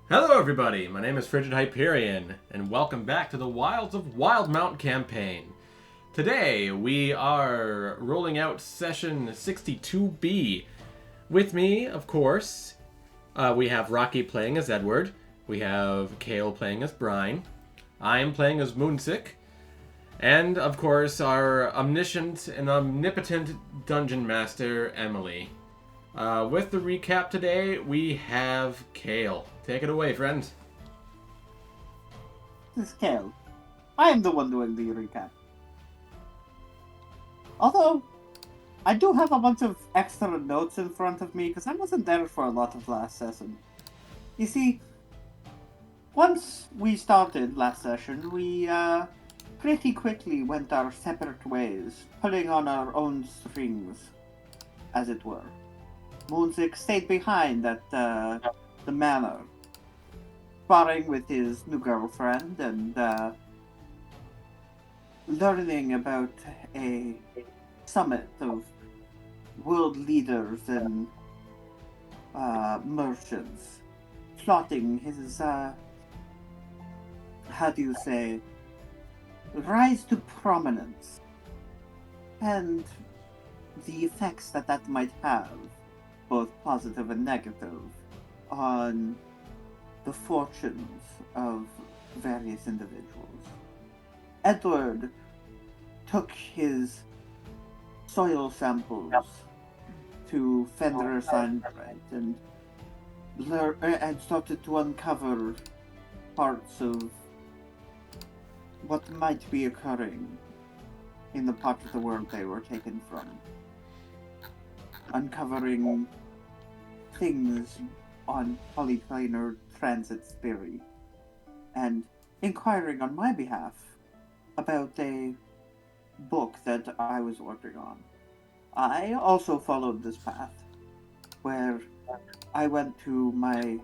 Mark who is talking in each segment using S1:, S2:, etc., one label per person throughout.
S1: Hello everybody, my name is Frigid Hyperion, and welcome back to the Wilds of Wildemount campaign. Today, we are rolling out session 62B. With me, of course, we have Rocky playing as Edward, we have Kale playing as Brine, I am playing as Moonzic, and of course our omniscient and omnipotent dungeon master, Emily. With the recap today, we have Kale. Take it away, friend.
S2: This is Kale. I am the one doing the recap. Although, I do have a bunch of extra notes in front of me because I wasn't there for a lot of last session. You see, once we started last session, we pretty quickly went our separate ways, pulling on our own strings, as it were. Moonzic stayed behind at the manor, sparring with his new girlfriend and learning about a summit of world leaders and merchants, plotting his, how do you say, rise to prominence, and the effects that that might have, both positive and negative, on the fortunes of various individuals. Edward took his soil samples to Fenrir's Android and started to uncover parts of what might be occurring in the part of the world they were taken from. Uncovering things on polyplanar transit theory and inquiring on my behalf about a book that I was working on. I also followed this path where I went to my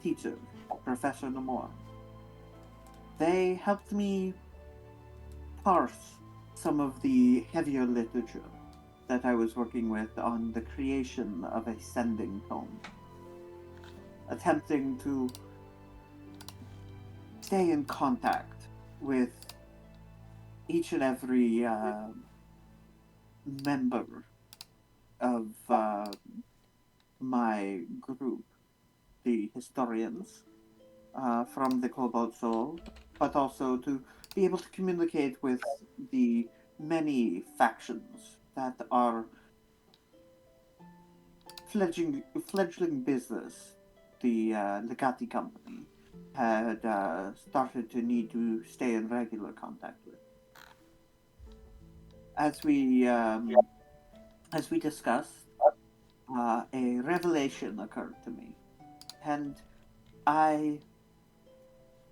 S2: teacher, Professor Namor. They helped me parse some of the heavier literature that I was working with on the creation of a sending tome, attempting to stay in contact with each and every member of my group, the historians from the Cobalt Soul, but also to be able to communicate with the many factions that are fledgling business. The Legati company had started to need to stay in regular contact with. As we discussed, a revelation occurred to me, and I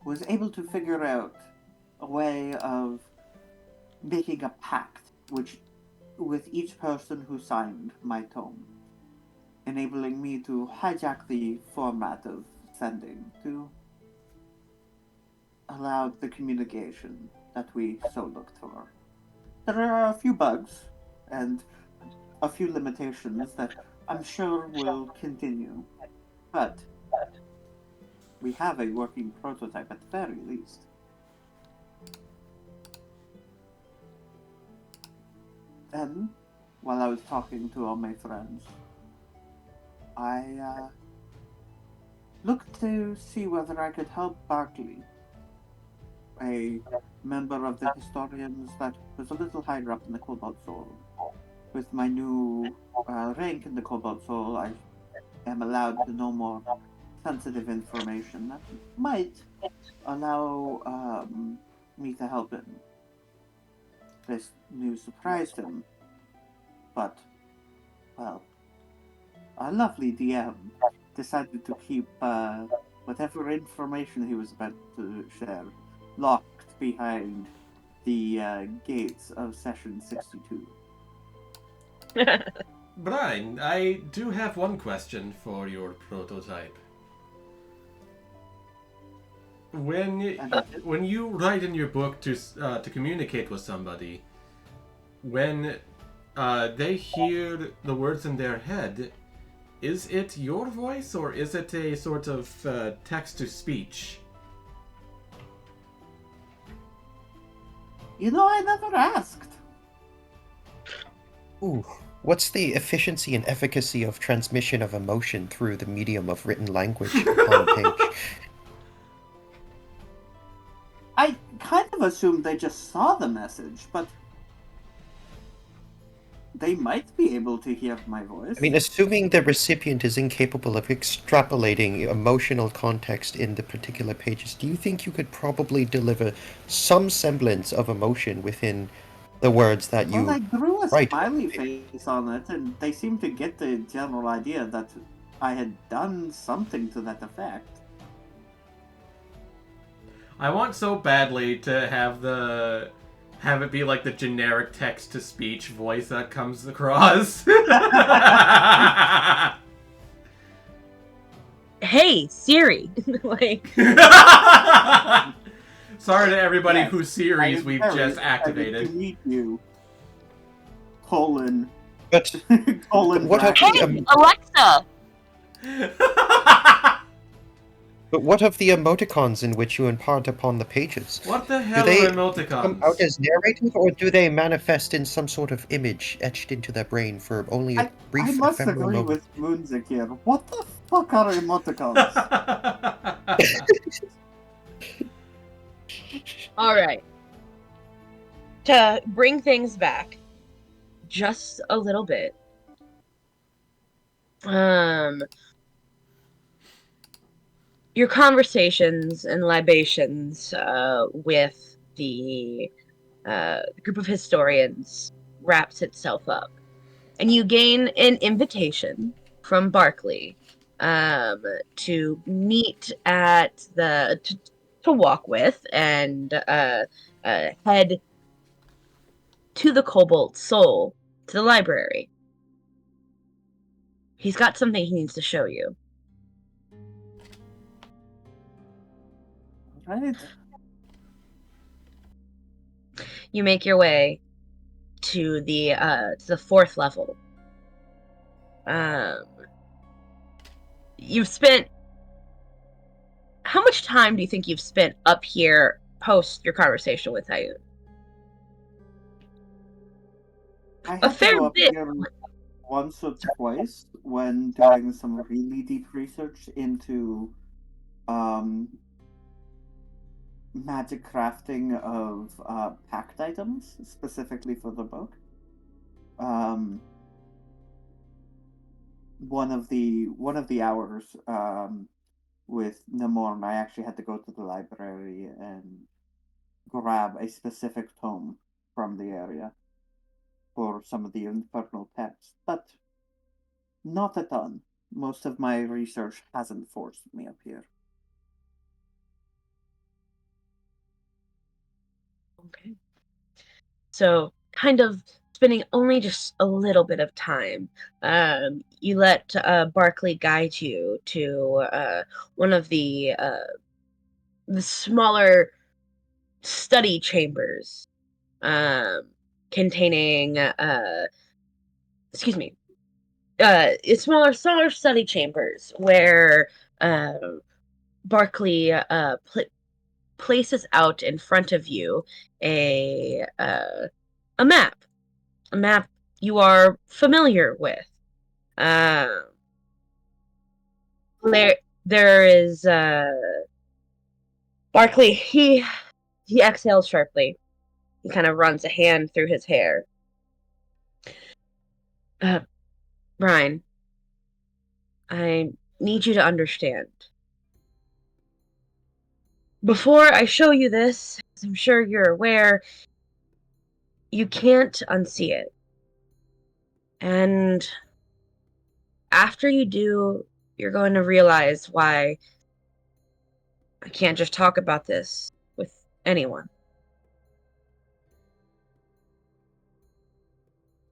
S2: was able to figure out a way of making a pact with each person who signed my tome, enabling me to hijack the format of sending to allow the communication that we so looked for. There are a few bugs and a few limitations that I'm sure will continue, but we have a working prototype at the very least. Then, while I was talking to all my friends, I looked to see whether I could help Barkley, a member of the historians that was a little higher up in the Cobalt Soul. With my new rank in the Cobalt Soul, I am allowed to know more sensitive information that might allow me to help him. This news surprised him, but, well, our lovely DM decided to keep whatever information he was about to share locked behind the gates of session 62.
S1: Brine, I do have one question for your prototype. When you write in your book to communicate with somebody, when they hear the words in their head, is it your voice or is it a sort of text-to-speech?
S2: You know, I never asked.
S3: Ooh, what's the efficiency and efficacy of transmission of emotion through the medium of written language on a page?
S2: I kind of assumed they just saw the message, but they might be able to hear my voice.
S3: I mean, assuming the recipient is incapable of extrapolating emotional context in the particular pages, do you think you could probably deliver some semblance of emotion within the words that you
S2: Well, I drew a
S3: write?
S2: smiley face on it, and they seemed to get the general idea that I had done something to that effect.
S1: I want so badly to have it be like the generic text-to-speech voice that comes across.
S4: Hey, Siri. Like,
S1: sorry to everybody
S2: Yes,
S1: whose series we've
S2: very
S1: just
S2: excited
S1: activated.
S2: to meet you. Colon.
S3: But
S2: Colon.
S3: what of
S2: bracket.
S3: the
S4: Alexa.
S3: but what of the emoticons in which you impart upon the pages?
S1: What the hell
S3: they
S1: are
S3: come out
S1: emoticons?
S3: as narrative, or do they manifest in some sort of image etched into their brain for only a
S2: I
S3: brief
S2: must
S3: ephemeral
S2: agree
S3: moment?
S2: with Moonzic here. What the fuck are emoticons?
S4: All right. To bring things back just a little bit. Your conversations and libations with the group of historians wraps itself up, and you gain an invitation from Barclay to meet at to walk with and head to the Cobalt Soul, to the library. He's got something he needs to show you.
S2: Right?
S4: You make your way to the 4th level. You've spent... How much time do you think you've spent up here post your conversation with Hayun?
S2: I
S4: A
S2: had to
S4: fair
S2: go up
S4: bit.
S2: here once or twice when doing some really deep research into magic crafting of pact items, specifically for the book. One of the hours with Namorn, I actually had to go to the library and grab a specific tome from the area for some of the infernal texts, but not a ton. Most of my research hasn't forced me up here.
S4: Okay. So, kind of spending only just a little bit of time, you let Barclay guide you to one of the smaller study chambers, containing excuse me, smaller study chambers where Barclay places out in front of you a map, a map you are familiar with. There is Barclay. He exhales sharply. He kind of runs a hand through his hair. Brine, I need you to understand. Before I show you this, as I'm sure you're aware, you can't unsee it. And after you do, you're going to realize why I can't just talk about this with anyone.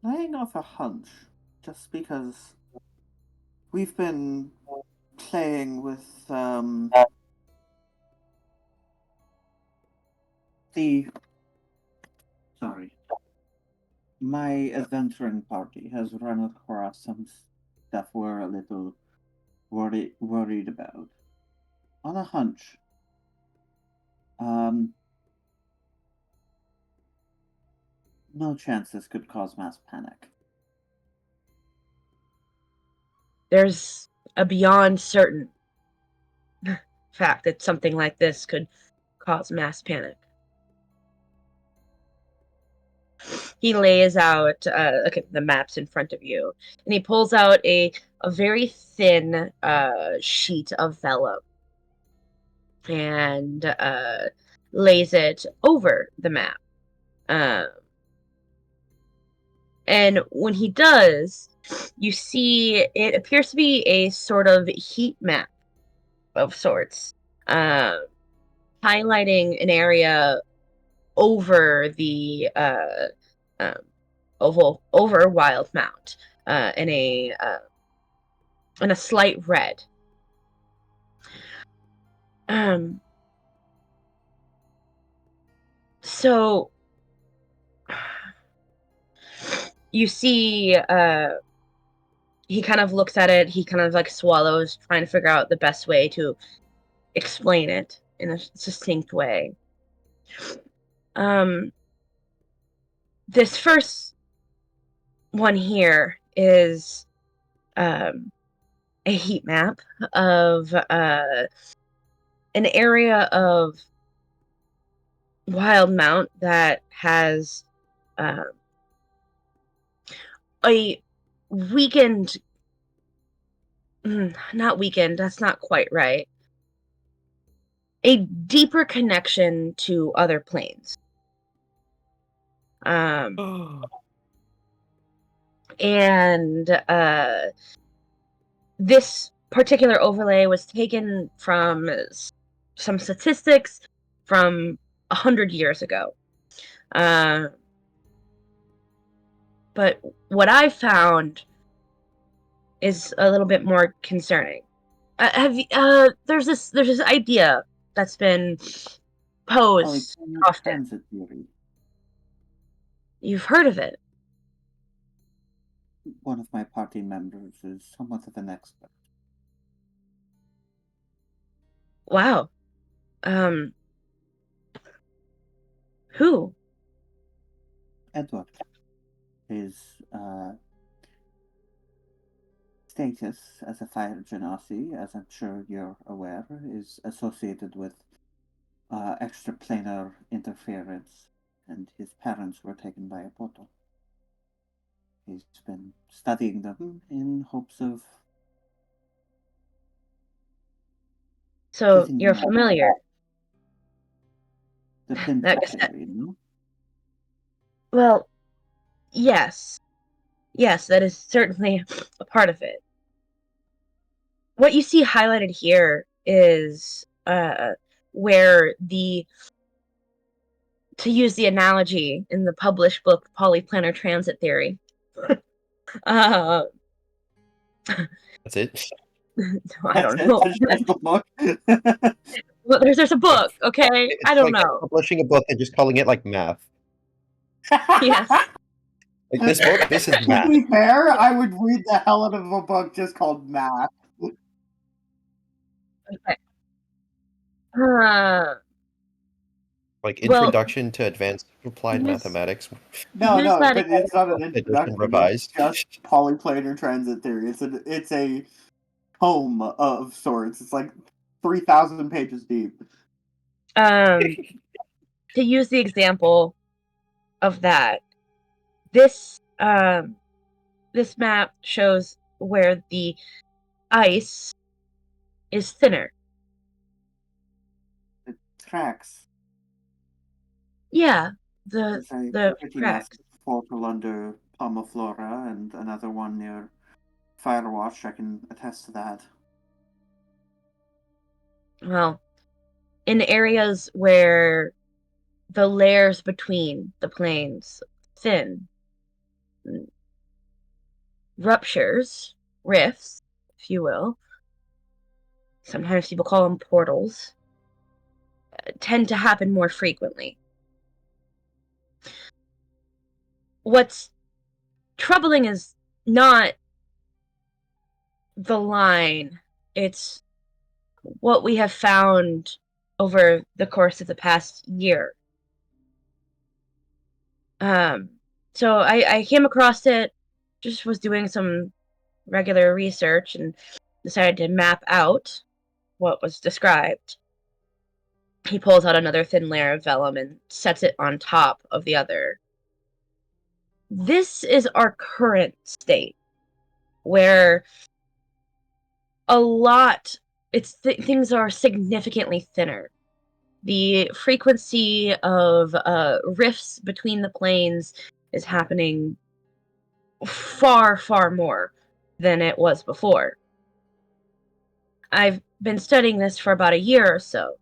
S2: I have a hunch, just because we've been playing with sorry. My adventuring party has run across some stuff we're a little worried about. On a hunch, no chance this could cause mass panic.
S4: There's a beyond certain fact that something like this could cause mass panic. He lays out the maps in front of you, and he pulls out a very thin sheet of vellum and lays it over the map. And when he does, you see it appears to be a sort of heat map of sorts, highlighting an area over the over Wildemount in a slight red. So you see he kind of looks at it, he kind of like swallows, trying to figure out the best way to explain it in a succinct way. This first one here is a heat map of an area of Wildemount that has a weakened, not weakened, that's not quite right, a deeper connection to other planes. And this particular overlay was taken from some statistics from 100 years ago. But what I found is a little bit more concerning. There's this idea that's been posed often.
S2: Transit theory.
S4: You've heard of it?
S2: One of my party members is somewhat of an expert.
S4: Wow. Who?
S2: Edward. His status as a fire genasi, as I'm sure you're aware, is associated with extraplanar interference, and his parents were taken by a portal. He's been studying them in hopes of...
S4: So you're familiar?
S2: The Finch theory, no?
S4: Well, yes. Yes, that is certainly a part of it. What you see highlighted here is where to use the analogy in the published book Polyplanar Transit Theory.
S3: That's it?
S4: I don't know.
S2: The book.
S4: Well, there's a book, okay?
S3: It's
S4: I don't
S3: like
S4: know.
S3: publishing a book and just calling it like math.
S4: Yes.
S3: Like this book, this is math.
S2: To be fair, I would read the hell out of a book just called Math.
S4: Okay.
S3: Like Introduction to Advanced Applied Mathematics.
S2: No, but it's not an
S3: Edition
S2: introduction.
S3: revised.
S2: It's just polyplanar transit theory. It's a tome of sorts. It's like 3,000 pages deep.
S4: To use the example of that, this map shows where the ice is thinner.
S2: It tracks.
S4: Yeah, the tracks.
S2: Portal under Palmaflora and another one near Firewatch. I can attest to that.
S4: Well, in areas where the layers between the planes thin, ruptures, rifts, if you will, sometimes people call them portals, tend to happen more frequently. What's troubling is not the line. It's what we have found over the course of the past year. So I came across it, just was doing some regular research and decided to map out what was described. He pulls out another thin layer of vellum and sets it on top of the other. This is our current state, where a lot, things are significantly thinner. The frequency of rifts between the planes is happening far, far more than it was before. I've been studying this for about a year or so.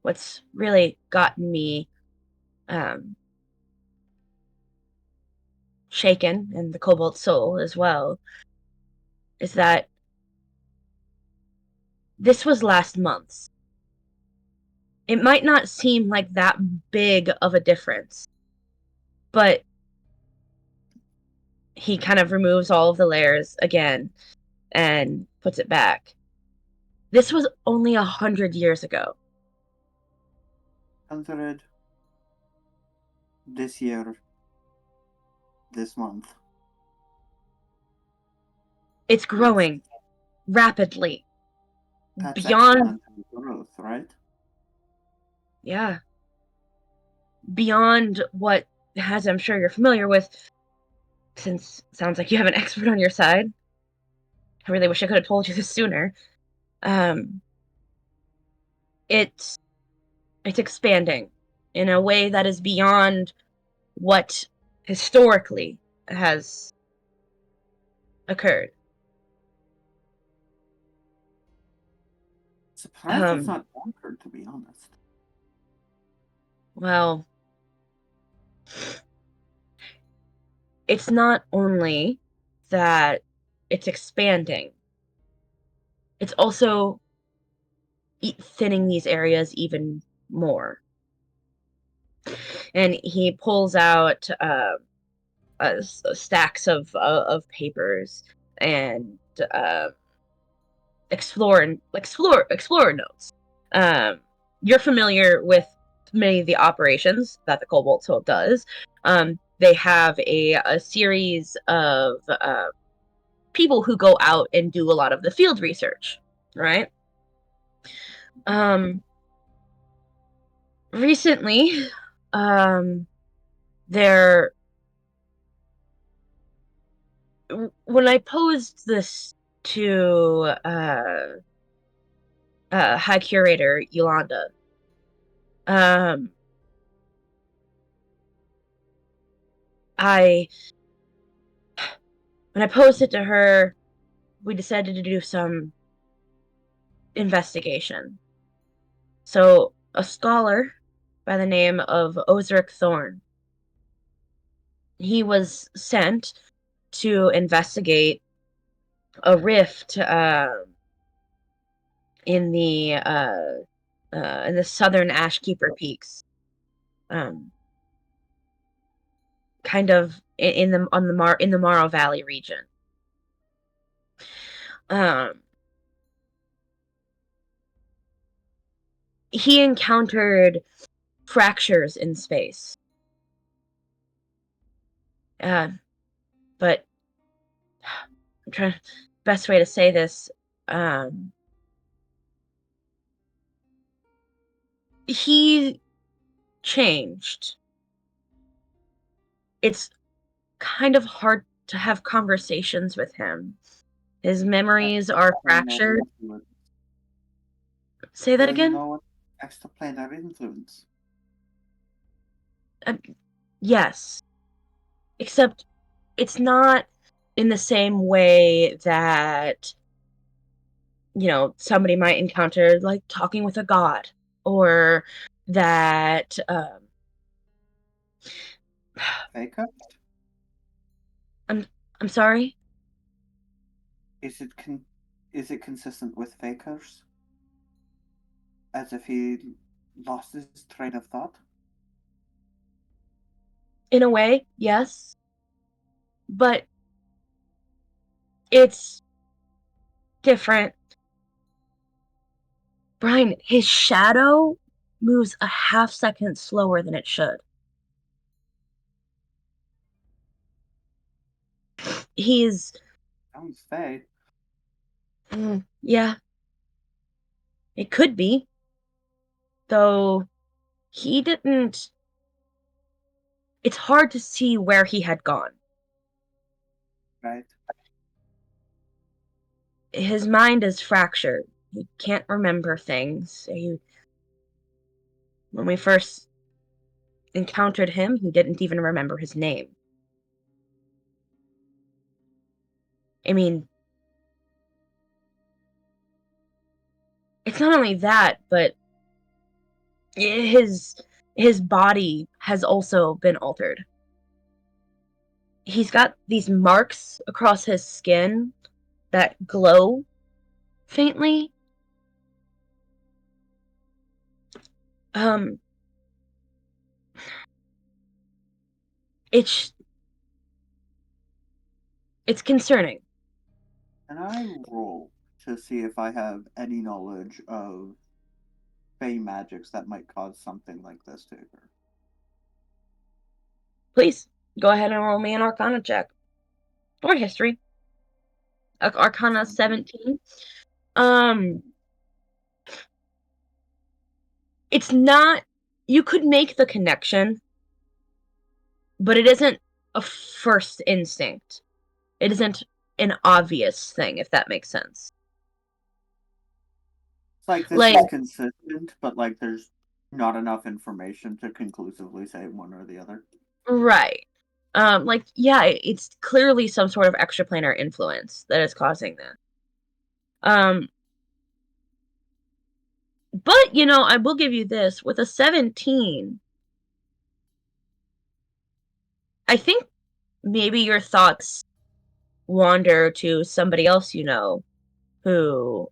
S4: What's really gotten me shaken, and the cobalt soul as well, is that this was last month's. It might not seem like that big of a difference, but he kind of removes all of the layers again and puts it back. This was only 100 years ago.
S2: 100 this year, this month.
S4: It's growing rapidly.
S2: That's
S4: Beyond
S2: exponential growth, right?
S4: Yeah. Beyond what, as I'm sure you're familiar with, since it sounds like you have an expert on your side. I really wish I could have told you this sooner. It's expanding in a way that is beyond what historically has occurred.
S2: Surprised it's not conquered, to be honest.
S4: Well, it's not only that it's expanding, it's also thinning these areas even more. And he pulls out stacks of papers and explorer notes. You're familiar with many of the operations that the Cobalt Soul does. They have a series of people who go out and do a lot of the field research, right? Recently, there. When I posed this to High Curator Yolanda, when I posed it to her, we decided to do some investigation. So a scholar by the name of Ozric Thorne, he was sent to investigate a rift in the southern Ashkeeper Peaks, kind of in the Morrow Valley region. He encountered fractures in space. But I'm trying best way to say this. He changed. It's kind of hard to have conversations with him. His memories are fractured. Say that again?
S2: No extraplanar influence.
S4: Yes. Except it's not in the same way that, somebody might encounter, like, talking with a god, or that
S2: Faker?
S4: I'm sorry?
S2: Is it consistent with Faker's? As if he lost his train of thought?
S4: In a way, yes. But It's different. Brine, his shadow moves a half second slower than it should. He's...
S2: Sounds fey.
S4: Yeah, it could be. Though he didn't... It's hard to see where he had gone.
S2: Right.
S4: His mind is fractured. He can't remember things. When we first encountered him, he didn't even remember his name. I mean, it's not only that, but his body has also been altered. He's got these marks across his skin that glow faintly. It's concerning.
S2: Can I roll to see if I have any knowledge of fey magics that might cause something like this to occur?
S4: Please go ahead and roll me an Arcana check or history. Arcana 17. It's not. You could make the connection, but it isn't a first instinct. It isn't an obvious thing, if that makes sense.
S2: It's like this
S4: Like,
S2: is consistent, but like there's not enough information to conclusively say one or the other.
S4: right. Yeah, it's clearly some sort of extraplanar influence that is causing that. But, I will give you this. With a 17, I think maybe your thoughts wander to somebody else who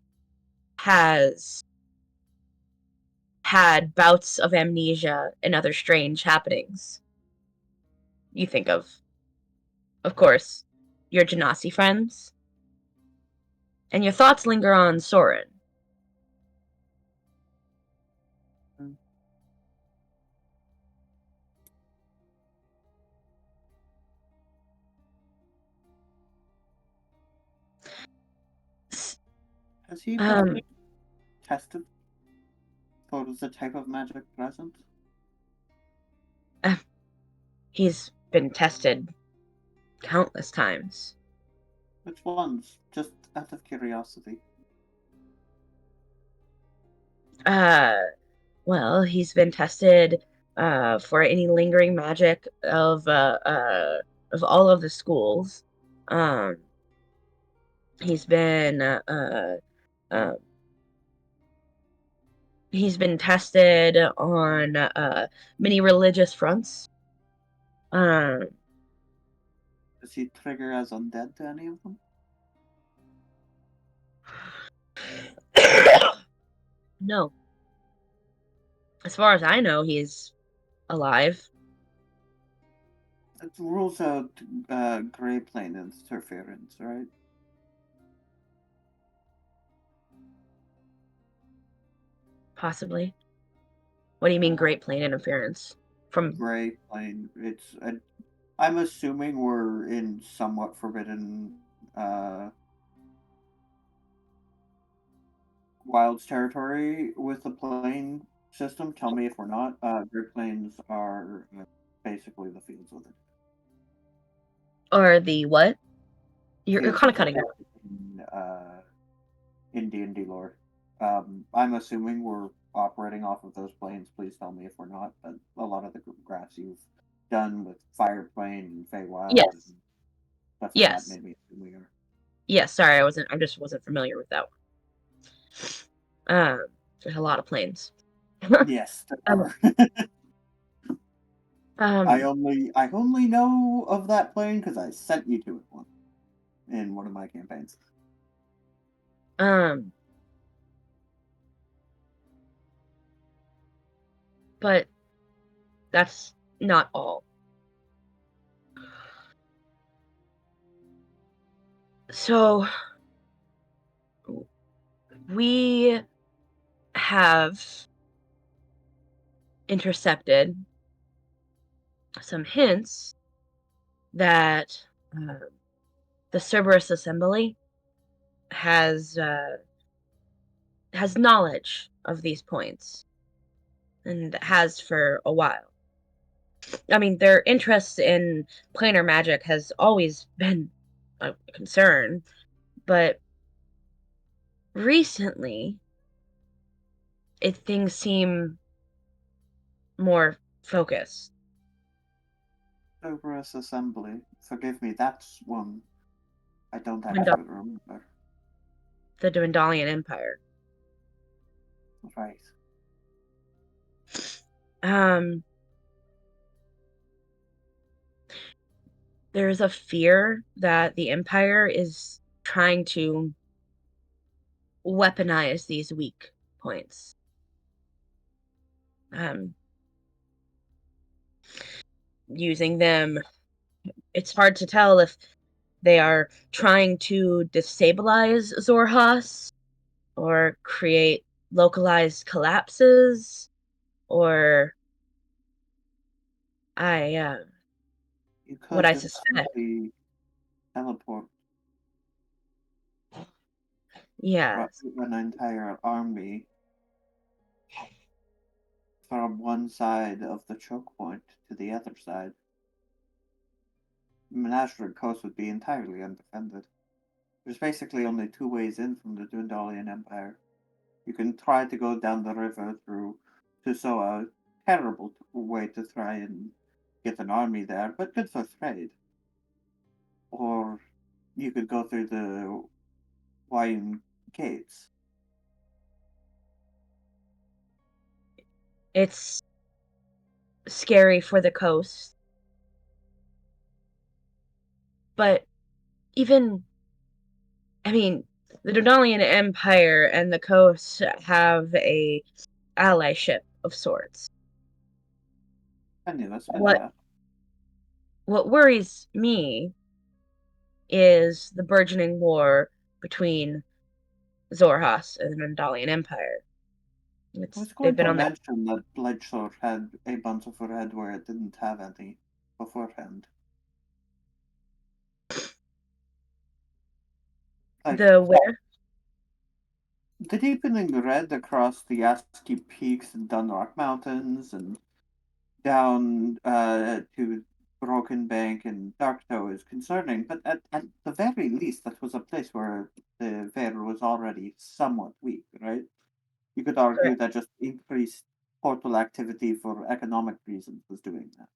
S4: has had bouts of amnesia and other strange happenings. You think of course, your Genasi friends. And your thoughts linger on Soren.
S2: Has he been tested for the type of magic present?
S4: He's been tested countless times.
S2: Which ones? Just out of curiosity.
S4: Well, he's been tested for any lingering magic of all of the schools. He's been tested on many religious fronts.
S2: Does he trigger as undead to any of them?
S4: No. As far as I know, he's alive.
S2: It rules out gray plane interference, right?
S4: Possibly. What do you mean, great plane interference? From
S2: Gray plane. I'm assuming we're in somewhat forbidden wilds territory with the plane system. Tell me if we're not. Gray planes are basically the fields with it.
S4: or the what? You're kind of cutting out.
S2: In D&D lore. I'm assuming we're operating off of those planes. Please tell me if we're not. But a lot of the graphs you've done with Fire Plane and Feywild
S4: Yes.
S2: and stuff like
S4: Yes.
S2: that made me assume we are.
S4: Yes, sorry, I just wasn't familiar with that one. There's a lot of planes.
S2: Yes. I only know of that plane because I sent you to it in one of my campaigns.
S4: But that's not all. So we have intercepted some hints that the Cerberus Assembly has knowledge of these points, and has for a while. I mean, their interest in planar magic has always been a concern, but recently, things seem more focused.
S2: Cerberus Assembly. Forgive me, that's one I don't
S4: Dwindle-
S2: actually remember.
S4: the Dwendalian Empire.
S2: Right.
S4: Um, there's a fear that the Empire is trying to weaponize these weak points. Using them, it's hard to tell if they are trying to destabilize Zorhas or create localized collapses, or
S2: You
S4: what
S2: could
S4: I
S2: just
S4: suspect.
S2: simply teleport
S4: Yes,
S2: an entire army from one side of the choke point to the other side. Menastra coast would be entirely undefended. There's basically only two ways in from the Dwendalian Empire. You can try to go down the river through Tusoa, terrible way to try and get an army there, but good for trade. Or you could go through the Wine gates.
S4: it's scary for the coast, but even, I mean, the Dodalian Empire and the coast have a allyship of sorts.
S2: Tenuous, but
S4: What
S2: yeah.
S4: what worries me is the burgeoning war between Zorhas and the Dodalian Empire.
S2: I was
S4: They've
S2: going
S4: been
S2: to
S4: on the
S2: mention that Bloodshot had a bunch of red where it didn't have any beforehand. Like,
S4: where?
S2: the deepening red across the Yaski Peaks and Dunrock Mountains and down to Broken Bank and Darktoe is concerning, but at the very least, that was a place where the Ver was already somewhat weak, right? You could argue
S4: Correct.
S2: that just increased portal activity for economic reasons was doing that.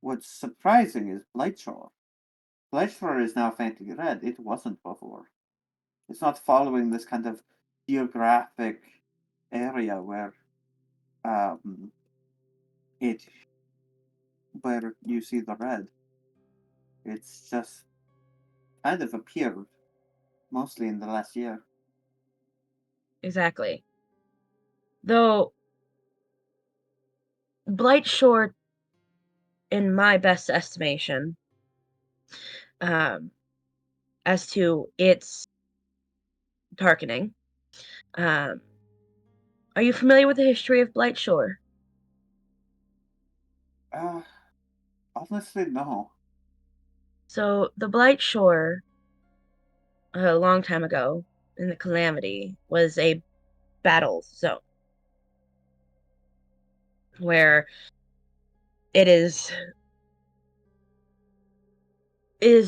S2: What's surprising is Blightshore. Blightshore is now faintly red. It wasn't before. It's not following this kind of geographic area um, it where you see the red. It's just kind of appeared mostly in the last year.
S4: Exactly. Though Blightshore, in my best estimation, um, as to its darkening, um, are you familiar with the history of Blightshore?
S2: Uh, Honestly, no.
S4: So the Blightshore, a long time ago, in the Calamity, was a battle zone where it is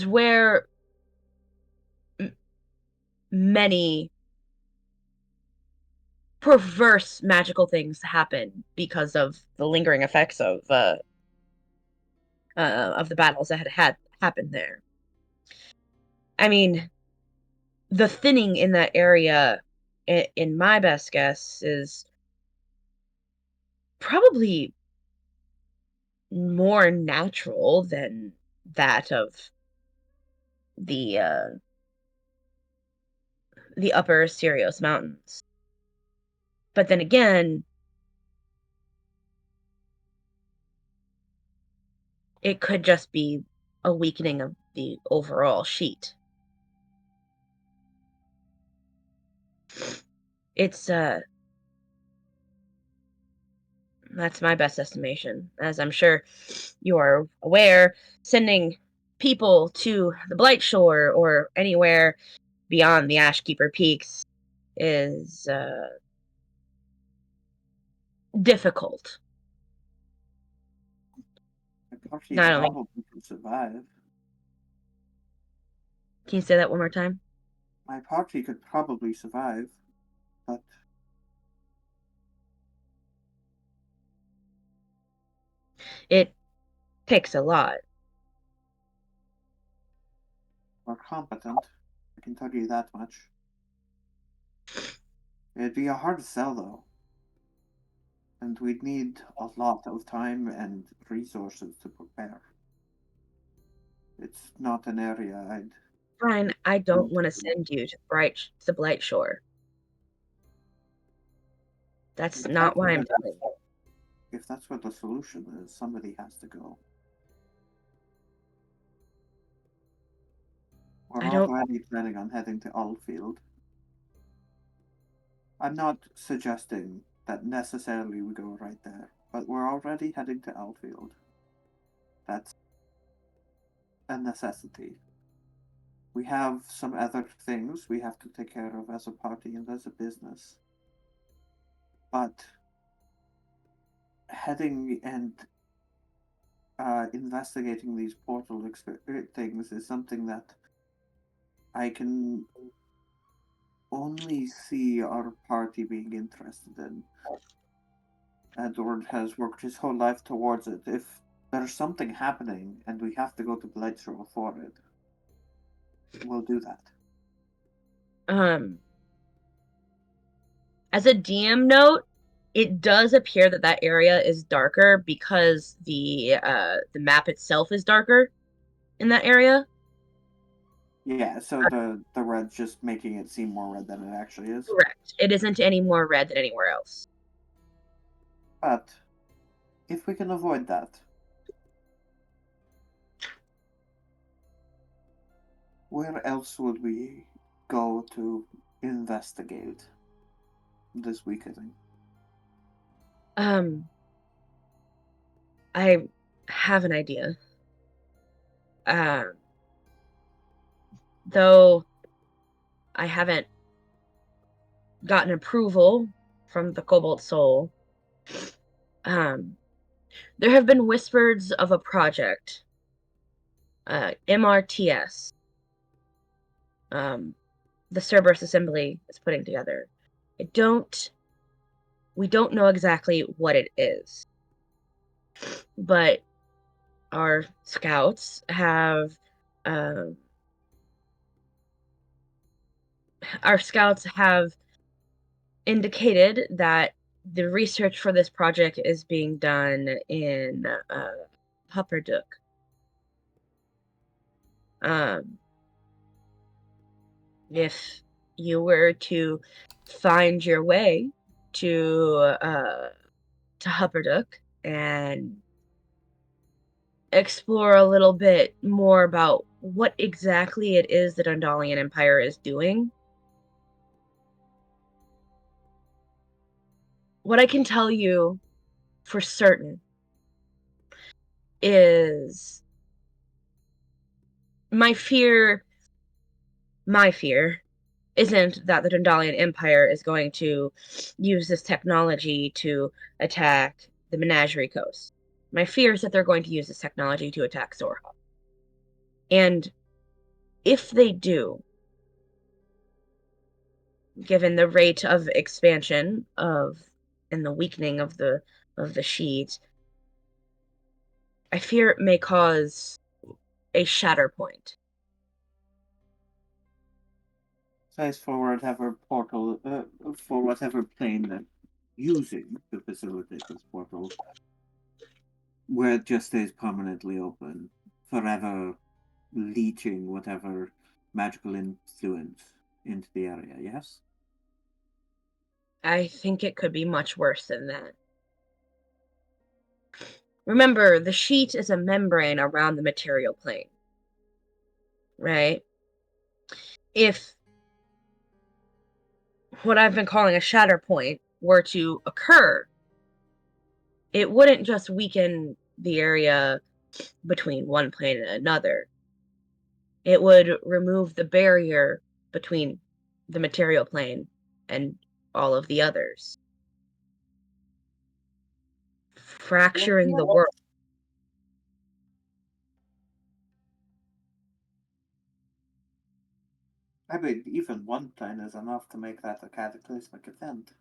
S4: where many perverse magical things happen because of the lingering effects of the battles that had happened there. I mean, the thinning in that area, in my best guess, is probably more natural than that of the uh, the upper Sirius Mountains. But then again, it could just be a weakening of the overall sheet. It's that's my best estimation. As I'm sure you are aware, sending people to the Blight Shore or anywhere beyond the Ashkeeper Peaks is difficult.
S2: My party
S4: Not only,
S2: probably could survive.
S4: can you say that one more time?
S2: My party could probably survive, but
S4: It takes a lot.
S2: we're competent. I can tell you that much. It'd be a hard sell, though. And we'd need a lot of time and resources to prepare. It's not an area I'd.
S4: Brine, I don't want to send you to the Blight Shore. That's
S2: If
S4: not
S2: that's
S4: why
S2: what
S4: I'm
S2: it
S4: doing
S2: is,
S4: it.
S2: if that's what the solution is, somebody has to go. We're
S4: I don't.
S2: already planning on heading to Alfield. I'm not suggesting that necessarily we go right there, but we're already heading to Alfield. That's a necessity. We have some other things we have to take care of as a party and as a business. But heading and investigating these portal things is something that I can only see our party being interested in. Edward has worked his whole life towards it. If there's something happening and we have to go to Blightshore for it, we'll do that.
S4: Um, as a DM note, it does appear that that area is darker because the map itself is darker in that area.
S2: Yeah, so the red's just making it seem more red than it actually is.
S4: Correct. It isn't any more red than anywhere else.
S2: But if we can avoid that, where else would we go to investigate this weakening?
S4: I have an idea. Though I haven't gotten approval from the Cobalt Soul. There have been whispers of a project, MRTS. The Cerberus Assembly is putting together. We don't know exactly what it is, but our scouts have indicated that the research for this project is being done in Hupperduk. If you were to find your way to Hupperduk and explore a little bit more about what exactly it is the Dundalian Empire is doing, what I can tell you for certain is my fear isn't that the Dundalian Empire is going to use this technology to attack the Menagerie Coast. My fear is that they're going to use this technology to attack Zorha. And if they do, given the rate of expansion and the weakening of the sheet, I fear it may cause a shatter point.
S2: Size for whatever portal, for whatever plane they're using to facilitate this portal, where it just stays permanently open, forever leeching whatever magical influence into the area, yes?
S4: I think it could be much worse than that. Remember, the sheet is a membrane around the material plane, right? If what I've been calling a shatter point were to occur, it wouldn't just weaken the area between one plane and another. It would remove the barrier between the material plane and all of the others, fracturing the world.
S2: I mean, even one plane is enough to make that a cataclysmic event.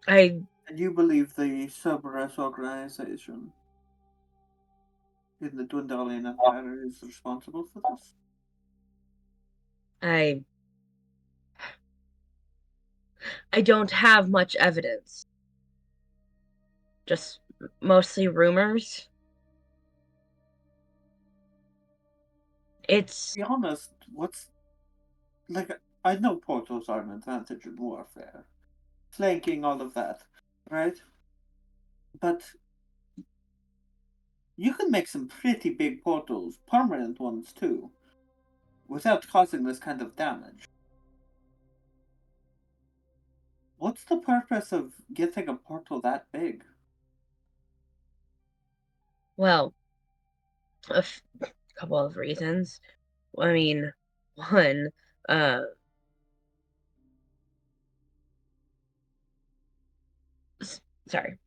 S4: I
S2: And you believe the Cerberus organization in the Dwendalian Empire is responsible for this?
S4: I don't have much evidence. Just mostly rumors. It's
S2: To be honest, I know portals are an advantage in warfare, flanking all of that, right? But you can make some pretty big portals, permanent ones too, without causing this kind of damage. What's the purpose of getting a portal that big?
S4: well, a couple of reasons. I mean, one, uh, sorry.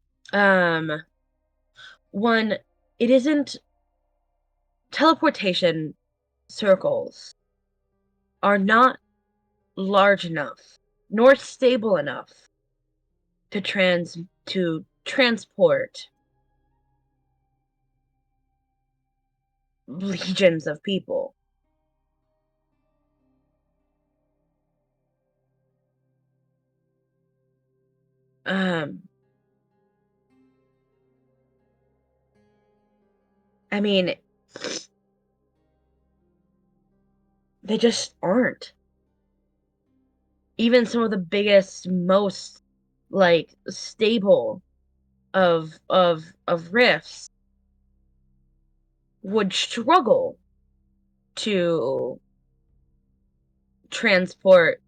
S4: One, it isn't teleportation circles are not large enough nor stable enough to transport legions of people. Um, I mean, they just aren't. Even some of the biggest, most like stable of rifts would struggle to transport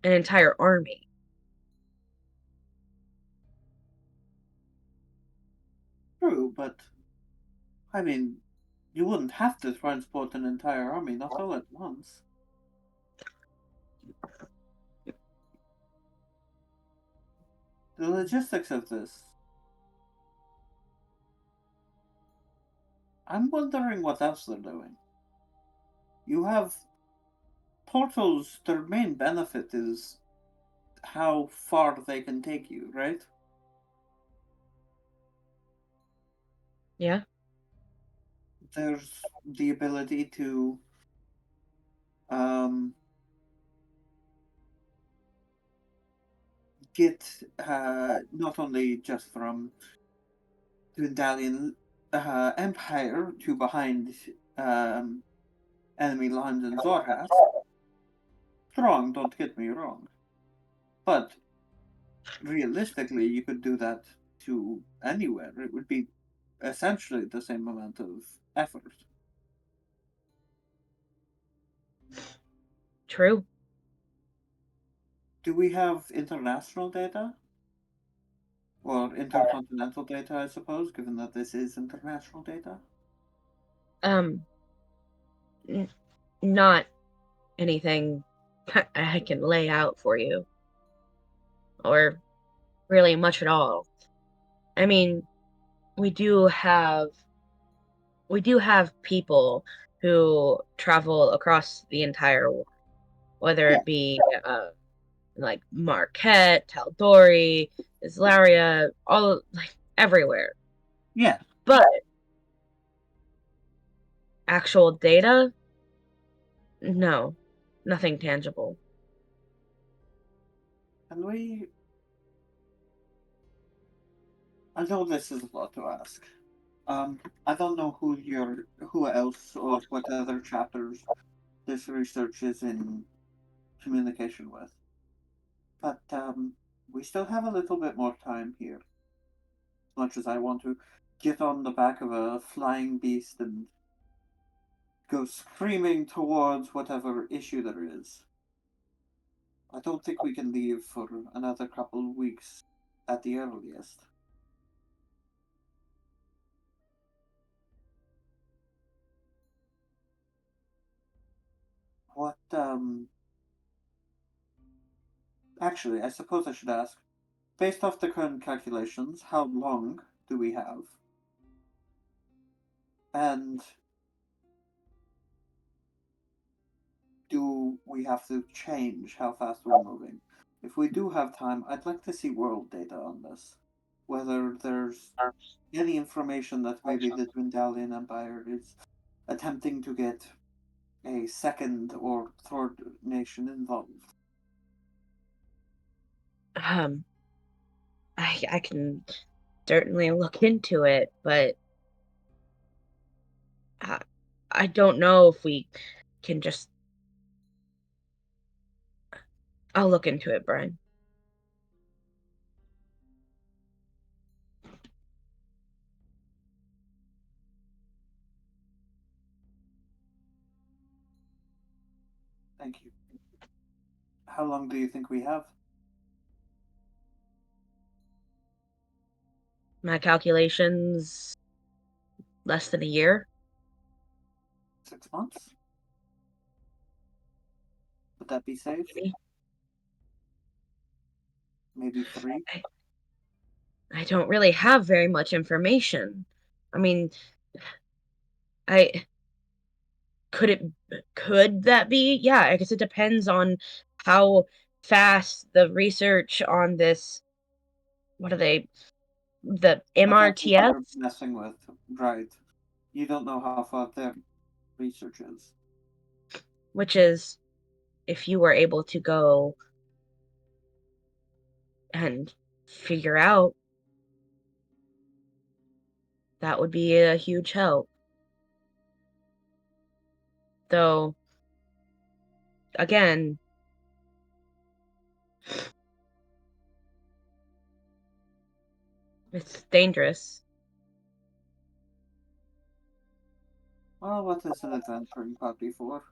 S4: an entire army.
S2: True, but I mean, you wouldn't have to transport an entire army, not all at once. The logistics of this. I'm wondering what else they're doing. You have portals, their main benefit is how far they can take you, right?
S4: Yeah.
S2: There's the ability to um, get not only just from the Dalian Empire to behind um, enemy lines in Zorhas. Strong, don't get me wrong. But realistically, you could do that to anywhere. It would be essentially the same amount of effort.
S4: True.
S2: Do we have international data? Or intercontinental data, I suppose, given that this is international data?
S4: Um, not anything I can lay out for you, or really much at all. I mean, we do have people who travel across the entire world, whether
S2: Yeah.
S4: it be like Marquette, Tal'Dorei, Islaria, all like everywhere.
S2: Yeah.
S4: But actual data, no, nothing tangible.
S2: Can we... I know this is a lot to ask. I don't know who else or what other chapters this research is in communication with. But we still have a little bit more time here, as much as I want to. get on the back of a flying beast and go screaming towards whatever issue there is. I don't think we can leave for another couple of weeks at the earliest. What, Actually, I suppose I should ask, based off the current calculations, how long do we have? And do we have to change how fast we're moving? If we do have time, I'd like to see world data on this. Whether there's any information that maybe the Dwendalian Empire is attempting to get a second or third nation involved.
S4: I can certainly look into it, but I don't know if we can just. I'll look into it, Brine.
S2: Thank you. How long do you think we have?
S4: My calculations, less than a year.
S2: 6 months? Would that be safe? Maybe 3?
S4: I don't really have very much information. I mean, could that be? Yeah, I guess it depends on how fast the research on this. What are they? The
S2: Whatever
S4: MRTS,
S2: you're messing with, right? You don't know how far their research is.
S4: which is if you were able to go and figure out, that would be a huge help. Though, again, it's dangerous.
S2: Well, what is an adventuring party for?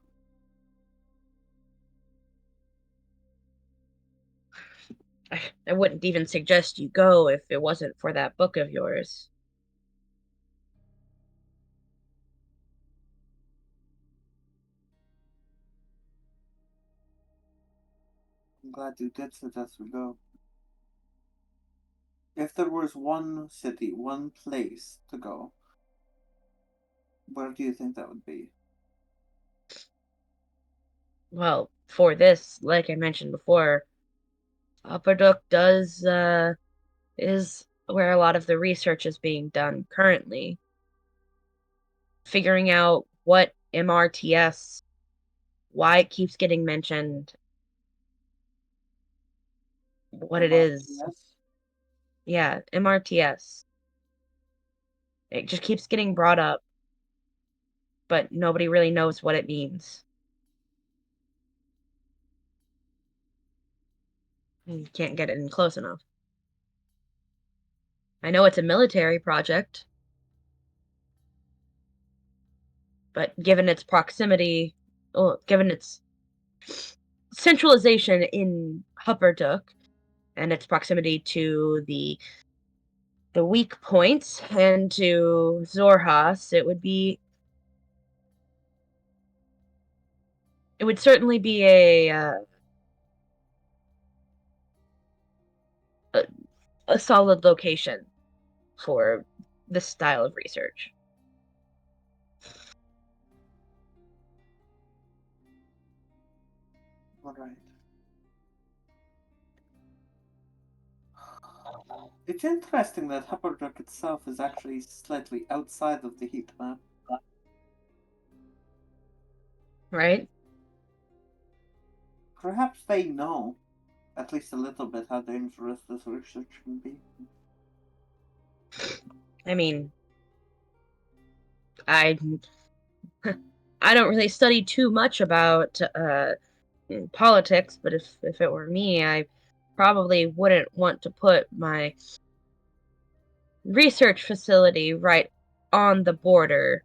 S4: I wouldn't even suggest you go if it wasn't for that book of yours.
S2: I'm glad you did suggest we go. If there was one city, one place to go, where do you think that would be?
S4: Well, for this, like I mentioned before, Upperdook is where a lot of the research is being done currently. Figuring out what MRTS, why it keeps getting mentioned, what it is.
S2: Yes.
S4: Yeah, MRTS. It just keeps getting brought up, but nobody really knows what it means. You can't get it in close enough. I know it's a military project, but given its proximity, given its centralization in Hupperdook and its proximity to the weak points and to Zorhas, it would certainly be a solid location for this style of research.
S2: All right. It's interesting that Hupperdook itself is actually slightly outside of the heat map.
S4: Right?
S2: Perhaps they know, at least a little bit, how dangerous this research can be.
S4: I mean, I I don't really study too much about politics, but if it were me, I probably wouldn't want to put my research facility right on the border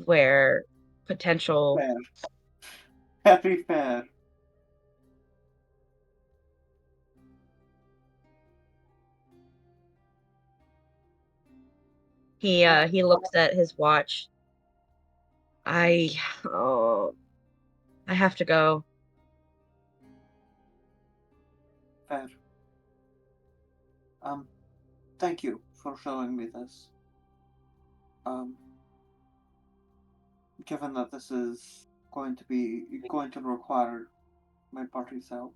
S4: where potential
S2: Fair. Very fair.
S4: he looks at his watch. I I have to go.
S2: Fair. Thank you for showing me this. Given that this is going to require my party's help.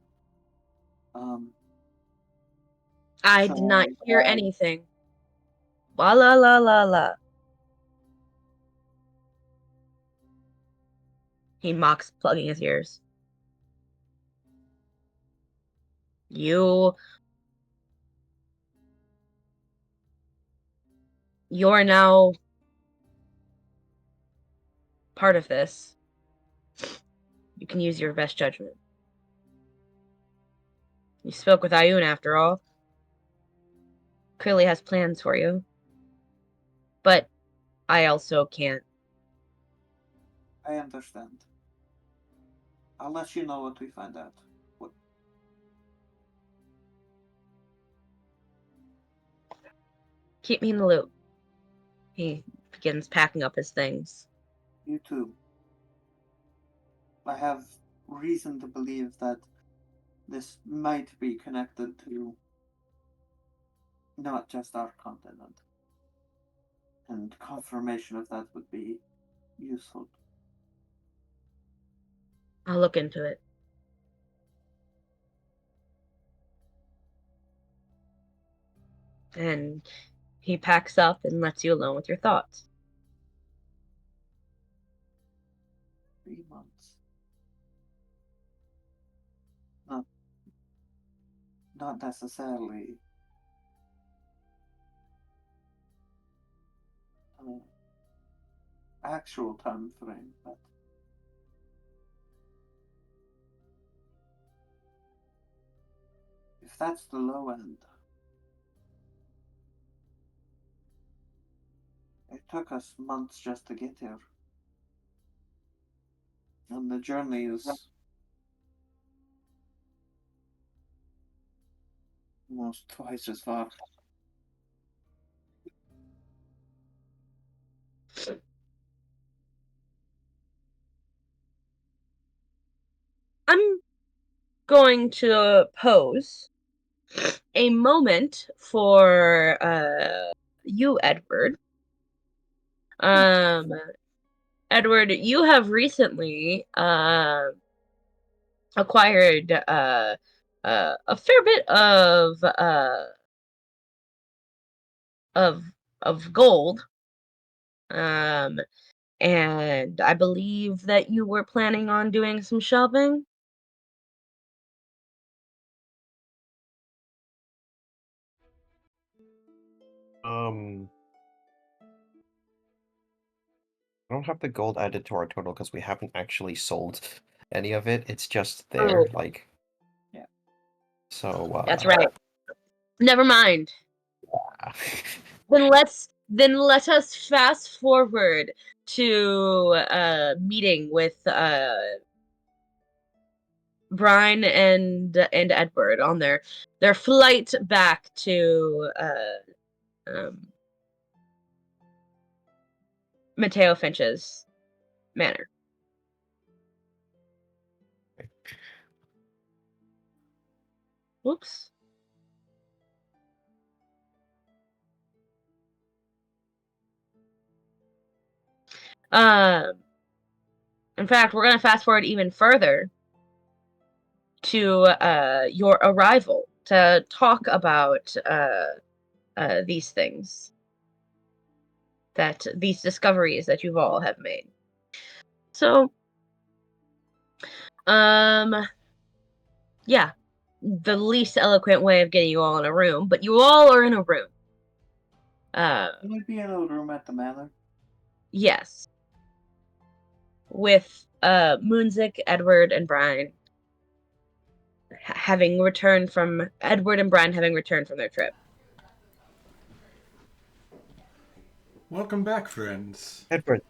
S4: I
S2: So
S4: did not hear anything. La la la la la. He mocks, plugging his ears. You're now part of this. You can use your best judgment. You spoke with Ayun after all. Clearly has plans for you. But I also can't.
S2: I understand. I'll let you know what we find out.
S4: Keep me in the loop. He begins packing up his things.
S2: You too. I have reason to believe that this might be connected to not just our continent. And confirmation of that would be useful.
S4: I'll look into it. And he packs up and lets you alone with your thoughts.
S2: 3 months. Not necessarily actual time frame, but if that's the low end, it took us months just to get here. And the journey is almost twice as far.
S4: I'm going to pose a moment for you, Edward. Edward, you have recently acquired a fair bit of gold. And I believe that you were planning on doing some shopping.
S3: I don't have the gold added to our total because we haven't actually sold any of it. It's just there, like.
S2: Yeah.
S3: So.
S4: That's right. Never mind. Then let us fast forward to meeting with Brine and Edward on their flight back to Mateo Finch's manor. Whoops. In fact, we're gonna fast forward even further to your arrival to talk about these things, these discoveries that you've all have made. So, yeah, the least eloquent way of getting you all in a room, but you all are in a room.
S2: Will it be in a room at the manor?
S4: Yes. With Moonzic, Edward, and Brine having returned from their trip.
S1: Welcome back, friends.
S3: Edward.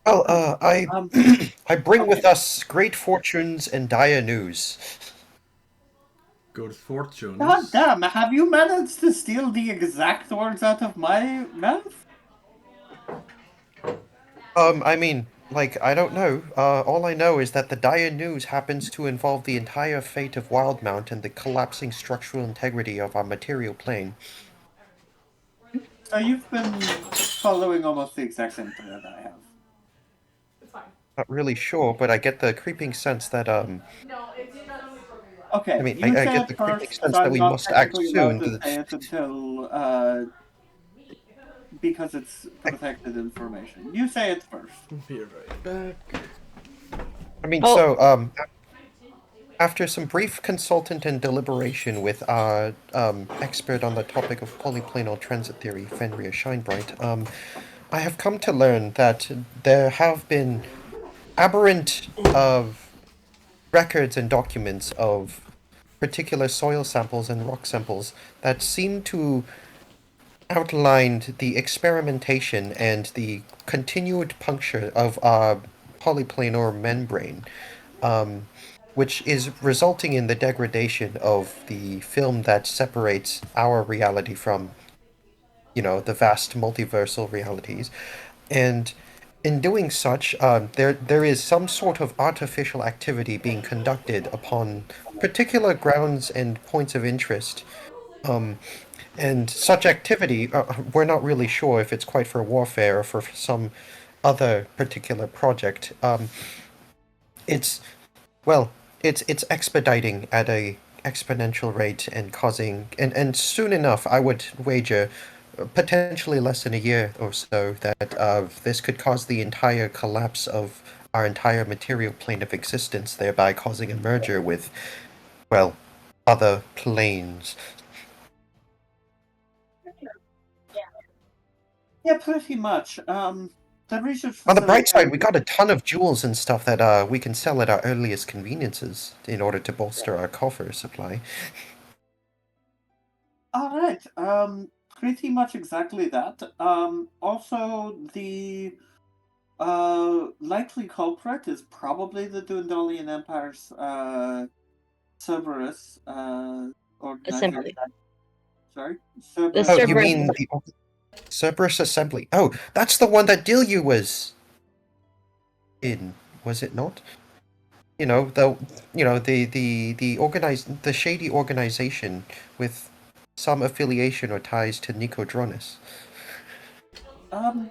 S3: Well, I
S2: Um,
S3: I bring with
S2: okay.
S3: us great fortunes and dire news.
S1: Good fortunes.
S2: God damn, have you managed to steal the exact words out of my mouth?
S3: I mean, like, I don't know. All I know is that the dire news happens to involve the entire fate of Wildemount and the collapsing structural integrity of our material plane.
S2: So you've been following almost the exact same thread I have.
S3: Not really sure, but I get the creeping sense that, I
S2: Okay,
S3: mean,
S2: you
S3: I
S2: say
S3: get
S2: it
S3: the creeping
S2: first, so
S3: sense that
S2: I'm
S3: we
S2: not
S3: must act
S2: technically allowed
S3: soon.
S2: to say it until, because it's protected information. You say it first.
S1: Be right back.
S3: I mean,
S4: Oh.
S3: so, after some brief consultant and deliberation with our expert on the topic of polyplanar transit theory, Fenrir Shinebright, I have come to learn that there have been aberrant records and documents of particular soil samples and rock samples that seem to outline the experimentation and the continued puncture of our polyplanar membrane, which is resulting in the degradation of the film that separates our reality from, the vast multiversal realities. And in doing such, there is some sort of artificial activity being conducted upon particular grounds and points of interest. And such activity, we're not really sure if it's quite for warfare or for some other particular project. It's well, it's expediting at a exponential rate and causing and soon enough, I would wager, potentially less than a year or so, that this could cause the entire collapse of our entire material plane of existence, thereby causing a merger with, well, other planes.
S2: Yeah, pretty much. The research
S3: On the
S2: facility.
S3: bright side, we got a ton of jewels and stuff that we can sell at our earliest conveniences in order to bolster our coffer supply.
S2: All right. Pretty much exactly that. Also, the likely culprit is probably the Dundalian Empire's Cerberus organization.
S4: Assembly.
S2: Sorry,
S4: The
S3: Oh, you
S4: Cerberus.
S3: mean the Cerberus Assembly? Oh, that's the one that Dilyu was in, was it not? The shady organization with some affiliation or ties to Nicodronus.
S2: Um,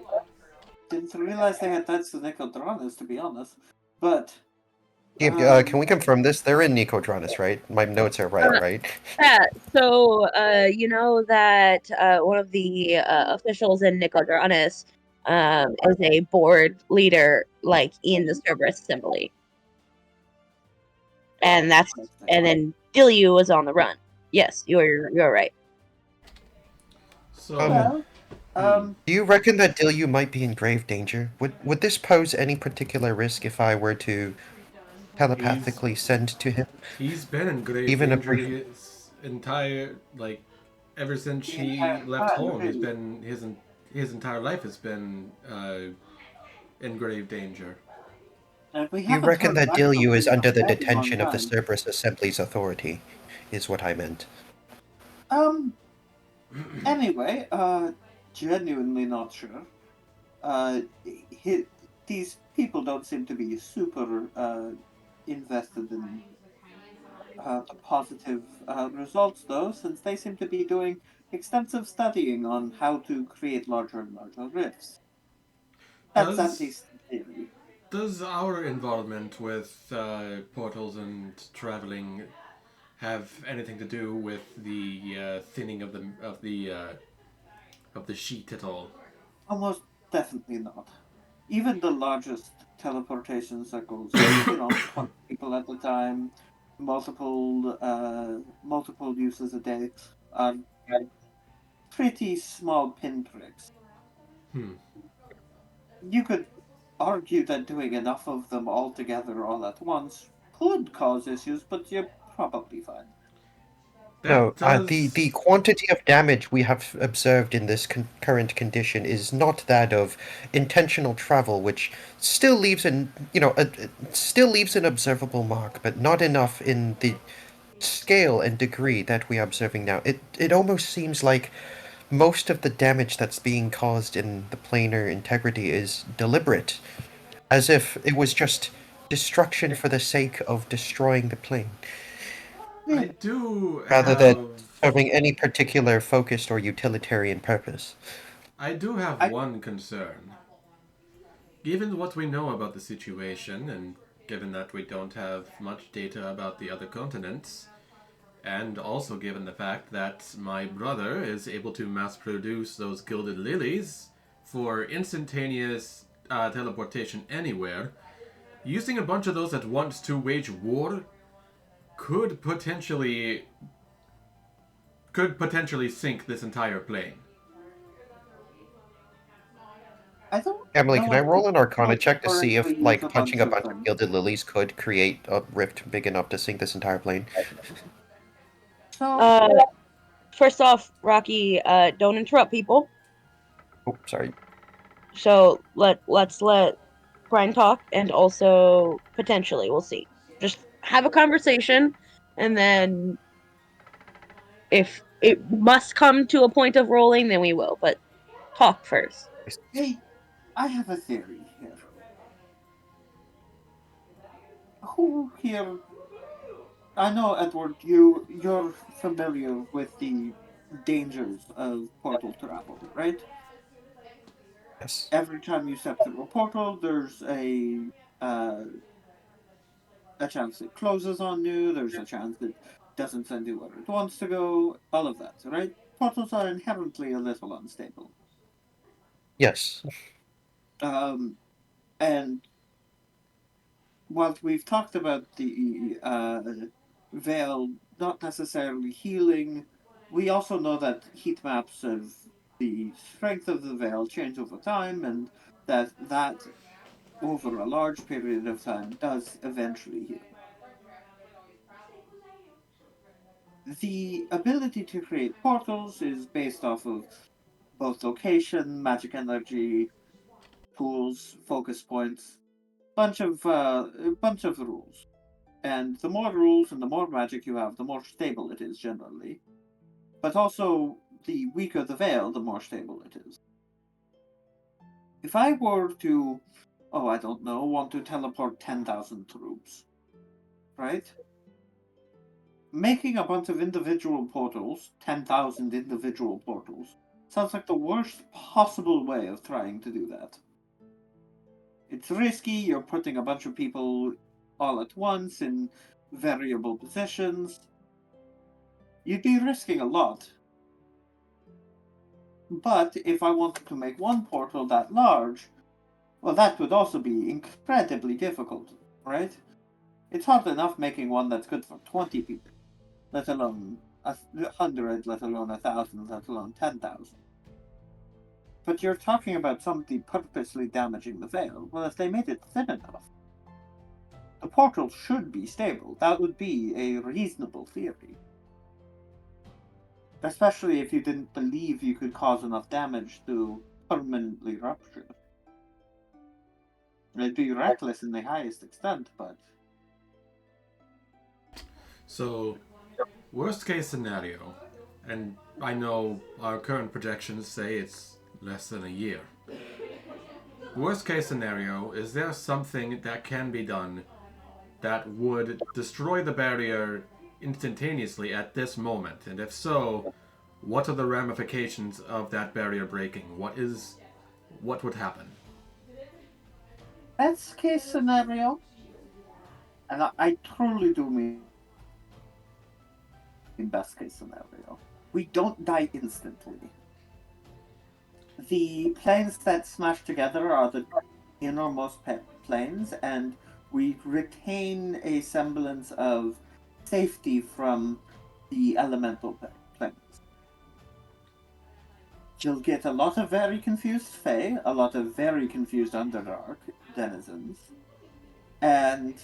S2: didn't realize they had ties to Nicodranus, to be honest. But
S3: Yeah, can we confirm this? They're in Nicodronus, right? My notes are right, right?
S4: Yeah, so you know that one of the officials in Nicodranus is a board leader, like in the Cerberus Assembly, and then Dilyu was on the run. Yes, you're right.
S1: So,
S2: well,
S3: Do you reckon that Dilyu might be in grave danger? Would this pose any particular risk if I were to telepathically send to him?
S1: he's been in grave
S3: Even a
S1: danger
S3: brief.
S1: his entire, ever since
S2: the
S1: he
S2: entire
S1: left
S2: time,
S1: home. He's
S2: really.
S1: been his entire life has been in grave danger.
S2: And we
S3: Do you
S2: haven't
S3: reckon
S2: heard
S3: that
S2: back from
S3: Dilyu is
S2: him in
S3: under the
S2: a very long
S3: detention of the
S2: time.
S3: Cerberus Assembly's authority? Is what I meant.
S2: Um. Anyway, genuinely not sure. Uh, these people don't seem to be super invested in the positive results, though, since they seem to be doing extensive studying on how to create larger and larger rifts. That's at
S1: Does
S2: least the theory.
S1: does our involvement with portals and traveling have anything to do with the thinning of the sheet at all?
S2: Almost definitely not. Even the largest teleportation circles, 20 people at a time, multiple uses a day, are pretty small pinpricks.
S1: Hmm.
S2: You could argue that doing enough of them all together all at once could cause issues, but you're probably fine.
S3: No,
S1: That does.
S3: the quantity of damage we have observed in this current condition is not that of intentional travel, which still leaves an still leaves an observable mark, but not enough in the scale and degree that we are observing now. It almost seems like most of the damage that's being caused in the planar integrity is deliberate, as if it was just destruction for the sake of destroying the plane,
S1: I do
S3: rather than
S1: have.
S3: serving any particular focused or utilitarian purpose.
S1: I do have
S2: I
S1: one concern. Given what we know about the situation, and given that we don't have much data about the other continents, and also given the fact that my brother is able to mass produce those gilded lilies for instantaneous teleportation anywhere, using a bunch of those at once to wage war could potentially sink this entire plane.
S2: I don't
S3: Emily,
S2: know
S3: can I
S2: if to
S3: roll an Arcana check to see if,
S2: currently use a
S3: like, punching
S2: bunch
S3: a
S2: of
S3: bunch of
S2: them.
S3: gilded lilies could create a rift big enough to sink this entire plane?
S2: So
S4: Uh, First off, Rocky, don't interrupt people.
S3: Oh, sorry.
S4: So let's let Brian talk, and also potentially we'll see. Just have a conversation, and then if it must come to a point of rolling, then we will. But talk first.
S2: hey, I have a theory here. Who here? I know, Edward. You're familiar with the dangers of portal travel, right?
S3: Yes.
S2: Every time you step through a portal, there's uh, a chance it closes on you. There's a chance it doesn't send you where it wants to go. All of that, right? Portals are inherently a little unstable.
S3: Yes.
S2: Um, and while we've talked about the veil not necessarily healing, we also know that heat maps of the strength of the veil change over time, and that over a large period of time does eventually heal. The ability to create portals is based off of both location, magic energy, pools, focus points, bunch of rules. And the more rules and the more magic you have, the more stable it is generally. But also, the weaker the veil, the more stable it is. If I were to, oh, I don't know, want to teleport 10,000 troops, right? Making a bunch of individual portals, 10,000 individual portals, sounds like the worst possible way of trying to do that. It's risky, you're putting a bunch of people all at once in variable positions. You'd be risking a lot. But if I wanted to make one portal that large, well, that would also be incredibly difficult, right? It's hard enough making one that's good for 20 people, let alone 100, let alone 1,000, let alone 10,000. But you're talking about somebody purposely damaging the veil. Well, if they made it thin enough, the portal should be stable. That would be a reasonable theory. Especially if you didn't believe you could cause enough damage to permanently rupture. It'd be reckless in the highest extent, but
S1: So, worst case scenario, and I know our current projections say it's less than a year. Worst case scenario, is there something that can be done that would destroy the barrier instantaneously at this moment? And if so, what are the ramifications of that barrier breaking? What would happen?
S2: best case scenario, and I truly do mean best case scenario, we don't die instantly. The planes that smash together are the innermost planes, and we retain a semblance of safety from the elemental planes. You'll get a lot of very confused Fae, a lot of very confused Underdark denizens, and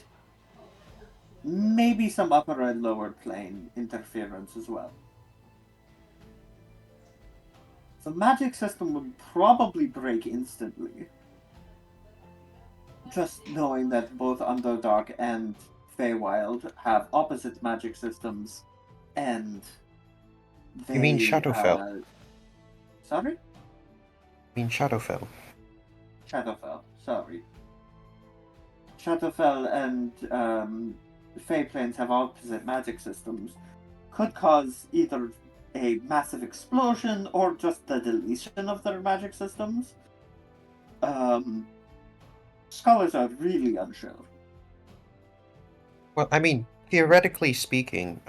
S2: maybe some upper and lower plane interference as well. The magic system would probably break instantly. Just knowing that both Underdark and Feywild have opposite magic systems, and
S3: You mean
S2: they,
S3: Shadowfell?
S2: Sorry?
S3: You mean Shadowfell?
S2: Shadowfell, sorry. Shadowfell and Fey planes have opposite magic systems. Could cause either a massive explosion or just the deletion of their magic systems. Scholars are really unsure.
S3: Well, I mean, theoretically speaking,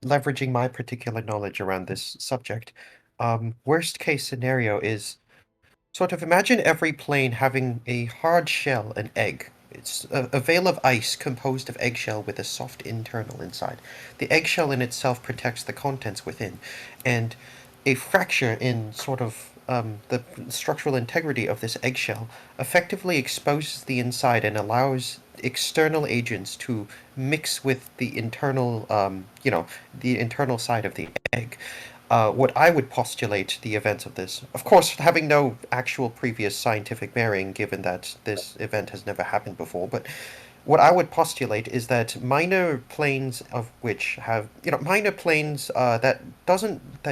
S3: leveraging my particular knowledge around this subject, worst case scenario is sort of imagine every plane having a hard shell, an egg. It's a veil of ice composed of eggshell with a soft internal inside. The eggshell in itself protects the contents within, and a fracture in sort of the structural integrity of this eggshell effectively exposes the inside and allows external agents to mix with the internal, the internal side of the egg. What I would postulate the events of this, of course, having no actual previous scientific bearing, given that this event has never happened before, but what I would postulate is that minor planes of which have, minor planes that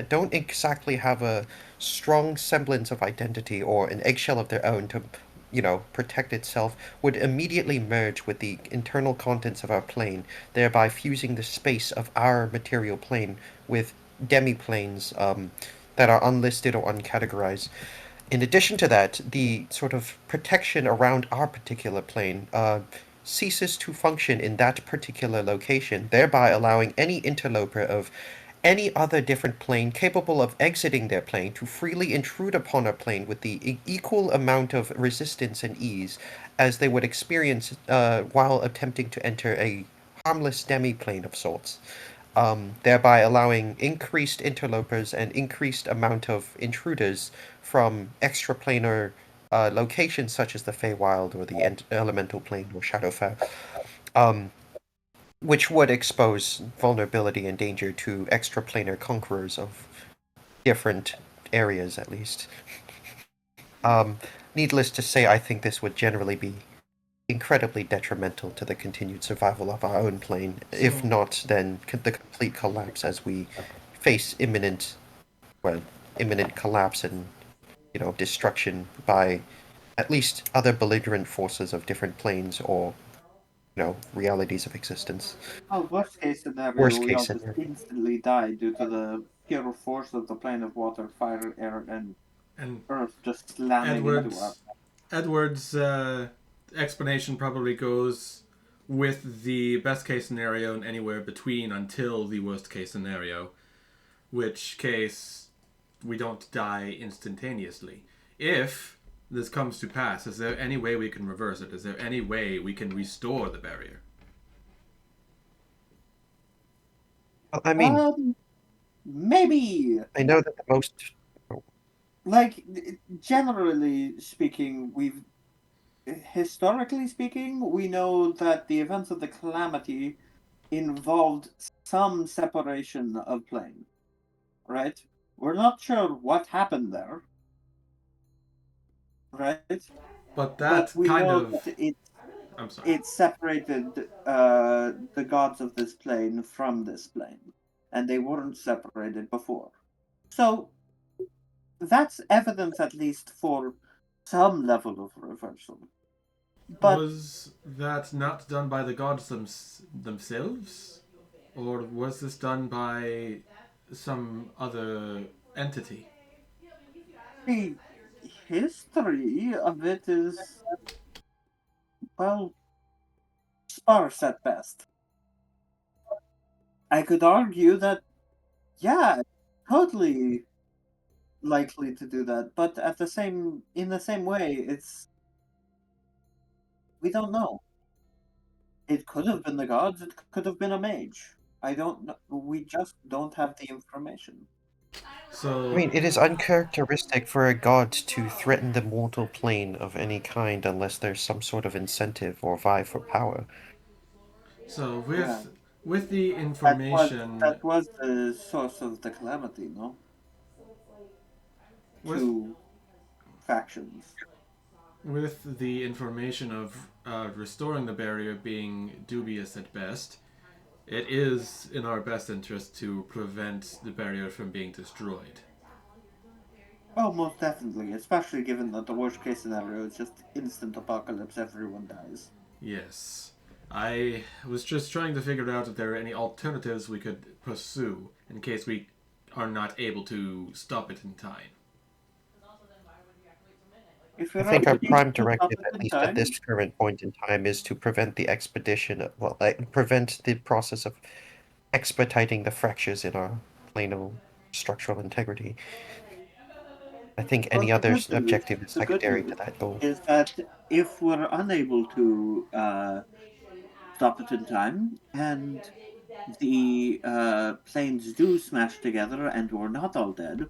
S3: don't exactly have a strong semblance of identity or an eggshell of their own to, protect itself, would immediately merge with the internal contents of our plane, thereby fusing the space of our material plane with demiplanes that are unlisted or uncategorized. In addition to that, the sort of protection around our particular plane ceases to function in that particular location, thereby allowing any interloper of any other different plane capable of exiting their plane to freely intrude upon our plane with the equal amount of resistance and ease as they would experience while attempting to enter a harmless demi-plane of sorts, thereby allowing increased interlopers and increased amount of intruders from extraplanar locations such as the Feywild or the Elemental Plane or Shadowfell, um, which would expose vulnerability and danger to extraplanar conquerors of different areas, at least. Needless to say, I think this would generally be incredibly detrimental to the continued survival of our own plane. If not, then the complete collapse as we face imminent collapse and destruction by at least other belligerent forces of different planes or realities of existence.
S2: Oh, worst case scenario,
S3: Worst
S2: we
S3: case
S2: all just
S3: scenario.
S2: instantly die due to the pure force of the plane of water, fire, air, and
S1: And
S2: earth just slamming into us.
S1: Edward's explanation probably goes with the best case scenario and anywhere between until the worst case scenario, which case we don't die instantaneously. If this comes to pass, is there any way we can reverse it? Is there any way we can restore the barrier?
S3: Well, I mean,
S2: Maybe.
S3: I know that the most.
S2: Like, generally speaking, historically speaking, we know that the events of the calamity involved some separation of plane, right? We're not sure what happened there, right?
S1: But
S2: But
S1: that
S2: we
S1: kind
S2: know
S1: of.
S2: that
S1: I'm sorry.
S2: it separated the gods of this plane from this plane, and they weren't separated before. So that's evidence, at least, for some level of reversal. But
S1: Was that not done by the gods themselves? Or was this done by some other entity?
S2: the history of it is, well, sparse at best. I could argue that, yeah, totally likely to do that, but in the same way, we don't know. It could have been the gods, it could have been a mage. I don't know. We just don't have the information.
S3: I
S1: So
S3: mean, it is uncharacteristic for a god to threaten the mortal plane of any kind unless there's some sort of incentive or vie for power.
S1: So
S2: Yeah.
S1: with the
S2: That was
S1: information
S2: that was the source of the calamity, no?
S1: with
S2: Two factions.
S1: with the information of restoring the barrier being dubious at best, it is in our best interest to prevent the barrier from being destroyed.
S2: Oh, most definitely, especially given that the worst case scenario is just instant apocalypse, everyone dies.
S1: Yes. I was just trying to figure out if there are any alternatives we could pursue in case we are not able to stop it in time.
S2: If
S3: I
S2: you're
S3: think
S2: not
S3: our
S2: able
S3: prime
S2: to stop
S3: directive,
S2: it
S3: at
S2: in
S3: least at
S2: time,
S3: this current point in time, is to prevent the expedition, well, prevent the process of expediting the fractures in our plano structural integrity. I think
S2: well,
S3: any other objective is
S2: the good
S3: secondary to
S2: news
S3: that goal.
S2: is that if we're unable to stop it in time, and the planes do smash together, and we're not all dead,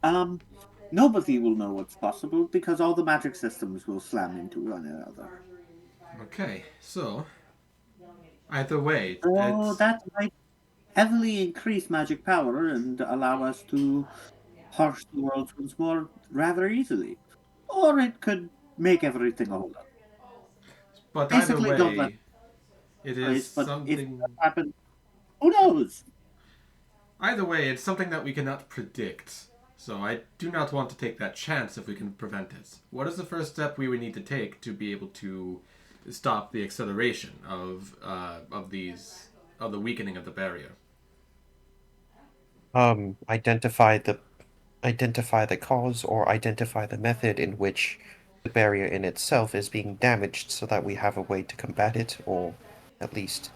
S2: um, nobody will know what's possible because all the magic systems will slam into one another.
S1: Okay, so either way,
S2: So
S1: it's
S2: that might heavily increase magic power and allow us to harsh the world once more rather easily. Or it could make everything a whole lot.
S1: but either
S2: Basically, don't let
S1: way, it
S2: the
S1: is
S2: place, but if that
S1: something.
S2: happens, who knows?
S1: Either way, it's something that we cannot predict. So I do not want to take that chance if we can prevent it. What is the first step we would need to take to be able to stop the acceleration of the weakening of the barrier?
S3: Um, identify the identify the cause or identify the method in which the barrier in itself is being damaged so that we have a way to combat it or at least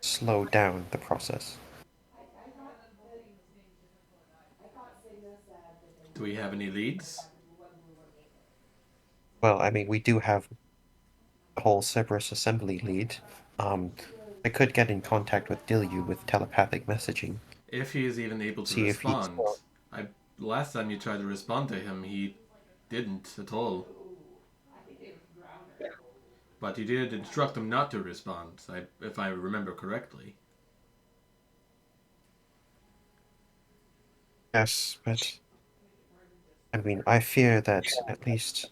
S3: slow down the process.
S1: Do we have any leads?
S3: Well, I mean, we do have the whole Cerberus assembly lead. Um, I could get in contact with Dilyu with telepathic messaging,
S1: If he is even able to
S3: see if he's.
S1: respond. I last time you tried to respond to him, he didn't at all. But you did instruct him not to respond, if I remember correctly.
S3: Yes, but I mean, I fear that at least.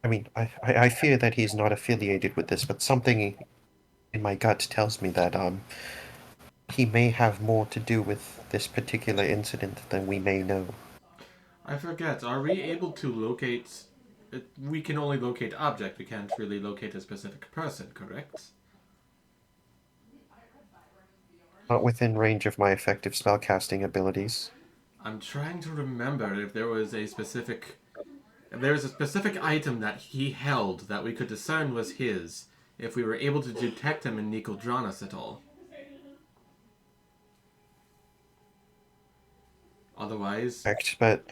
S3: I mean, I fear that he's not affiliated with this, but something in my gut tells me that he may have more to do with this particular incident than we may know.
S1: I forget, are we able to locate. We can only locate object, we can't really locate a specific person, correct?
S3: Not within range of my effective spellcasting abilities.
S1: I'm trying to remember if there was a specific. If there was a specific item that he held that we could discern was his, if we were able to detect him in Nicodranus at all. Otherwise,
S3: Correct, but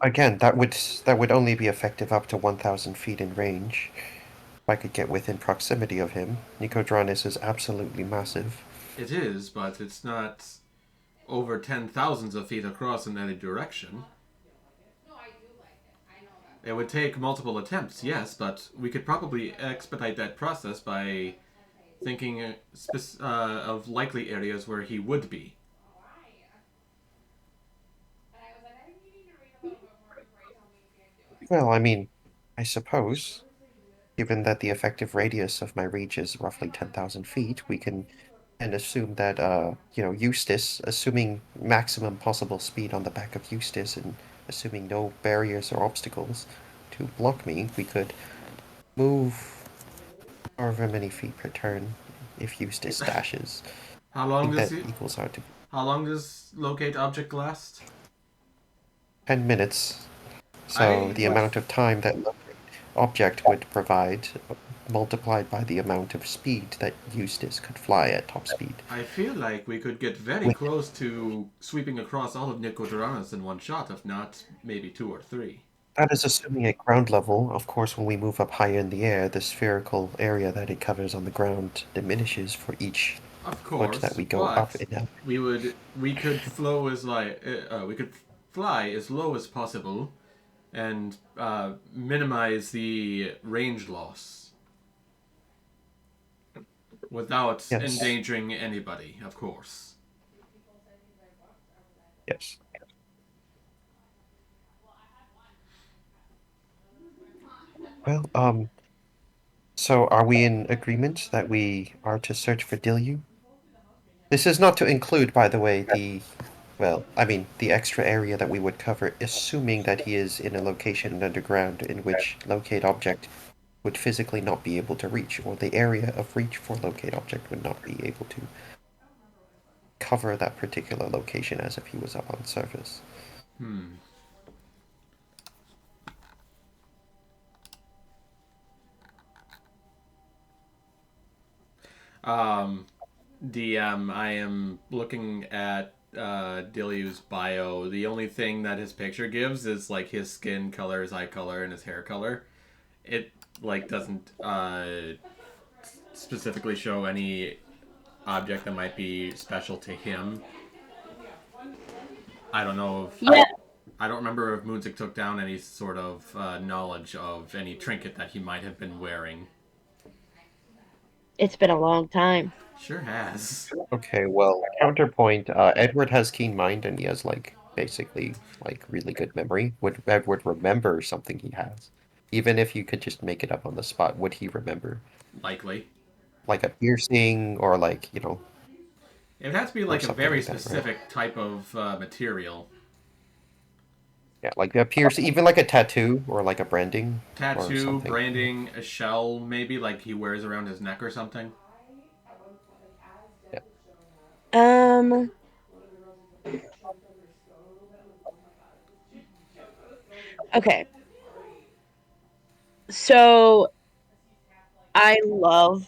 S3: again, that would only be effective up to 1,000 feet in range. If I could get within proximity of him, Nicodranus is absolutely massive.
S1: it is, but it's not over 10,000s of feet across in any direction. It would take multiple attempts, yes, but we could probably expedite that process by thinking of likely areas where he would be.
S3: Well, I mean, I suppose, given that the effective radius of my reach is roughly 10,000 feet, we can and assume that, Eustace, assuming maximum possible speed on the back of Eustace and assuming no barriers or obstacles to block me, we could move however many feet per turn if Eustace dashes.
S1: How
S3: I
S1: long
S3: think
S1: does
S3: that
S1: he?
S3: equals out to
S1: How long does locate object last?
S3: 10 minutes. So
S1: I
S3: the
S1: would.
S3: amount of time that object would provide multiplied by the amount of speed that Eustace could fly at top speed.
S1: I feel like we could get very
S3: With
S1: close to sweeping across all of Nicodranus in one shot, if not maybe two or three.
S3: that is assuming at ground level. Of course, when we move up higher in the air, the spherical area that it covers on the ground diminishes for each
S1: Of
S3: foot that
S1: course,
S3: we go up
S1: but
S3: in altitude.
S1: we could flow as like we could fly as low as possible and minimize the range loss. without
S3: Yes.
S1: endangering anybody, of course.
S3: Yes. Well, so are we in agreement that we are to search for Dilyu? This is not to include, by the way, the extra area that we would cover, assuming that he is in a location underground in which locate object would physically not be able to reach, or the area of reach for locate object would not be able to cover that particular location as if he was up on surface.
S1: DM, I am looking at Dilyu's bio. The only thing that his picture gives is like his skin color, his eye color, and his hair color. It like doesn't specifically show any object that might be special to him. I don't know if
S4: Yeah,
S1: I don't remember if Moonzic took down any sort of knowledge of any trinket that he might have been wearing.
S4: it's been a long time.
S1: Sure has.
S3: Okay, well, counterpoint, Edward has keen mind and he has basically really good memory. Would Edward remember something he has? Even if you could just make it up on the spot, would he remember?
S1: Likely.
S3: Like a piercing or
S1: It would have to be
S3: or
S1: like a
S3: something
S1: very
S3: like that, right?
S1: specific type of material.
S3: Yeah, like a piercing, even like a tattoo or like a branding or
S1: Tattoo,
S3: something.
S1: branding, a shell, maybe like he wears around his neck or something.
S3: Yeah.
S4: Um, okay. So I love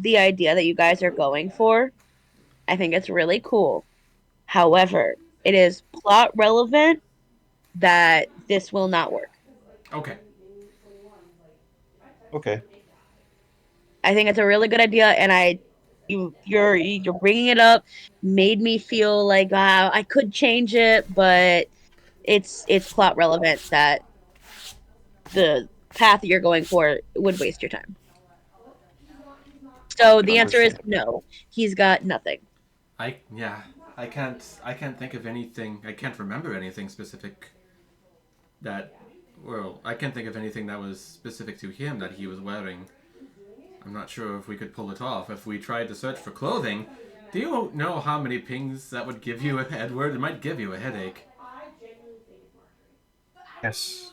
S4: the idea that you guys are going for. I think it's really cool. However, it is plot relevant that this will not work.
S1: Okay.
S3: Okay.
S4: I think it's a really good idea, and you're bringing it up made me feel like I could change it, but it's plot relevant that the path you're going for would waste your time. So the answer is
S3: Understandable.
S4: no. He's got nothing.
S1: Yeah. I can't think of anything. I can't remember anything specific that well, I can't think of anything that was specific to him that he was wearing. I'm not sure if we could pull it off. If we tried to search for clothing, do you know how many pings that would give you, Edward? It might give you a headache.
S3: Yes.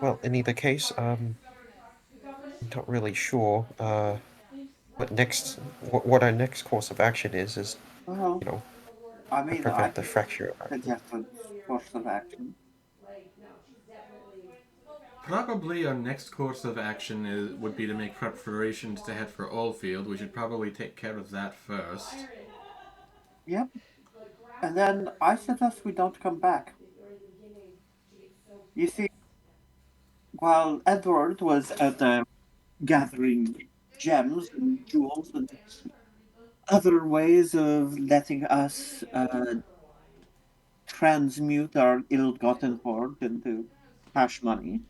S3: Well, in either case, I'm not really sure what our next course of action is,
S2: Well,
S3: you know,
S2: I
S3: to
S2: mean, I
S3: prevent the
S2: could
S3: fracture of our group.
S2: suggest a course of action.
S1: Probably our next course of action would be to make preparations to head for Oldfield. We should probably take care of that first.
S2: Yep. And then I suggest we don't come back. You see, while Edward was out there gathering gems and jewels and other ways of letting us transmute our ill-gotten hoard into cash money,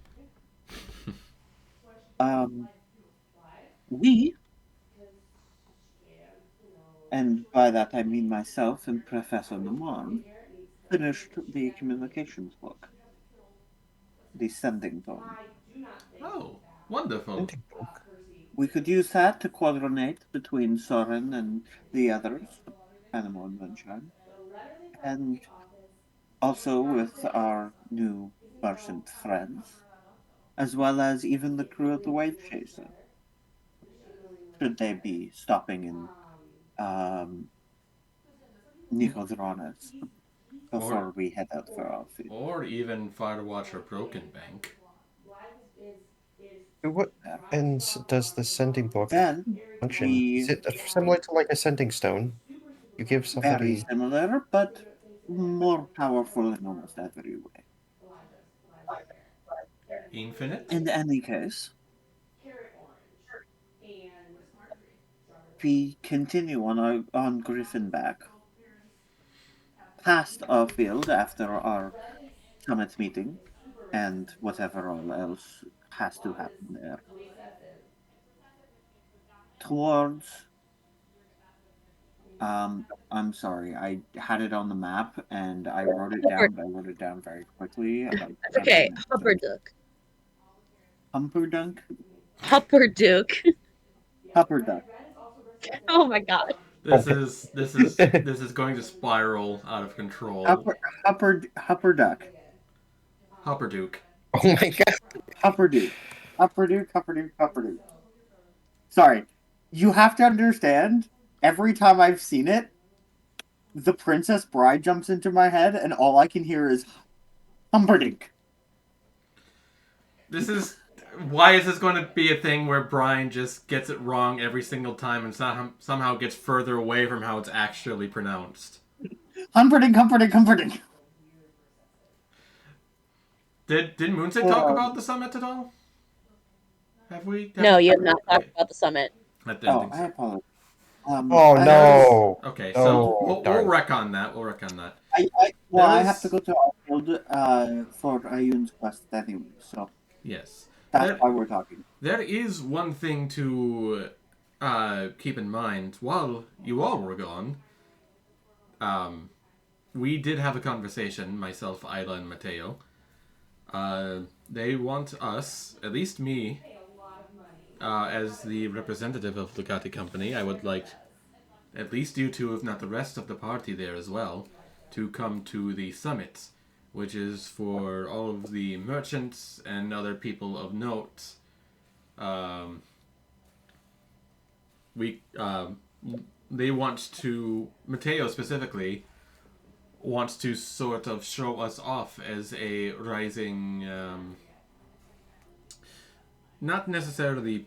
S2: we, and by that I mean myself and Professor Lamont, finished the communications book, the sending tone.
S1: Oh, wonderful.
S2: We could use that to coordinate between Soren and the others, Animal and Sunshine, and also with our new merchant friends, as well as even the crew of the Wave Chaser, should they be stopping in Nicodronis before we head out for our food.
S1: Or even Firewatch or Broken Bank.
S3: What ends does the sending book
S2: Then
S3: function? Is
S2: we
S3: it similar to like a sending stone? You give
S2: very
S3: somebody.
S2: similar, but more powerful in almost every way.
S1: Infinite?
S2: In any case, we continue on Griffinback, past our field after our summit meeting, and whatever all else has to happen there. towards. I'm sorry. I had it on the map and I wrote it down, but I wrote it down very quickly. About
S4: That's okay. Humperduk.
S2: Humperdunk.
S4: Humperduk.
S2: Hupperduck.
S4: Oh my god.
S1: This
S3: Okay.
S1: is going to spiral out of control.
S2: Hupperduck.
S1: Hopperduke.
S3: Oh my god.
S2: Hupperduke. Sorry. You have to understand, every time I've seen it, the Princess Bride jumps into my head, and all I can hear is Humperdinck.
S1: This is why is this going to be a thing where Brine just gets it wrong every single time and somehow gets further away from how it's actually pronounced?
S2: Humperdinck.
S1: Did Moonzic talk about the summit at all? Have we?
S4: No, you have not talked about the summit.
S1: I didn't think
S2: I
S1: so.
S2: apologize.
S3: Oh no.
S1: Okay,
S3: No,
S1: so we'll
S3: darn.
S1: wreck on that. We'll wreck on that.
S2: I have to go to Outfield for Ayun's quest anyway, so
S1: Yes.
S2: that's why we're talking.
S1: There is one thing to keep in mind. While you all were gone, we did have a conversation, myself, Isla, and Mateo. They want us, at least me, as the representative of the Gatti Company, I would like at least you two, if not the rest of the party there as well, to come to the summit, which is for all of the merchants and other people of note. They want to, Mateo specifically, wants to sort of show us off as a rising, not necessarily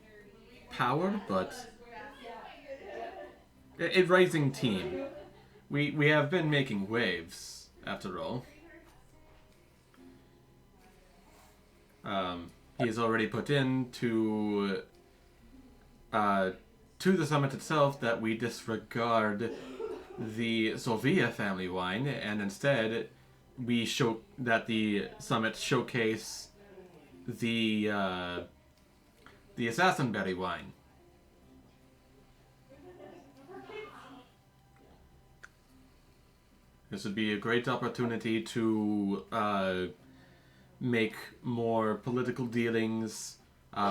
S1: power, but a rising team. We have been making waves, after all. He's already put in to the summit itself that we disregard the Sylvia family wine, and instead we show that the summit showcase the assassinberry wine. This would be a great opportunity to make more political dealings.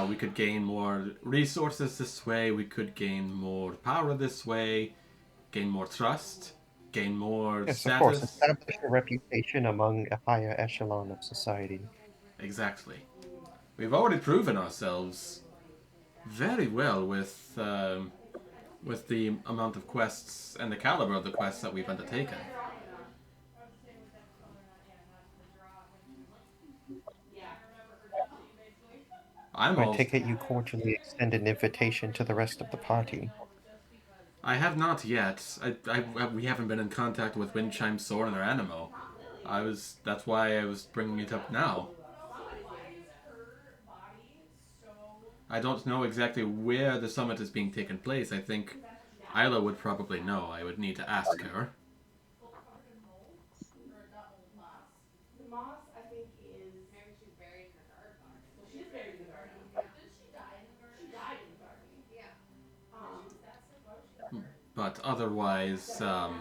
S1: We could gain more resources this way. We could gain more power this way. Gain more trust. Gain more
S3: Yes,
S1: status.
S3: of course. Establish a reputation among a higher echelon of society.
S1: Exactly. We've already proven ourselves very well with the amount of quests and the caliber of the quests that we've undertaken.
S3: I take it you cordially extend an invitation to the rest of the party.
S1: I have not yet. We haven't been in contact with Windchime, Soren, or Animo. That's why I was bringing it up now. I don't know exactly where the summit is being taken place. I think Isla would probably know. I would need to ask her. But otherwise, I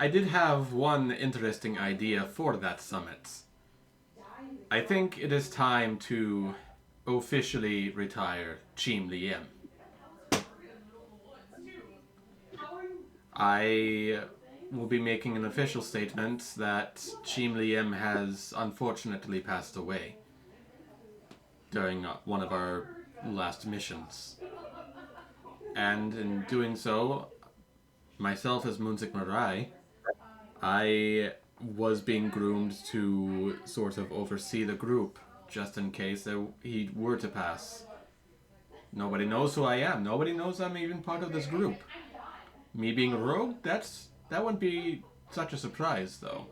S1: did have one interesting idea for that summit. I think it is time to officially retire Chim Liem. I will be making an official statement that Chim Liem has unfortunately passed away during one of our last missions. And in doing so, myself as Moonzic Marai, I was being groomed to sort of oversee the group, just in case he were to pass. Nobody knows who I am. Nobody knows I'm even part of this group. Me being a rogue, that wouldn't be such a surprise, though.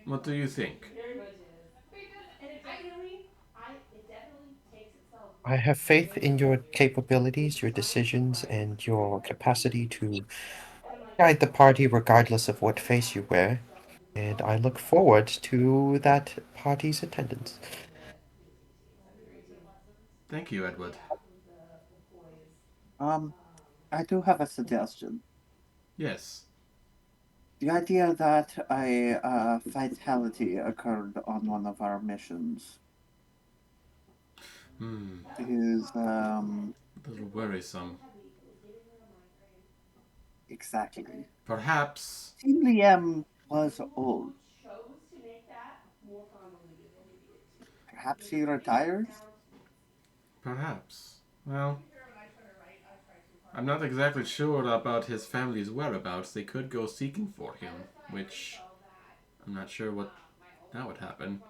S1: What do you think?
S3: I have faith in your capabilities, your decisions, and your capacity to guide the party regardless of what face you wear, and I look forward to that party's attendance.
S1: Thank you, Edward.
S2: I do have a suggestion.
S1: Yes.
S2: The idea that a fatality occurred on one of our missions is
S1: A little worrisome.
S2: exactly.
S1: Perhaps.
S2: Team Liam was old. Perhaps he retired?
S1: Perhaps. Well, I'm not exactly sure about his family's whereabouts. They could go seeking for him, which I'm not sure what that would happen.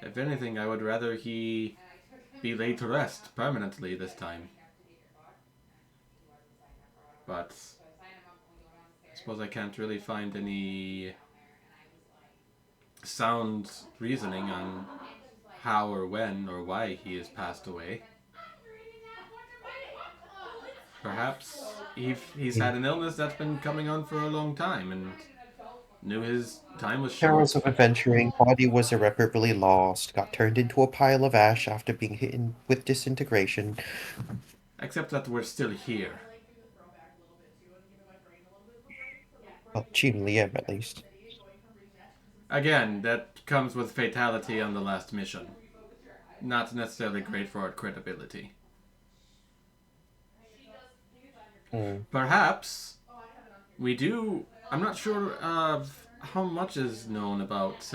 S1: If anything, I would rather he be laid to rest permanently this time. But I suppose I can't really find any sound reasoning on how or when or why he has passed away. Perhaps he's had an illness that's been coming on for a long time and knew his time was
S3: Perils
S1: short.
S3: of adventuring, body was irreparably lost, got turned into a pile of ash after being hit with disintegration.
S1: Except that we're still here.
S3: Well, Team Liam, at least.
S1: Again, that comes with fatality on the last mission. Not necessarily great for our credibility. Perhaps we do. I'm not sure of how much is known about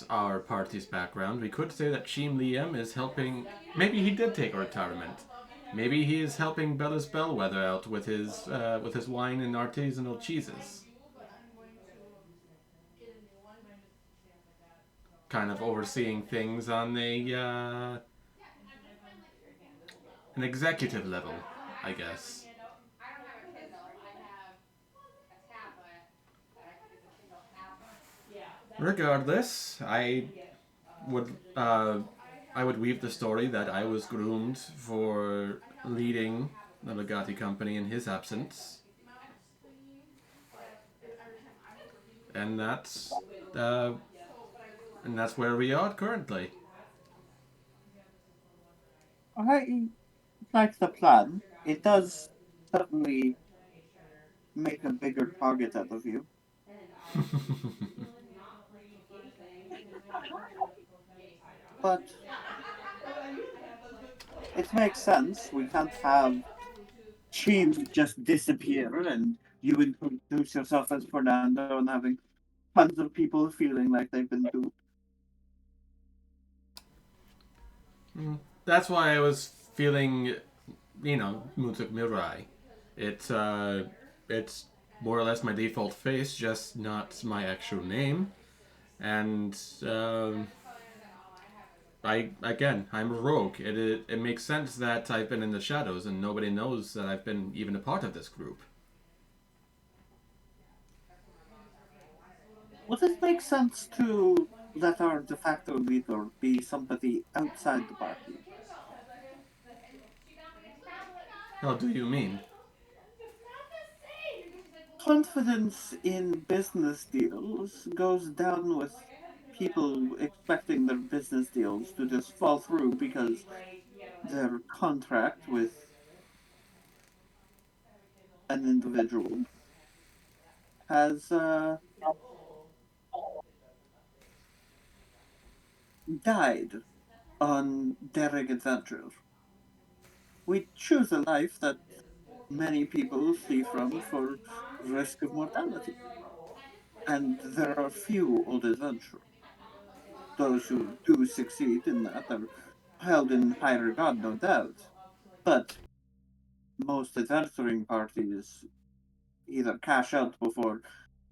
S1: our party's background. We could say that Cheem Liam is helping. Maybe he did take a retirement. Maybe he is helping Bella's Bellwether out with his wine and artisanal cheeses. Kind of overseeing things on an executive level, I guess. Regardless, would uh, I would weave the story that I was groomed for leading the Legati company in his absence, and uh, that's where we are currently.
S2: I like the plan. It does certainly make a bigger target out of you. But it makes sense. We can't have Cheem just disappear and you introduce yourself as Fernando and having tons of people feeling like they've been duped.
S1: That's why I was feeling, Moonzic Mirai. It's more or less my default face, just not my actual name. And I'm a rogue. It makes sense that I've been in the shadows and nobody knows that I've been even a part of this group.
S2: Would it make sense to let our de facto leader be somebody outside the party?
S1: How do you mean?
S2: Confidence in business deals goes down with people expecting their business deals to just fall through because their contract with an individual has died on daring adventures. We choose a life that many people flee from for risk of mortality. And there are few old adventurers. Those who do succeed in that are held in high regard, no doubt. But most adventuring parties either cash out before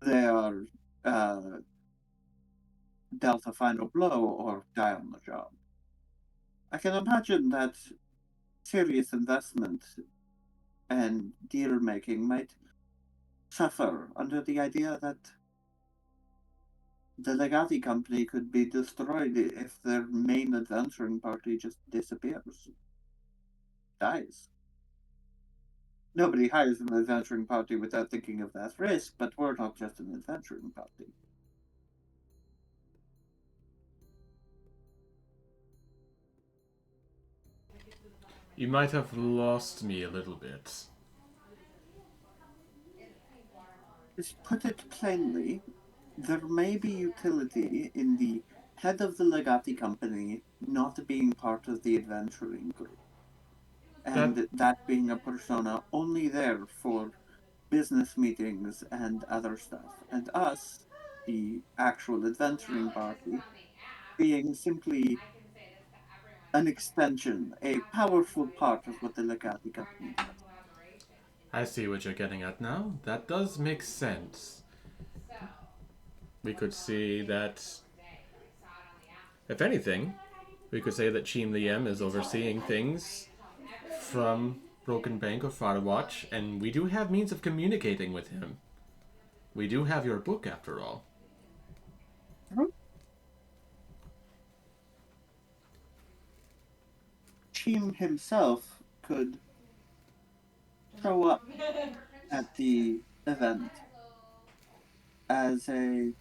S2: they are uh, dealt a final blow or die on the job. I can imagine that serious investment and deal making might suffer under the idea that the Legati company could be destroyed if their main adventuring party just disappears, dies. Nobody hires an adventuring party without thinking of that risk, but we're not just an adventuring party.
S1: You might have lost me a little bit.
S2: To put it plainly, there may be utility in the head of the Legati company not being part of the adventuring group,
S1: That
S2: and that being a persona only there for business meetings and other stuff, and us, the actual adventuring party, being simply an extension, a powerful part of what the Legati company does.
S1: I see what you're getting at now. That does make sense. We could see that, if anything, we could say that Cheem the M is overseeing things from Broken Bank or Firewatch, and we do have means of communicating with him. We do have your book, after all.
S2: Cheem himself could show up at the event as a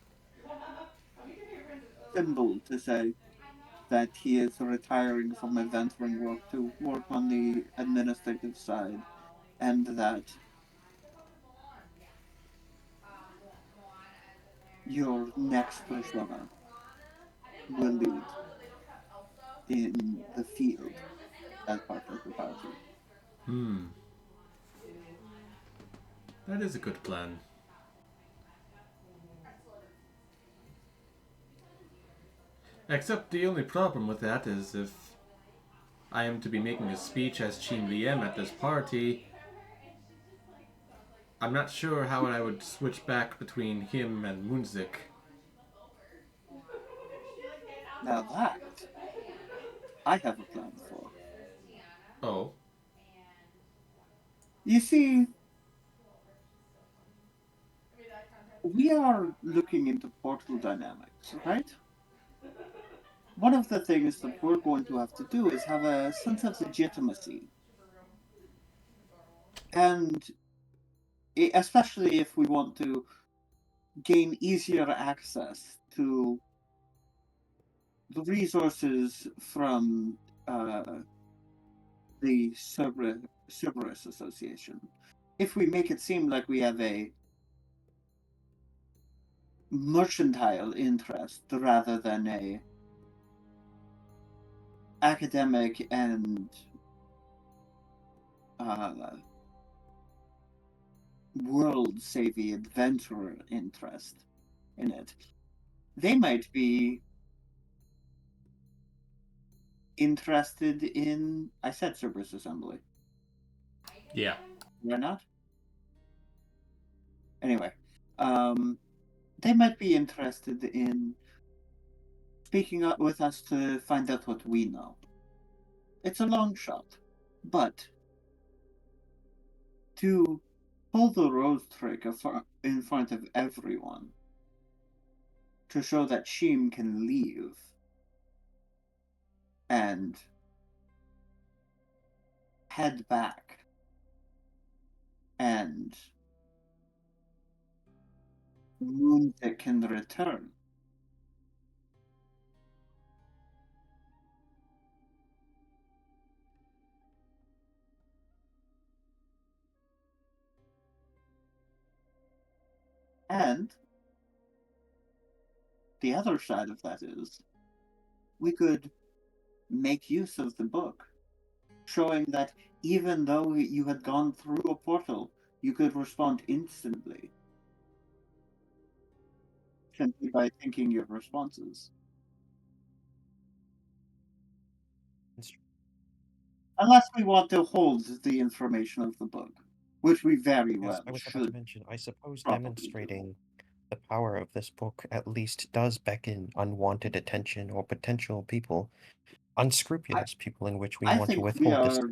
S2: symbol to say that he is retiring from adventuring work to work on the administrative side, and that your next persona will lead in the field as part of the party.
S1: That is a good plan. Except the only problem with that is if I am to be making a speech as Cheem Liem at this party, I'm not sure how I would switch back between him and Moonzic.
S2: Now that I have a plan for.
S1: Oh,
S2: You see, we are looking into portal dynamics, right? One of the things that we're going to have to do is have a sense of legitimacy. And especially if we want to gain easier access to the resources from the Cerberus Association. If we make it seem like we have a mercantile interest rather than a academic and world-savvy adventurer interest in it, they might be interested in. I said Cerberus Assembly.
S1: yeah.
S2: Why not? Anyway, they might be interested in speaking up with us to find out what we know. It's a long shot, but to pull the rose trick in front of everyone to show that Sheem can leave and head back and Moonzic can return. And the other side of that is we could make use of the book, showing that even though you had gone through a portal, you could respond instantly simply by thinking your responses. Unless we want to hold the information of the book, which we very well
S3: Yes, I was about to
S2: should.
S3: mention, I suppose
S2: probably do.
S3: demonstrating the power of this book at least does beckon unwanted attention or potential people, unscrupulous people in which we
S2: I
S3: want to
S2: think we
S3: withhold this.
S2: are.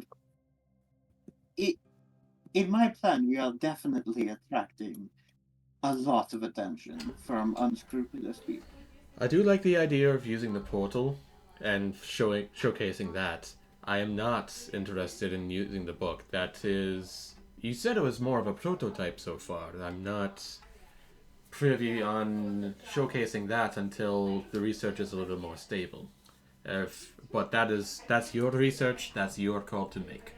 S2: In my plan, we are definitely attracting a lot of attention from unscrupulous people.
S1: I do like the idea of using the portal and showcasing that. I am not interested in using the book. That is You said it was more of a prototype so far. I'm not privy on showcasing that until the research is a little more stable. But that's your research. That's your call to make.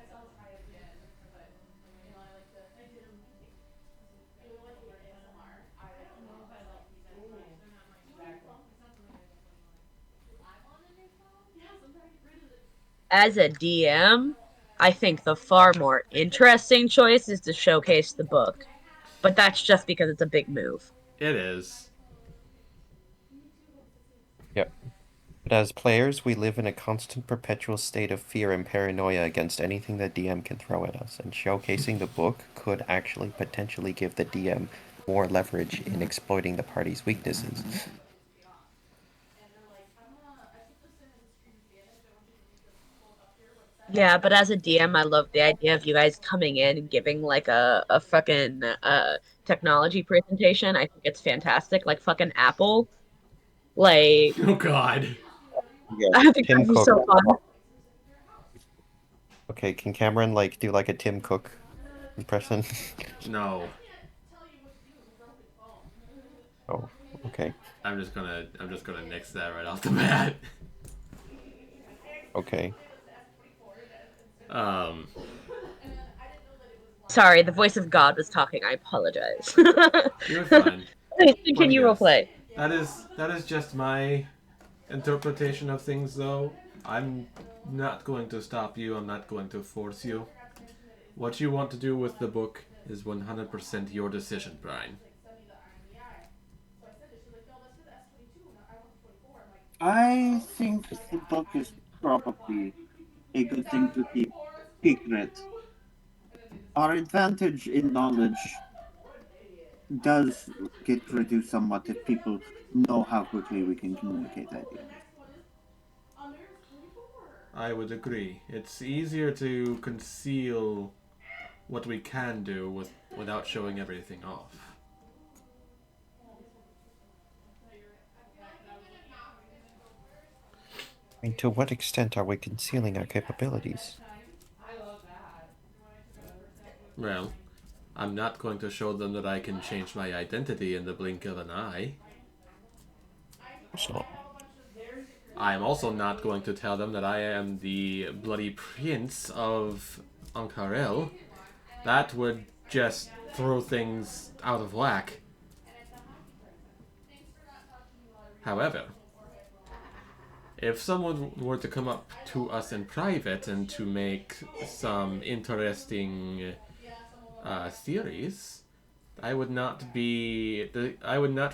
S4: As a DM, I think the far more interesting choice is to showcase the book. But that's just because it's a big move.
S1: It is.
S3: Yep. But as players, we live in a constant perpetual state of fear and paranoia against anything the DM can throw at us, and showcasing the book could actually potentially give the DM more leverage in exploiting the party's weaknesses.
S4: Yeah, but as a DM, I love the idea of you guys coming in and giving like a fucking technology presentation. I think it's fantastic. Like fucking Apple. Like
S1: Oh God.
S3: Yeah.
S4: I think
S3: Tim
S4: that'd be
S3: Cook.
S4: so fun.
S3: Okay, can Cameron like do like a Tim Cook impression?
S1: No.
S3: Oh, okay.
S1: I'm just gonna nix that right off the bat.
S3: Okay.
S1: Um.
S4: Sorry, the voice of God was talking. I apologize.
S1: You're fine.
S4: Please
S1: Let me
S4: continue
S1: guess.
S4: roleplay.
S1: That is just my interpretation of things, though. I'm not going to stop you. I'm not going to force you. What you want to do with the book is 100% your decision, Brine.
S2: I think the book is probably a good thing to keep secret. Our advantage in knowledge does get reduced somewhat if people know how quickly we can communicate ideas.
S1: I would agree. It's easier to conceal what we can do without showing everything off.
S3: I mean, to what extent are we concealing our capabilities?
S1: Well, I'm not going to show them that I can change my identity in the blink of an eye.
S3: Of course not.
S1: I'm also not going to tell them that I am the bloody prince of Ankarel. That would just throw things out of whack. However, if someone were to come up to us in private and to make some interesting theories, I would not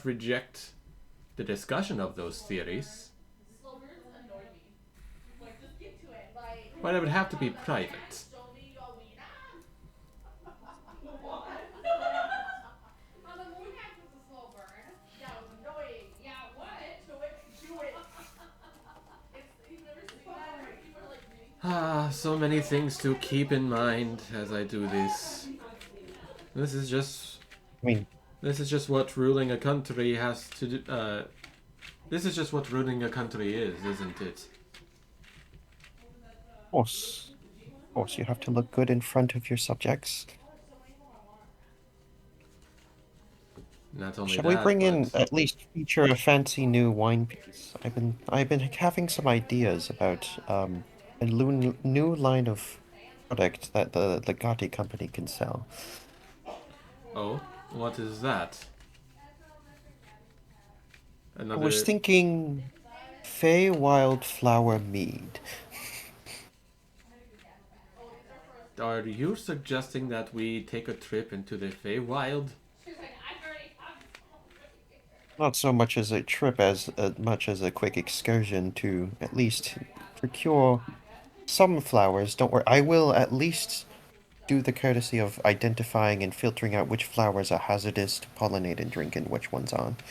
S1: reject the discussion of those theories. But it would have to be private. So many things to keep in mind as I do this. This is just
S3: I mean,
S1: This is just what ruling a country has to do. This is just what ruling a country is, isn't it?
S3: of course. Of course, you have to look good in front of your subjects.
S1: Not only
S3: Shall
S1: that,
S3: we bring
S1: but
S3: in at least feature a fancy new wine piece? I've been having some ideas about a new line of product that the Gotti company can sell.
S1: oh, what is that?
S3: I
S1: Another.
S3: was thinking Fey Wildflower Mead.
S1: Are you suggesting that we take a trip into the Feywild?
S3: Not so much as a trip as much as a quick excursion to at least procure some flowers. Don't worry, I will at least do the courtesy of identifying and filtering out which flowers are hazardous to pollinate and drink and which ones aren't.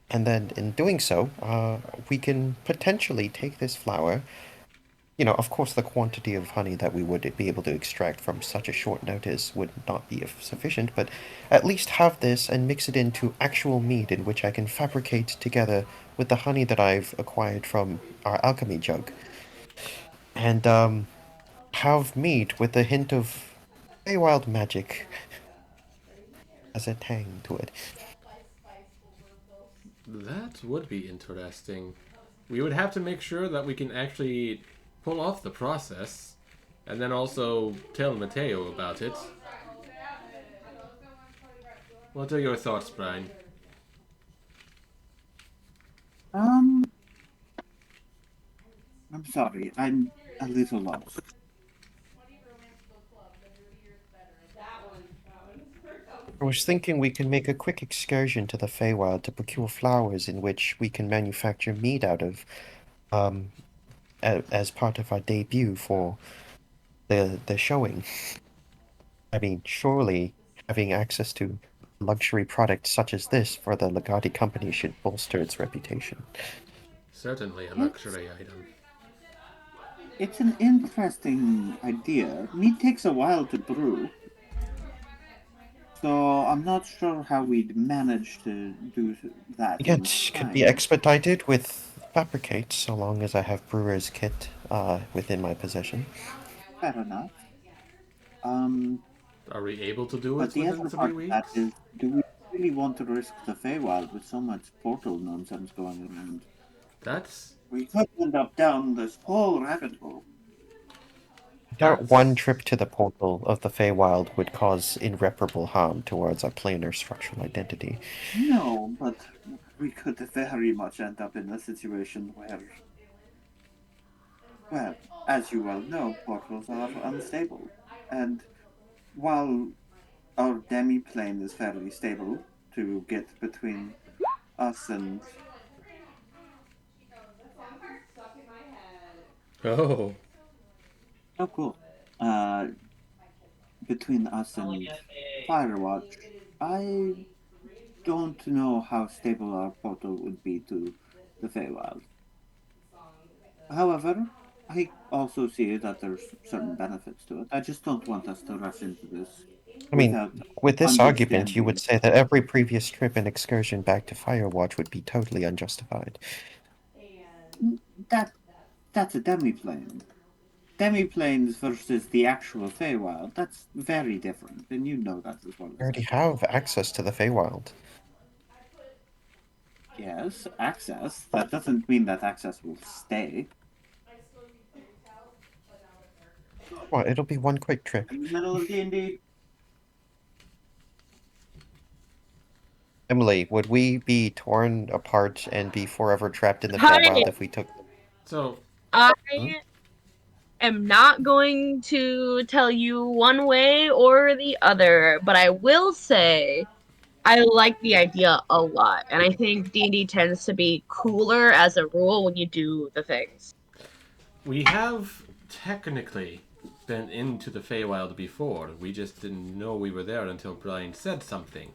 S3: And then in doing so, we can potentially take this flower. You know, of course, the quantity of honey that we would be able to extract from such a short notice would not be sufficient, but at least have this and mix it into actual mead in which I can fabricate together with the honey that I've acquired from our alchemy jug. And have mead with a hint of Feywild magic has a tang to it.
S1: That would be interesting. We would have to make sure that we can actually pull off the process, and then also tell Mateo about it. What are your thoughts, Brine?
S2: Um, I'm sorry, I'm a little lost.
S3: I was thinking we can make a quick excursion to the Feywild to procure flowers in which we can manufacture mead out of, um, as part of our debut for the showing. I mean, surely having access to luxury products such as this for the Legati company should bolster its reputation.
S1: Certainly a
S2: It's,
S1: luxury item.
S2: it's an interesting idea. Mead takes a while to brew, so I'm not sure how we'd manage to do that in
S3: It could be
S2: time.
S3: expedited with fabricate, so long as I have brewer's kit within my possession.
S2: Fair enough. Um,
S1: Are we able to do
S2: but
S1: it
S2: the
S1: within
S2: other
S1: 3
S2: part of that
S1: weeks?
S2: is, do we really want to risk the Feywild with so much portal nonsense going around?
S1: That's
S2: We could end up down this whole rabbit hole.
S3: I doubt one
S1: that's
S3: trip to the portal of the Feywild would cause irreparable harm towards our planar structural identity.
S2: No, but we could very much end up in a situation where, well, as you well know, portals are unstable. And while our demi-plane is fairly stable to get between us and
S1: oh.
S2: oh cool. Uh between us and Firewatch, I don't know how stable our portal would be to the Feywild. However, I also see that there's certain benefits to it. I just don't want us to rush into this
S3: I mean,
S2: without
S3: with this argument, you would
S2: understanding.
S3: say that every previous trip and excursion back to Firewatch would be totally unjustified.
S2: That that's a demi-plane. Demi-planes versus the actual Feywild, that's very different, and you know that as well
S3: We
S2: as I
S3: already
S2: do.
S3: have access to the Feywild.
S2: Yes, access. That doesn't mean that access will stay.
S3: Well, it'll be one quick trip.
S2: In the middle of D&D,
S3: Emily, would we be torn apart and be forever trapped in the
S4: Hi,
S3: Feywild if we took...
S1: So
S4: I
S3: Hmm?
S4: am not going to tell you one way or the other, but I will say I like the idea a lot, and I think D&D tends to be cooler as a rule when you do the things.
S1: we have technically been into the Feywild before. We just didn't know we were there until Brian said something.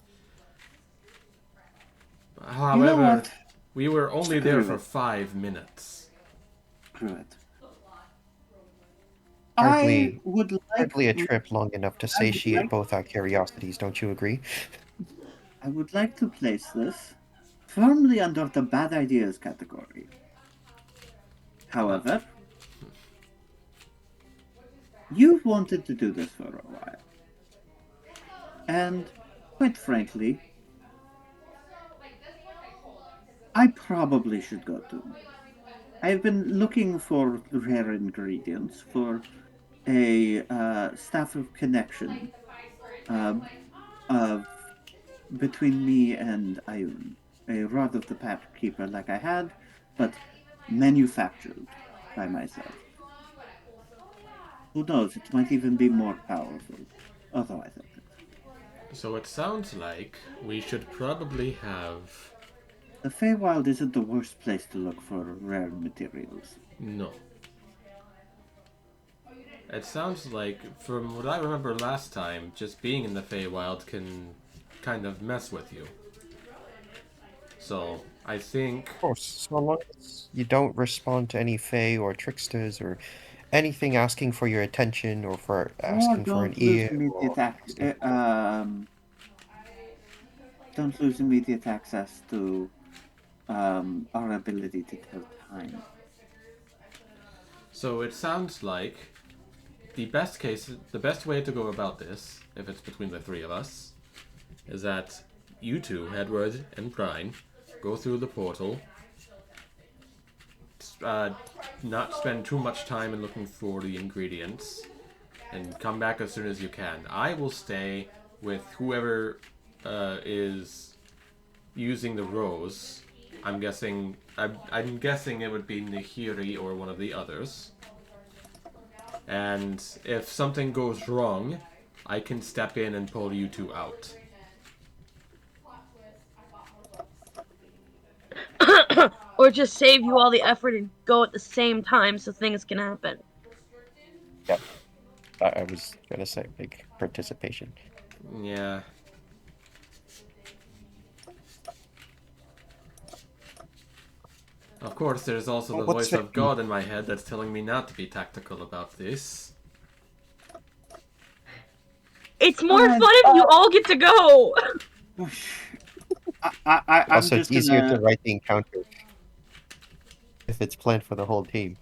S2: you know
S1: However,
S2: what?
S1: we were only there
S2: Screw
S1: for
S2: it.
S1: 5 minutes.
S2: Screw it.
S3: Hardly,
S2: I would like
S3: hardly a trip long enough to
S2: I would
S3: satiate
S2: like
S3: both our curiosities, don't you agree?
S2: I would like to place this firmly under the bad ideas category.
S1: Uh,
S2: However, you've wanted to do this for a while. And quite frankly, I probably should go too. I've been looking for rare ingredients for a staff of connection uh, of between me and Ayun, a rod of the pack keeper like I had, but manufactured by myself. Who knows? It might even be more powerful. Although I doubt it.
S1: so it sounds like we should probably have.
S2: The Feywild isn't the worst place to look for rare materials.
S1: No. It sounds like, from what I remember last time, just being in the Feywild can kind of mess with you. So, I think.
S3: Of course, so long as you don't respond to any Fey or tricksters or anything asking for your attention or for
S2: Or
S3: asking for an
S2: don't lose
S3: ear
S2: immediate
S3: or
S2: don't lose immediate access to our ability to tell time.
S1: So it sounds like the best way to go about this, if it's between the three of us, is that you two, Edward and Brine, go through the portal. Not spend too much time in looking for the ingredients, and come back as soon as you can. I will stay with whoever is using the rose. I'm guessing it would be Nahiri or one of the others. And if something goes wrong, I can step in and pull you two out.
S4: Or just save you all the effort and go at the same time so things can happen.
S3: Yep. I was gonna say big participation.
S1: Yeah. Of course, there's also the voice of God in my head that's telling me not to be tactical about this.
S4: It's more fun if you all get to go!
S3: Also, it's easier to write the encounter if it's planned for the whole team.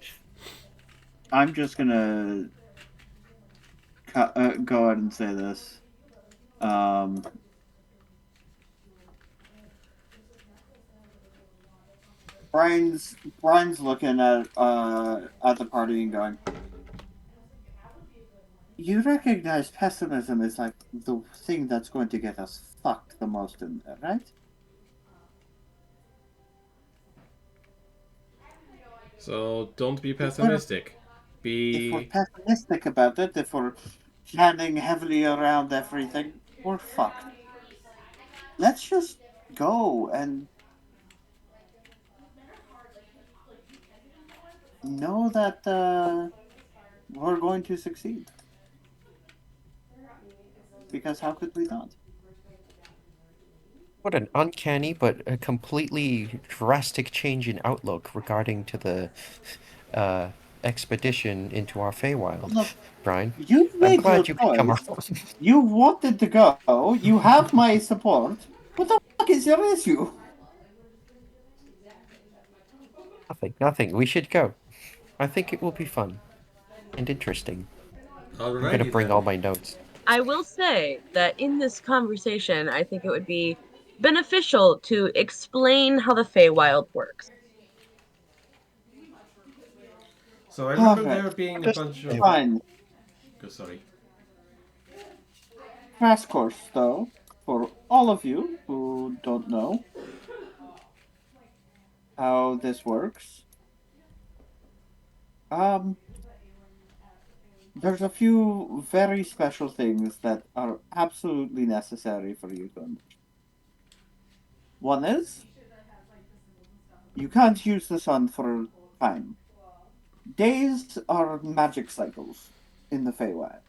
S2: I'm just gonna go ahead and say this. Brian's looking at the party and going, "You recognize pessimism is like the thing that's going to get us fucked the most in there, right?"
S1: So don't be pessimistic.
S2: If we're pessimistic about it, if we're planning heavily around everything, we're fucked. Let's just go and know that we're going to succeed. Because how could we not?
S3: What an uncanny but a completely drastic change in outlook regarding to the expedition into our Feywild,
S2: Look,
S3: Brine.
S2: You've made
S3: I'm glad
S2: your
S3: you could come
S2: choice.
S3: around.
S2: You wanted to go. You have my support. What the fuck is your issue?
S3: Nothing. We should go. I think it will be fun and interesting. I'm gonna bring all my notes.
S4: I will say that in this conversation, I think it would be beneficial to explain how the Feywild works.
S1: So I remember there being a bunch of...
S2: Fine.
S1: Sorry.
S2: Crash course, though, for all of you who don't know how this works. There's a few very special things that are absolutely necessary for you to understand. One is, you can't use the sun for time. Days are magic cycles in the Feywild.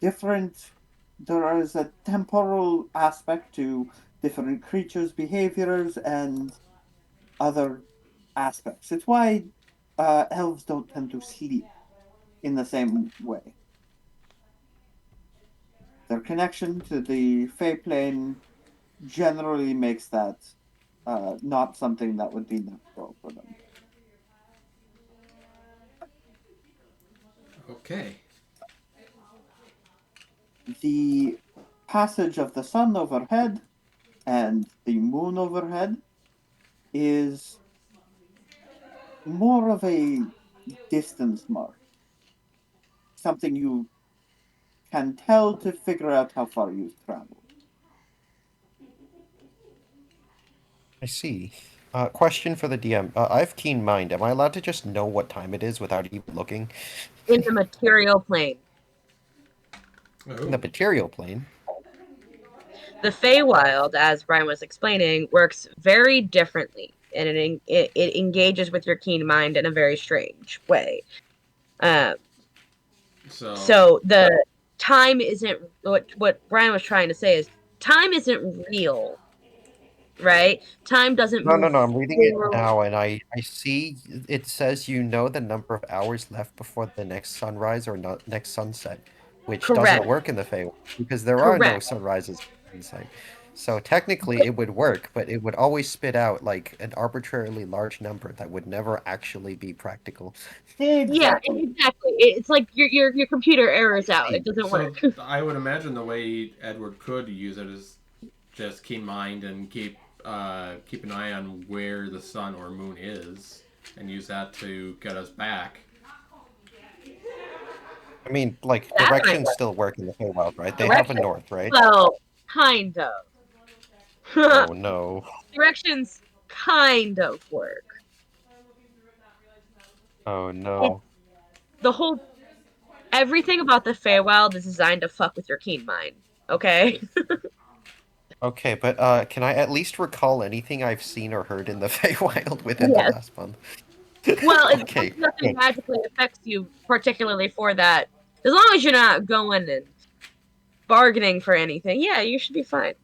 S2: There is a temporal aspect to different creatures' behaviors and other aspects. It's why elves don't tend to sleep in the same way. Their connection to the Fey plane generally makes that not something that would be natural for them.
S1: Okay.
S2: The passage of the sun overhead and the moon overhead is more of a distance mark. Something you can tell to figure out how far you've traveled.
S3: I see. Question for the DM. I have keen mind. Am I allowed to just know what time it is without even looking?
S4: In the material plane.
S3: In the material plane?
S4: The Feywild, as Brian was explaining, works very differently, and it engages with your keen mind in a very strange way. So the time isn't what Brian was trying to say is time isn't real, right? Time doesn't.
S3: No. I'm reading it now, and I see it says you know the number of hours left before the next sunrise or next sunset, which doesn't work in the Feywild because there are no sunrises in sight. So technically it would work, but it would always spit out like an arbitrarily large number that would never actually be practical.
S4: Yeah,
S2: Exactly.
S4: exactly. It's like your computer errors out. It doesn't
S1: So
S4: work.
S1: I would imagine the way Edward could use it is just keen mind and keep an eye on where the sun or moon is, and use that to get us back.
S3: I mean, like
S4: That might
S3: directions
S4: work.
S3: still work in the Feywild, right? They have a
S4: Directions,
S3: north, right?
S4: well, kind of.
S3: Oh no.
S4: Directions kind of work.
S3: Oh
S4: It's
S3: no.
S4: the whole everything about the Feywild is designed to fuck with your keen mind. Okay.
S3: Okay, but can I at least recall anything I've seen or heard in the Feywild within the
S4: Yes.
S3: last month?
S4: Well, as long
S3: Okay,
S4: as nothing
S3: good.
S4: magically affects you particularly for that, as long as you're not going and bargaining for anything, yeah, you should be fine.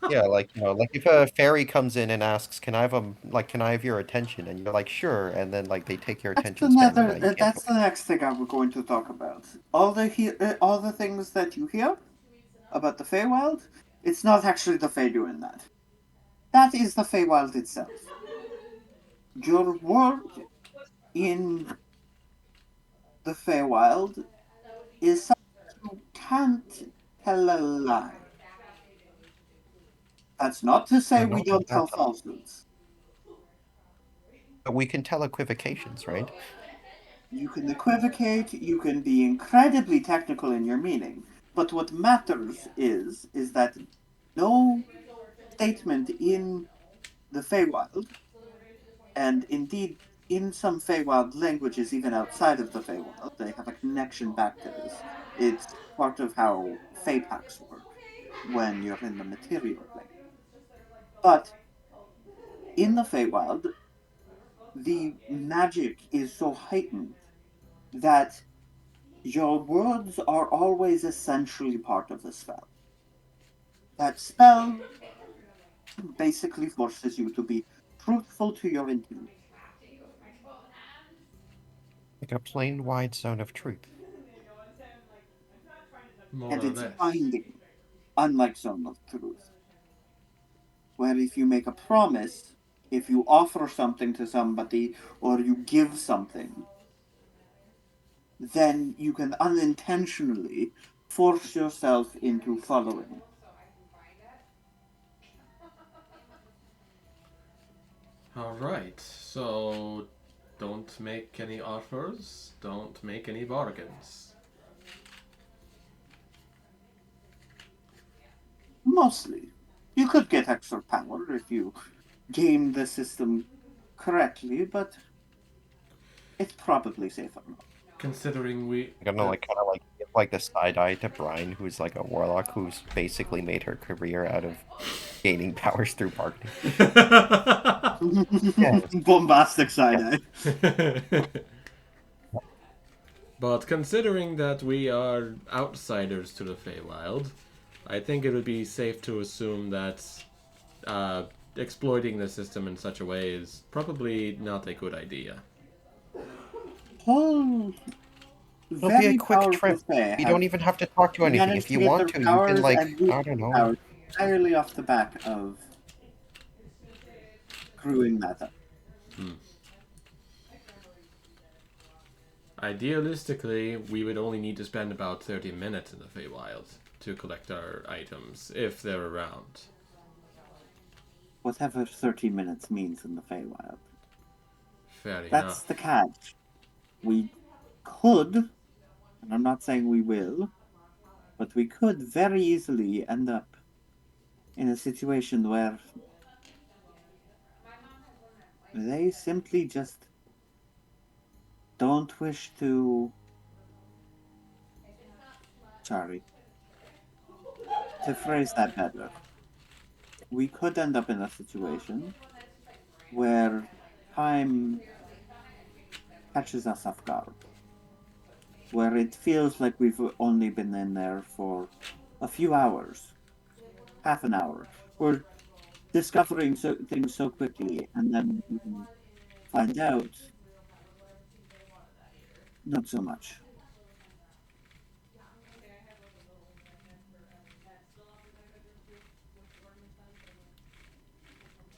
S3: Yeah, like like if a fairy comes in and asks, "Can I have can I have your attention?" and you're like, "Sure," and then like they take your attention span and now you can't
S2: That's the next thing I'm going to talk about. All the things that you hear about the Feywild, it's not actually the Fey doing that. That is the Feywild itself. Your word in the Feywild is something you can't tell a lie. That's not to
S3: I
S2: say
S3: don't know
S2: we
S3: about
S2: don't
S3: that
S2: tell
S3: though.
S2: falsehoods.
S3: But we can tell equivocations, right?
S2: You can equivocate, you can be incredibly technical in your meaning, but what matters is that no statement in the Feywild, and indeed in some Feywild languages, even outside of the Feywild, they have a connection back to this. It's part of how Fey packs work when you're in the material plane. But in the Feywild, the magic is so heightened that your words are always essentially part of the spell. That spell basically forces you to be truthful to your intent,
S3: Like a plain wide zone of truth.
S1: More
S2: and
S1: or
S2: it's
S1: less.
S2: binding, unlike Zone of Truth, where if you make a promise, if you offer something to somebody or you give something, then you can unintentionally force yourself into following it.
S1: Alright, so don't make any offers, don't make any bargains.
S2: Mostly. You could get extra power if you game the system correctly, but it's probably safer not.
S1: Considering we.
S3: I don't know, like kind of like give like the side eye to Brine, who's like a warlock who's basically made her career out of gaining powers through bargaining. Yes.
S2: Bombastic side eye.
S1: But considering that we are outsiders to the Feywild, I think it would be safe to assume that exploiting the system in such a way is probably not a good idea.
S2: Whole
S3: It'll be a
S2: very
S3: quick
S2: powerful
S3: trip.
S2: Fae
S3: You don't
S2: have
S3: even have to talk to anything.
S2: managed
S3: If
S2: to
S3: you
S2: get
S3: want
S2: their
S3: to, you can
S2: powers
S3: like
S2: and lose
S3: I don't
S2: their
S3: know.
S2: powers entirely off the back of screwing that up.
S1: Idealistically, we would only need to spend about 30 minutes in the Feywild to collect our items, if they're around.
S2: Whatever 30 minutes means in the Feywild.
S1: Fair
S2: That's
S1: enough.
S2: the catch. We could, and I'm not saying we will, but we could very easily end up in a situation where they simply just don't wish to. Sorry, to phrase that better. We could end up in a situation where time catches us off guard, where it feels like we've only been in there for a few hours, half an hour. We're discovering things so quickly, and then we find out not so much.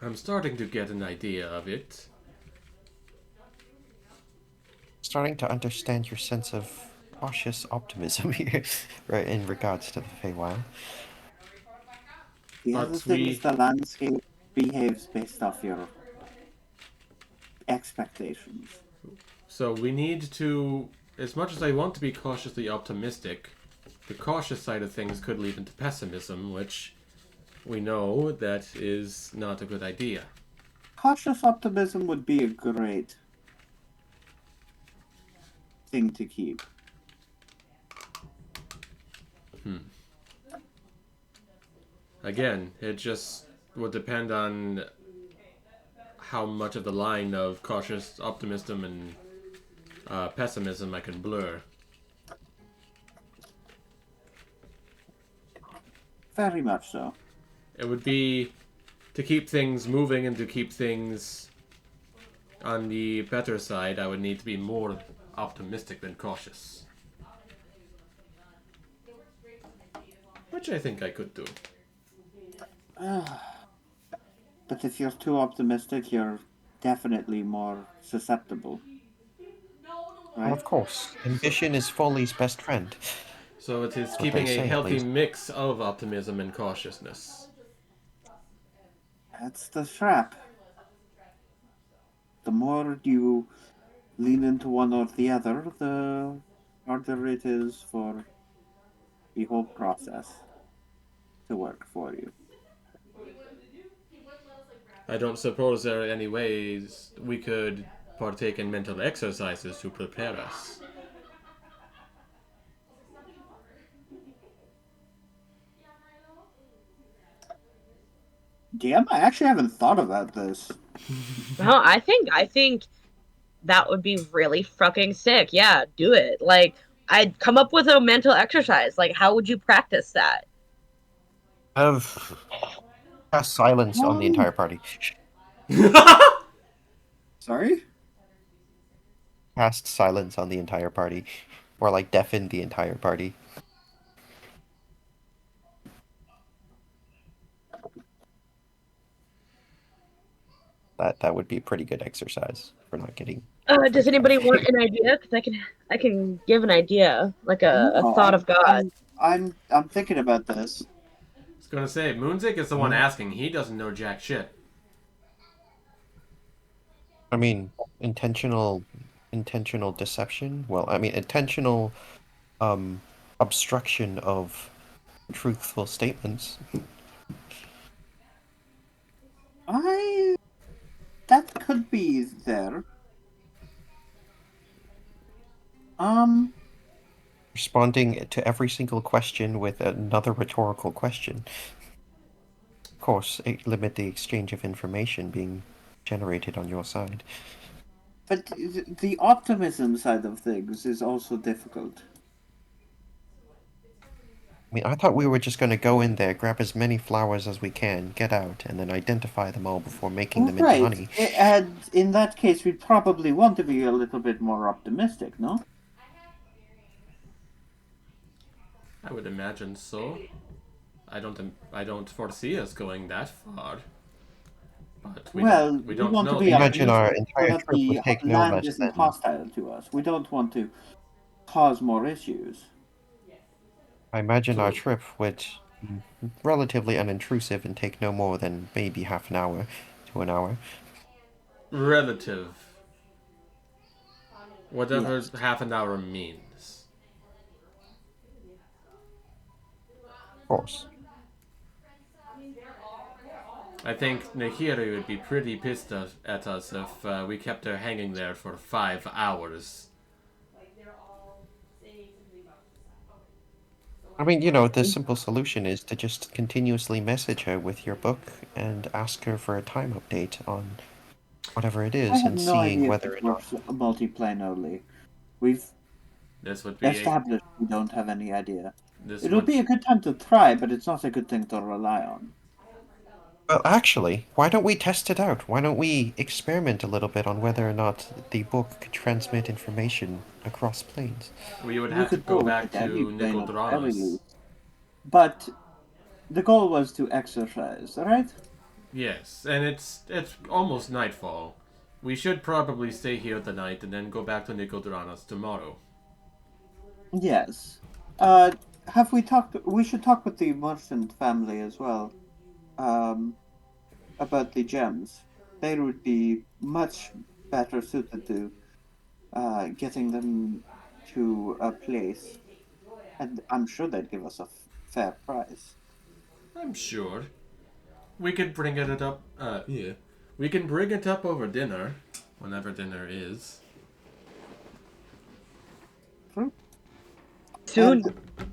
S1: I'm starting to get an idea of it.
S3: Starting to understand your sense of cautious optimism here, right, in regards to the Feywild.
S2: The other
S1: But
S2: thing is the landscape behaves based off your expectations.
S1: So we need to, as much as I want to be cautiously optimistic, the cautious side of things could lead into pessimism, which we know that is not a good idea.
S2: Cautious optimism would be a great thing to keep.
S1: Again, it just would depend on how much of the line of cautious optimism and pessimism I can blur.
S2: Very much so.
S1: It would be to keep things moving and to keep things on the better side, I would need to be more optimistic than cautious. Which I think I could do.
S2: But if you're too optimistic, you're definitely more susceptible. Right?
S3: Well, of course, ambition is folly's best friend.
S1: So it is
S3: what
S1: keeping
S3: they
S1: a
S3: say, at
S1: healthy
S3: least.
S1: mix of optimism and cautiousness.
S2: That's the trap. The more you lean into one or the other, the harder it is for the whole process to work for you.
S1: I don't suppose there are any ways we could partake in mental exercises to prepare us.
S2: DM, I actually haven't thought about this.
S4: Well, I think that would be really fucking sick. Yeah, do it. Like, I'd come up with a mental exercise. Like, how would you practice that?
S3: Have cast silence on the entire party.
S2: Sorry?
S3: Cast silence on the entire party. Or like deafen the entire party. That would be a pretty good exercise for not getting.
S4: Does anybody want an idea? Because I can give an idea, like a thought of God.
S2: I'm thinking about this.
S1: I was gonna say, Moonzic is the one asking. He doesn't know jack shit.
S3: I mean, intentional deception. Well, I mean, intentional obstruction of truthful statements.
S2: That could be there.
S3: Responding to every single question with another rhetorical question. Of course, limit the exchange of information being generated on your side.
S2: But the optimism side of things is also difficult.
S3: I mean, I thought we were just going to go in there, grab as many flowers as we can, get out, and then identify them all before making them into honey.
S2: And in that case, we'd probably want to be a little bit more optimistic, no?
S1: I would imagine so. I don't foresee us going that far. But we don't
S2: want
S1: know.
S2: to be
S3: Imagine our
S2: optimistic
S3: entire
S2: so that
S3: trip would
S2: the
S3: take no
S2: land
S3: less
S2: isn't
S3: than
S2: hostile to us. We don't want to cause more issues.
S3: I imagine our trip would be relatively unintrusive and take no more than maybe half an hour to an hour.
S1: Relative. Whatever half an hour means.
S3: Of course.
S1: I think Nahiri would be pretty pissed at us if we kept her hanging there for 5 hours.
S3: I mean, you know, the simple solution is to just continuously message her with your book and ask her for a time update on whatever it
S2: I
S3: is
S2: have
S3: and
S2: no
S3: seeing
S2: idea
S3: whether
S2: if
S3: or
S2: it
S3: not.
S2: works multiplanar. We've
S1: This would be
S2: established we don't have any idea.
S1: this
S2: It would be a good time to try, but it's not a good thing to rely on.
S3: Well, actually, why don't we test it out? Why don't we experiment a little bit on whether or not the book could transmit information across planes?
S1: We would
S2: We
S1: have to
S2: could
S1: go
S2: with
S1: back
S2: the
S1: to
S2: demi plane at the very
S1: Nicodranas.
S2: least. But the goal was to exercise, right?
S1: Yes, and it's almost nightfall. We should probably stay here the night and then go back to Nicodranas tomorrow.
S2: Yes. Uh, have we talked? We should talk with the merchant family as well. Um, about the gems. They would be much better suited to getting them to a place, and I'm sure they'd give us a fair price.
S1: I'm sure. We could bring it up. Yeah. We can bring it up over dinner, whenever dinner is.
S2: True. And
S4: Soon.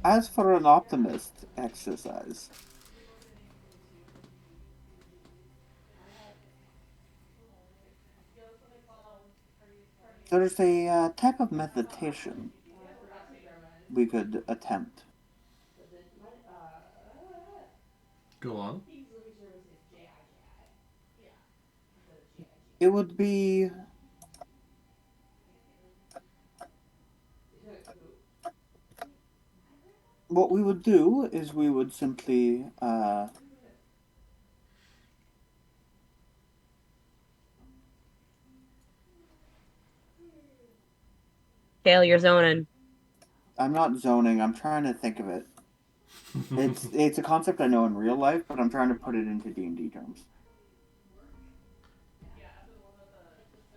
S2: as for an optimist exercise, there's a type of meditation we could attempt.
S1: Go on.
S2: It would be what we would do is we would simply
S4: Kale, you're zoning.
S2: I'm not zoning, I'm trying to think of it. It's a concept I know in real life, but I'm trying to put it into D&D terms.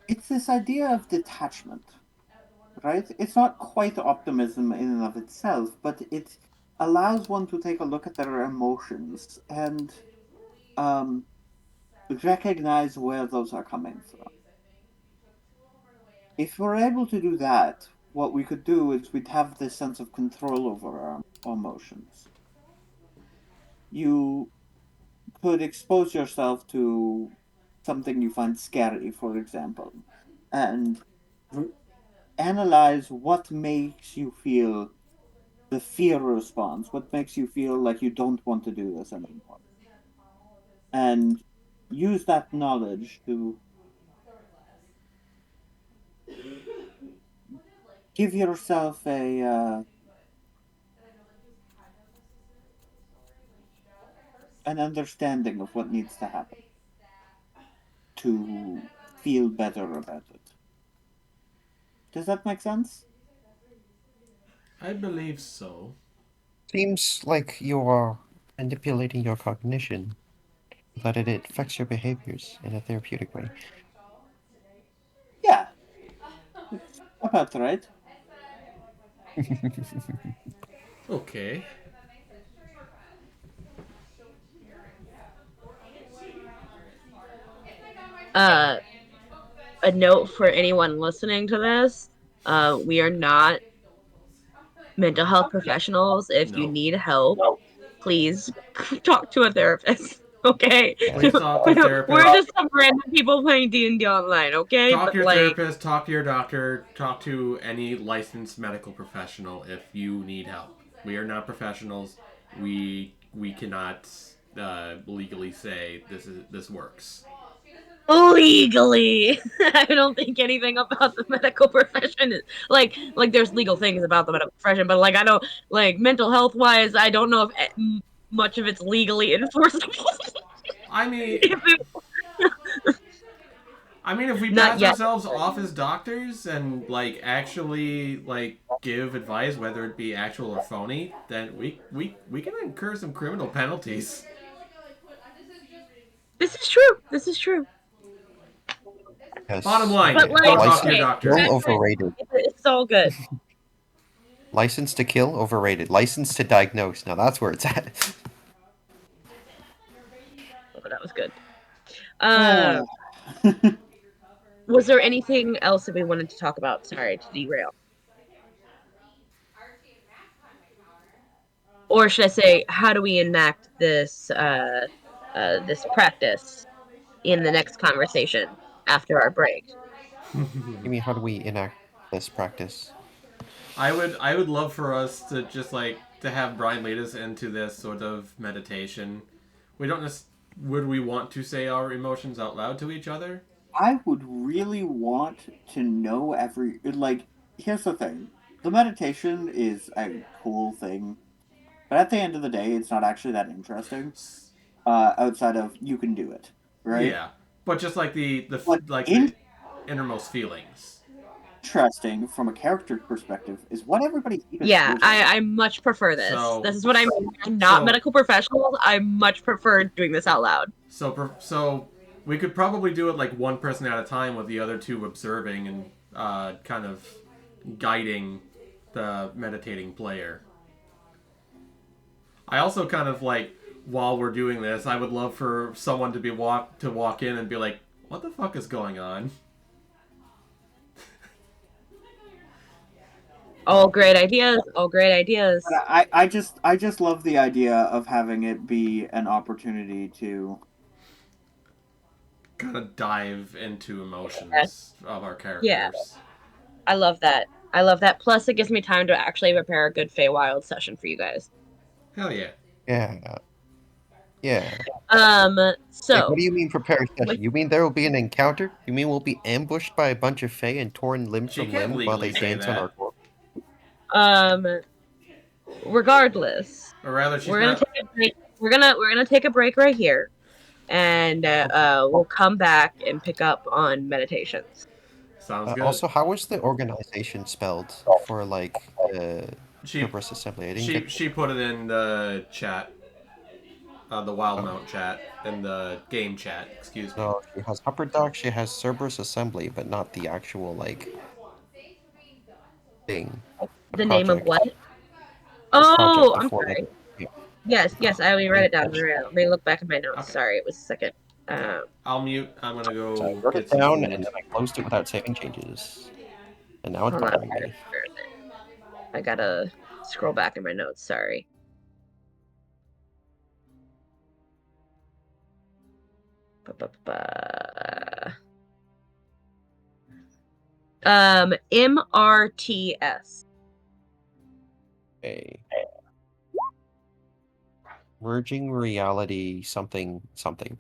S2: It's this idea of detachment, right? It's not quite optimism in and of itself, but it allows one to take a look at their emotions and um, recognize where those are coming from. If we're able to do that, what we could do is we'd have this sense of control over our emotions. You could expose yourself to something you find scary, for example, and analyze what makes you feel the fear response, what makes you feel like you don't want to do this anymore, and use that knowledge to give yourself an understanding of what needs to happen to feel better about it. Does that make sense?
S1: I believe so.
S3: Seems like you are manipulating your cognition so that it affects your behaviors in a therapeutic way.
S2: Yeah, about right.
S1: Okay.
S4: Uh, a note for anyone listening to this: we are not mental health professionals. If you
S1: No.
S4: need help, please talk to a therapist. Okay,
S1: Please talk to a
S4: we're
S1: therapist.
S4: just some random people playing D&D online. Okay,
S1: Talk
S4: but
S1: to your
S4: like,
S1: therapist, talk to your doctor, talk to any licensed medical professional if you need help. We are not professionals. We cannot legally say this works.
S4: legally, I don't think anything about the medical profession is like there's legal things about the medical profession, but like I don't like mental health wise, I don't know if much of it's legally enforceable.
S1: I mean,
S4: If it-
S1: if we
S4: Not
S1: pass
S4: yet.
S1: ourselves off as doctors and like actually like give advice, whether it be actual or phony, then we can incur some criminal penalties.
S4: This is true. This is true.
S1: Bottom
S3: Yes,
S1: line,
S4: But like,
S1: go talk to
S3: license
S1: your
S4: okay,
S3: to
S1: doctor.
S3: kill
S4: veteran,
S3: overrated.
S4: it's all good.
S3: License to kill overrated. License to diagnose. Now that's where it's at.
S4: Oh, that was good.
S2: Uh,
S4: Um, was there anything else that we wanted to talk about? Sorry to derail. Or should I say, how do we enact this practice in the next conversation after our break?
S3: You mean, how do we enact this practice?
S1: I would love for us to just like to have Brian lead us into this sort of meditation. We don't just would we want to say our emotions out loud to each other?
S2: I would really want to know every like. Here's the thing: the meditation is a cool thing, but at the end of the day, it's not actually that interesting. outside of you can do it, right?
S1: Yeah, but just like the
S2: But
S1: like the innermost feelings.
S2: interesting from a character perspective is what everybody's deepest
S4: Yeah,
S2: fears are.
S4: I much prefer this.
S1: So
S4: This is what I mean. I'm not
S1: so
S4: medical professionals. I much prefer doing this out loud.
S1: so we could probably do it like one person at a time, with the other two observing and kind of guiding the meditating player. I also kind of like, while we're doing this, I would love for someone to walk in and be like, "What the fuck is going on?"
S4: All great ideas. All great ideas.
S2: But I just love the idea of having it be an opportunity to.
S1: Kind of dive into
S4: Yeah.
S1: emotions of our
S4: Yeah,
S1: characters.
S4: I love that. I love that. Plus, it gives me time to actually prepare a good Feywild session for you guys.
S1: Hell yeah.
S3: Yeah. Yeah. Like, what
S4: So
S3: do you mean prepare a
S4: with,
S3: session? You mean there will be an encounter? You mean we'll be ambushed by a bunch of Fae and torn limb
S1: She
S3: from
S1: can't
S3: limb while
S1: legally
S3: they
S1: say
S3: dance on our
S1: that.
S3: corpse?
S4: um, regardless,
S1: Or rather, she's
S4: we're gonna
S1: not.
S4: take a break. We're gonna take a break right here, and we'll come back and pick up on meditations.
S1: Sounds good.
S3: Also, how was the organization spelled for like
S1: She
S3: Cerberus Assembly? I didn't
S1: she
S3: get.
S1: she put it in the chat, the Wildemount chat, in the game chat. Excuse me.
S3: No, she has Upper Dock. She has Cerberus Assembly, but not the actual like thing. The
S4: The name of
S3: project.
S4: what?
S3: The project.
S4: Oh,
S3: The
S4: I'm
S3: four
S4: sorry.
S3: letter. Yeah.
S4: Yes, I already read
S3: Name
S4: it down.
S3: badge.
S4: Let me look back at my notes.
S1: Okay.
S4: Sorry, it was a second.
S1: Okay. I'll mute. I'm gonna
S3: So I
S1: go
S3: wrote
S1: get
S3: it
S1: some
S3: down and
S1: food.
S3: then I closed it without saving changes, and now it's
S4: Hold on.
S3: bothering me.
S4: I gotta scroll back in my notes. Sorry. Ba-ba-ba. MRTS.
S3: Okay. Merging reality something something.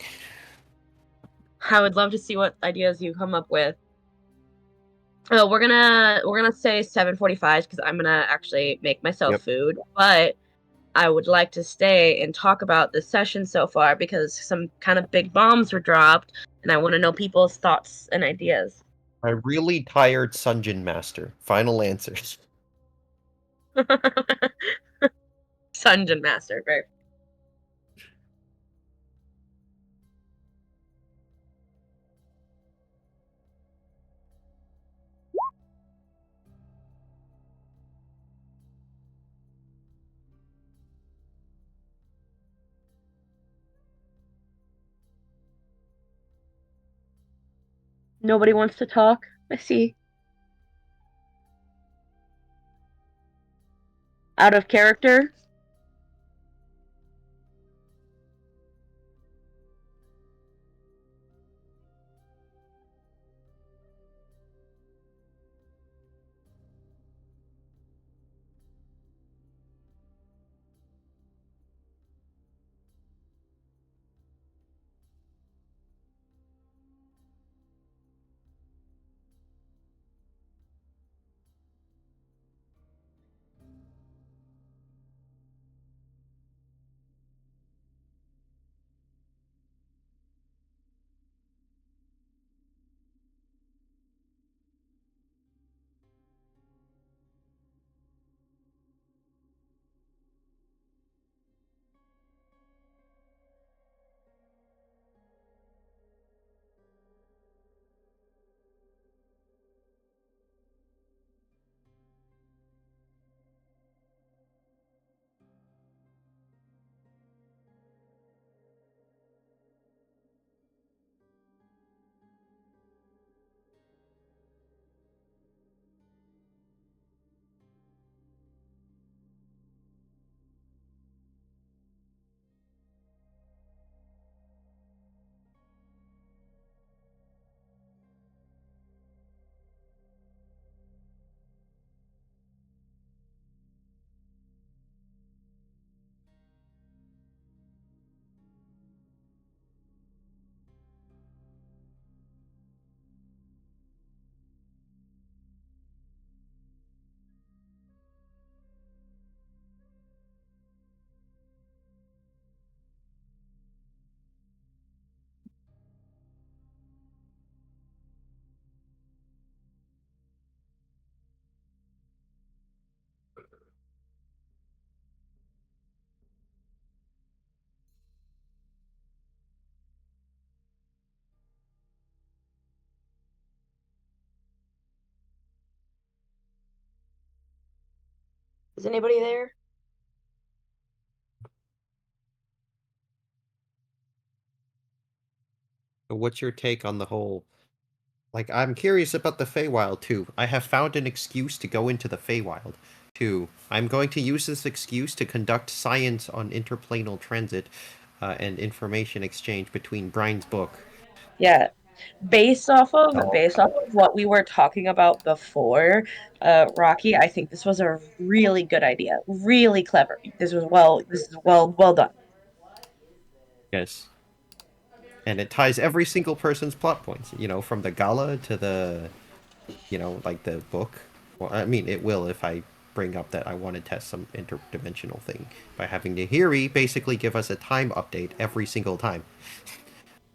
S4: I would love to see what ideas you come up with. Oh, we're gonna say 7:45 because I'm gonna actually make myself
S3: Yep.
S4: food, but I would like to stay and talk about the session so far because some kind of big bombs were dropped, and I want to know people's thoughts and ideas.
S3: My really tired Sungeon Master. Final answers.
S4: Sungeon Master, right? Nobody wants to talk. I see. Out of character. Is anybody there?
S3: What's your take on the whole? Like, I'm curious about the Feywild too. I have found an excuse to go into the Feywild too. I'm going to use this excuse to conduct science on interplanal transit and information exchange between Brine's book.
S4: Yeah. Based off of
S3: Oh,
S4: what we were talking about before, Rocky, I think this was a really good idea. Really clever. This is well done.
S3: yes. And it ties every single person's plot points, you know, from the gala to the, you know, like the book. Well, I mean, it will if I bring up that I want to test some interdimensional thing by having Nahiri basically give us a time update every single time.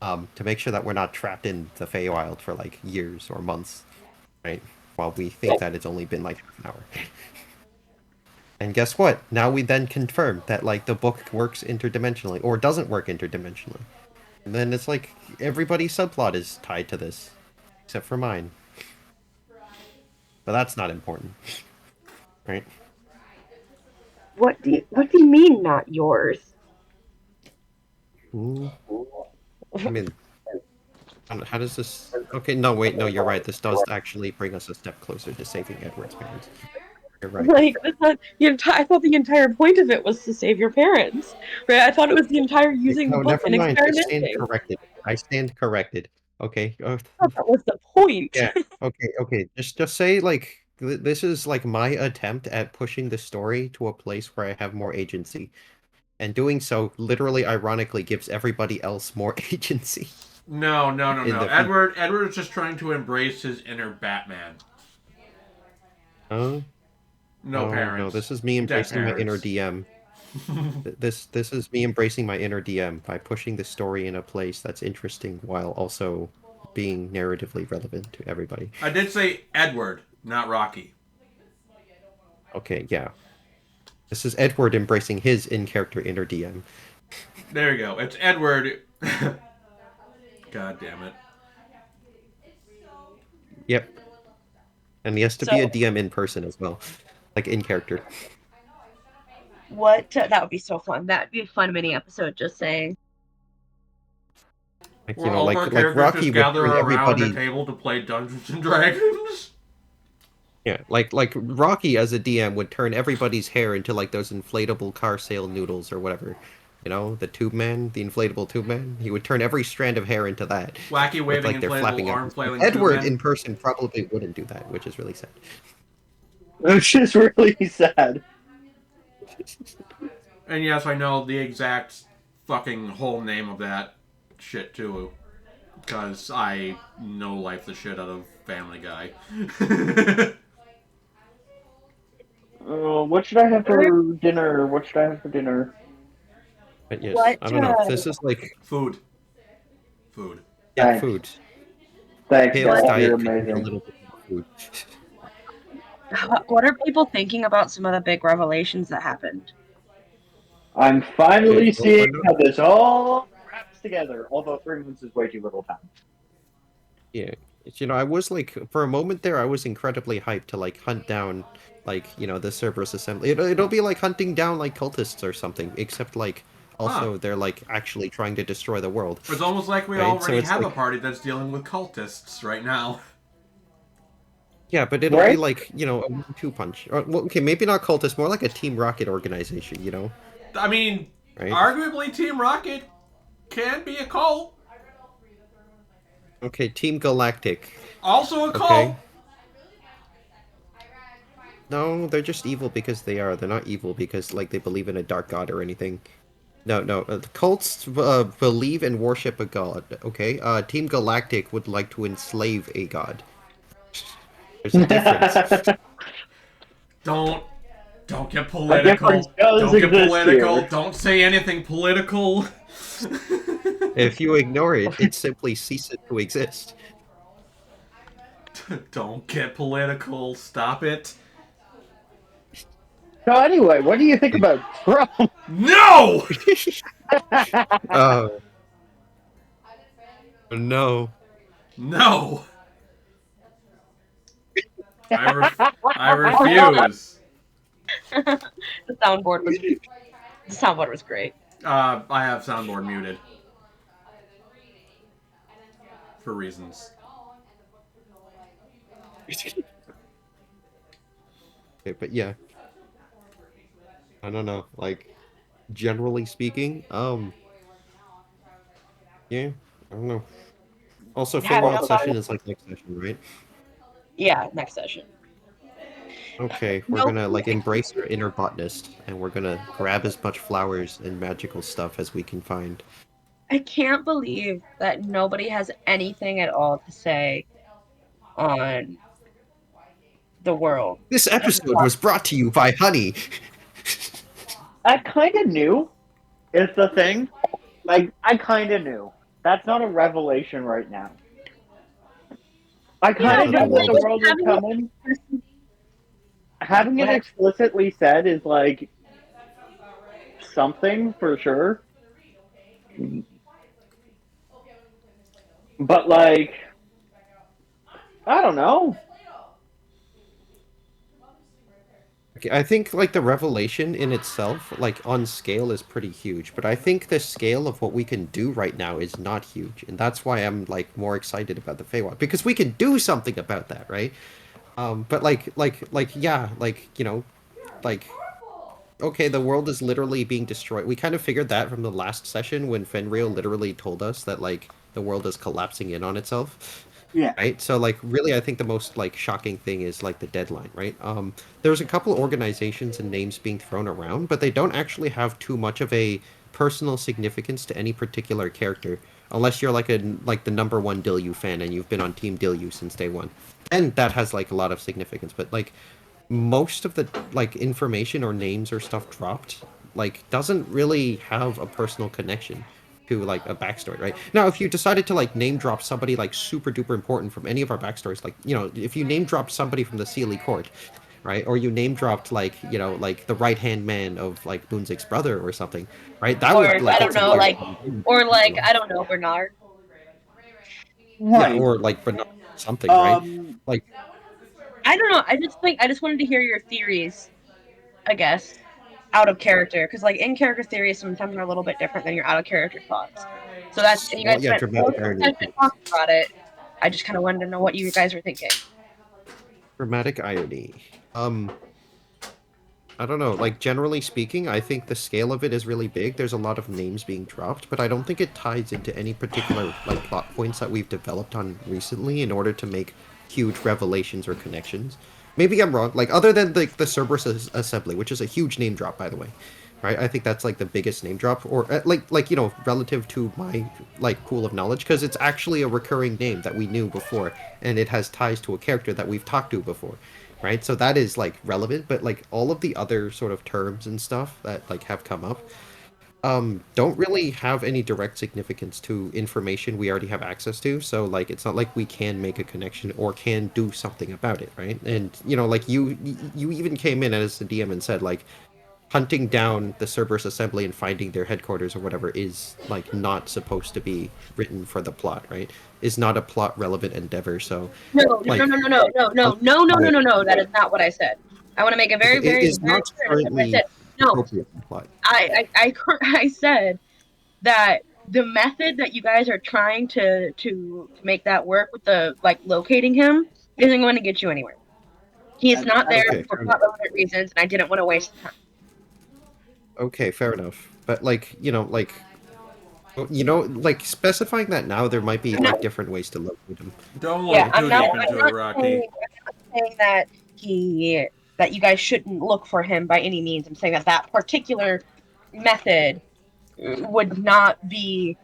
S3: To make sure that we're not trapped in the Feywild for like years or months, right? While we think that it's only been like half an hour. And guess what? Now we then confirm that like the book works interdimensionally or doesn't work interdimensionally. And then it's like everybody's subplot is tied to this, except for mine. But that's not important, right?
S4: What do you mean not yours?
S3: Ooh. I mean, how does this? Okay, no, wait, no, you're right. This does actually bring us a step closer to saving Edward's parents. You're right.
S4: Like I thought the entire point of it was to save your parents. Right? I thought it was the entire using the
S3: No,
S4: book
S3: never
S4: and
S3: mind. I stand
S4: experimenting.
S3: corrected. I stand corrected. Okay.
S4: I thought that was the point.
S3: Yeah. Okay. Okay. Just say like this is like my attempt at pushing the story to a place where I have more agency, and doing so literally, ironically, gives everybody else more agency.
S1: No, no, no,
S3: In
S1: no.
S3: the
S1: Edward is just trying to embrace his inner Batman.
S3: Oh
S1: No
S3: no no!
S1: parents.
S3: This is me
S1: Dead
S3: embracing my inner
S1: parents.
S3: DM. This is me embracing my inner DM by pushing the story in a place that's interesting while also being narratively relevant to everybody.
S1: I did say Edward, not Rocky.
S3: Okay, yeah. This is Edward embracing his in-character inner DM.
S1: There you go. It's Edward. God damn it.
S3: Yep. And he has to be a
S4: So
S3: DM in person as well. Like in character.
S4: what that would be so fun. That'd be a fun mini episode, just saying.
S3: Like, you
S1: Where
S3: know,
S1: all of our
S3: like
S1: characters
S3: Rocky
S1: just
S3: would
S1: gather
S3: turn
S1: around a
S3: everybody.
S1: table to play Dungeons and Dragons.
S3: Yeah, like Rocky as a DM would turn everybody's hair into like those inflatable car sale noodles or whatever. You know, the tube man, the inflatable tube man. He would turn every strand of hair into that.
S1: Wacky
S3: With
S1: waving
S3: like their
S1: inflatable
S3: flapping
S1: arm
S3: arms.
S1: flailing tube
S3: Edward
S1: men.
S3: in person probably wouldn't do that, which is really sad.
S5: Which is really sad.
S1: And yes, I know the exact fucking whole name of that shit too. Because I know life the shit out of Family Guy.
S5: What should I have for dinner? What should I have for dinner?
S3: But yes,
S4: What
S3: I don't know. This is like
S1: Food. Food.
S3: yeah,
S5: Thanks.
S3: food.
S5: Thanks,
S3: Kale's
S5: guys. You're
S3: diet could use a
S5: amazing.
S3: little bit more food.
S4: what are people thinking about some of the big revelations that happened?
S5: I'm finally
S3: Okay, well,
S5: seeing how this all wraps together. Although 3 months is way too little time.
S3: yeah, you know, I was like, for a moment there, I was incredibly hyped to like hunt down, like, you know, the Cerberus Assembly. It'll be like hunting down like cultists or something, except like also they're like actually trying to destroy the world.
S1: It's almost like we
S3: Right, so
S1: already
S3: it's
S1: have a
S3: like-
S1: party that's dealing with cultists right now.
S3: Yeah, but it'll be
S5: Right?
S3: like, you know, a 1-2 punch. Or, well, okay, maybe not cultists, more like a Team Rocket organization, you know,
S1: I mean,
S3: right?
S1: arguably Team Rocket can be a cult.
S3: Okay, Team Galactic.
S1: Also a cult.
S3: Okay. No, they're just evil because they are. They're not evil because like they believe in a dark god or anything. No, no. The cults believe and worship a god. Okay. Team Galactic would like to enslave a god. There's a difference.
S1: Don't get
S5: A
S1: political.
S5: difference does
S1: Don't get
S5: exist
S1: political.
S5: here.
S1: Don't say anything political.
S3: If you ignore it, it simply ceases to exist.
S1: Don't get political. Stop it.
S5: So anyway, what do you think about Trump?
S1: No!
S3: Oh no.
S1: No! I refuse.
S4: The soundboard was great.
S1: I have soundboard muted for reasons.
S3: Okay, but yeah, I don't know. Like, generally speaking, yeah, I don't know. Also,
S4: Yeah, I don't
S3: Feywild
S4: know about
S3: session
S4: it.
S3: is like next session, right?
S4: Yeah, next session.
S3: Okay, we're
S4: No,
S3: gonna like embrace our inner botanist, and we're gonna grab as much flowers and magical stuff as we can find.
S4: I can't believe that nobody has anything at all to say on the world.
S3: This episode was brought to you by Honey.
S5: I kind of knew is the thing. Like, I kind of knew. That's not a revelation right now. I kind
S4: Yeah,
S5: of
S3: That the
S5: knew
S4: but
S5: that
S3: world
S5: the
S3: is
S5: world was
S4: having
S5: coming. Having
S4: go
S5: it
S4: ahead.
S5: explicitly said is like something for sure. But like, I don't know.
S3: Okay, I think like the revelation in itself, like on scale, is pretty huge. But I think the scale of what we can do right now is not huge, and that's why I'm like more excited about the Feywild because we can do something about that, right? But yeah, like like okay, the world is literally being destroyed. We kind of figured that from the last session when Fenrir literally told us that like the world is collapsing in on itself.
S2: Yeah.
S3: Right? So like really I think the most like shocking thing is like the deadline, right? There's a couple organizations and names being thrown around, but they don't actually have too much of a personal significance to any particular character. Unless you're like the number one Dilyu fan and you've been on Team Dilyu since day one. And that has like a lot of significance. But like most of the like information or names or stuff dropped like doesn't really have a personal connection to like a backstory, right? Now if you decided to like name drop somebody like super duper important from any of our backstories, like if you name dropped somebody from the Sealy court, right, or you name dropped like like the right hand man of like Moonzic's brother or something, right, that
S4: Or
S3: would
S4: I
S3: like
S4: don't
S3: get some
S4: know,
S3: ears.
S4: like, or like I don't know, Bernard.
S3: Yeah,
S2: Right.
S3: or like but not something, right?
S2: Um.
S3: Like
S4: I don't know. I just wanted to hear your theories, I guess, out of character, because like in character theories sometimes are a little bit different than your out of character thoughts. So that's and you
S3: well
S4: guys
S3: yeah,
S4: spent
S3: dramatic
S4: most of the
S3: irony.
S4: session talking about it. I just kind of wanted to know what you guys were thinking.
S3: Dramatic irony. Um I don't know, like generally speaking, I think the scale of it is really big. There's a lot of names being dropped, but I don't think it ties into any particular like plot points that we've developed on recently in order to make huge revelations or connections. Maybe I'm wrong. Like other than the Cerberus Assembly, which is a huge name drop by the way. Right? I think that's like the biggest name drop or like relative to my like pool of knowledge because it's actually a recurring name that we knew before and it has ties to a character that we've talked to before, right? So that is like relevant, but like all of the other sort of terms and stuff that like have come up don't really have any direct significance to information we already have access to. So like it's not like we can make a connection or can do something about it, right? And like you even came in as the DM and said like hunting down the Cerberus Assembly and finding their headquarters or whatever is like not supposed to be written for the plot, right? Is not a plot relevant endeavor. So
S4: No, no,
S3: like
S4: no, no, no, no, no, no, no, no, no, no, no. That is not what I said. I want to make it very,
S3: it
S4: very,
S3: is
S4: very
S3: not
S4: clear. That's not what I
S3: currently
S4: said. No,
S3: appropriate for the plot.
S4: I said that the method that you guys are trying to make that work with the like locating him isn't going to get you anywhere. He is not there
S3: Okay,
S4: for
S3: fair
S4: plot
S3: enough.
S4: relevant reasons, and I didn't want to waste time.
S3: Okay, fair enough. But like, like specifying that now, there might be
S4: I'm not,
S3: like different ways to locate him.
S1: Don't
S4: yeah,
S1: look too deep into it, Rocky.
S4: I'm not saying that that you guys shouldn't look for him by any means. I'm saying that that particular method would not be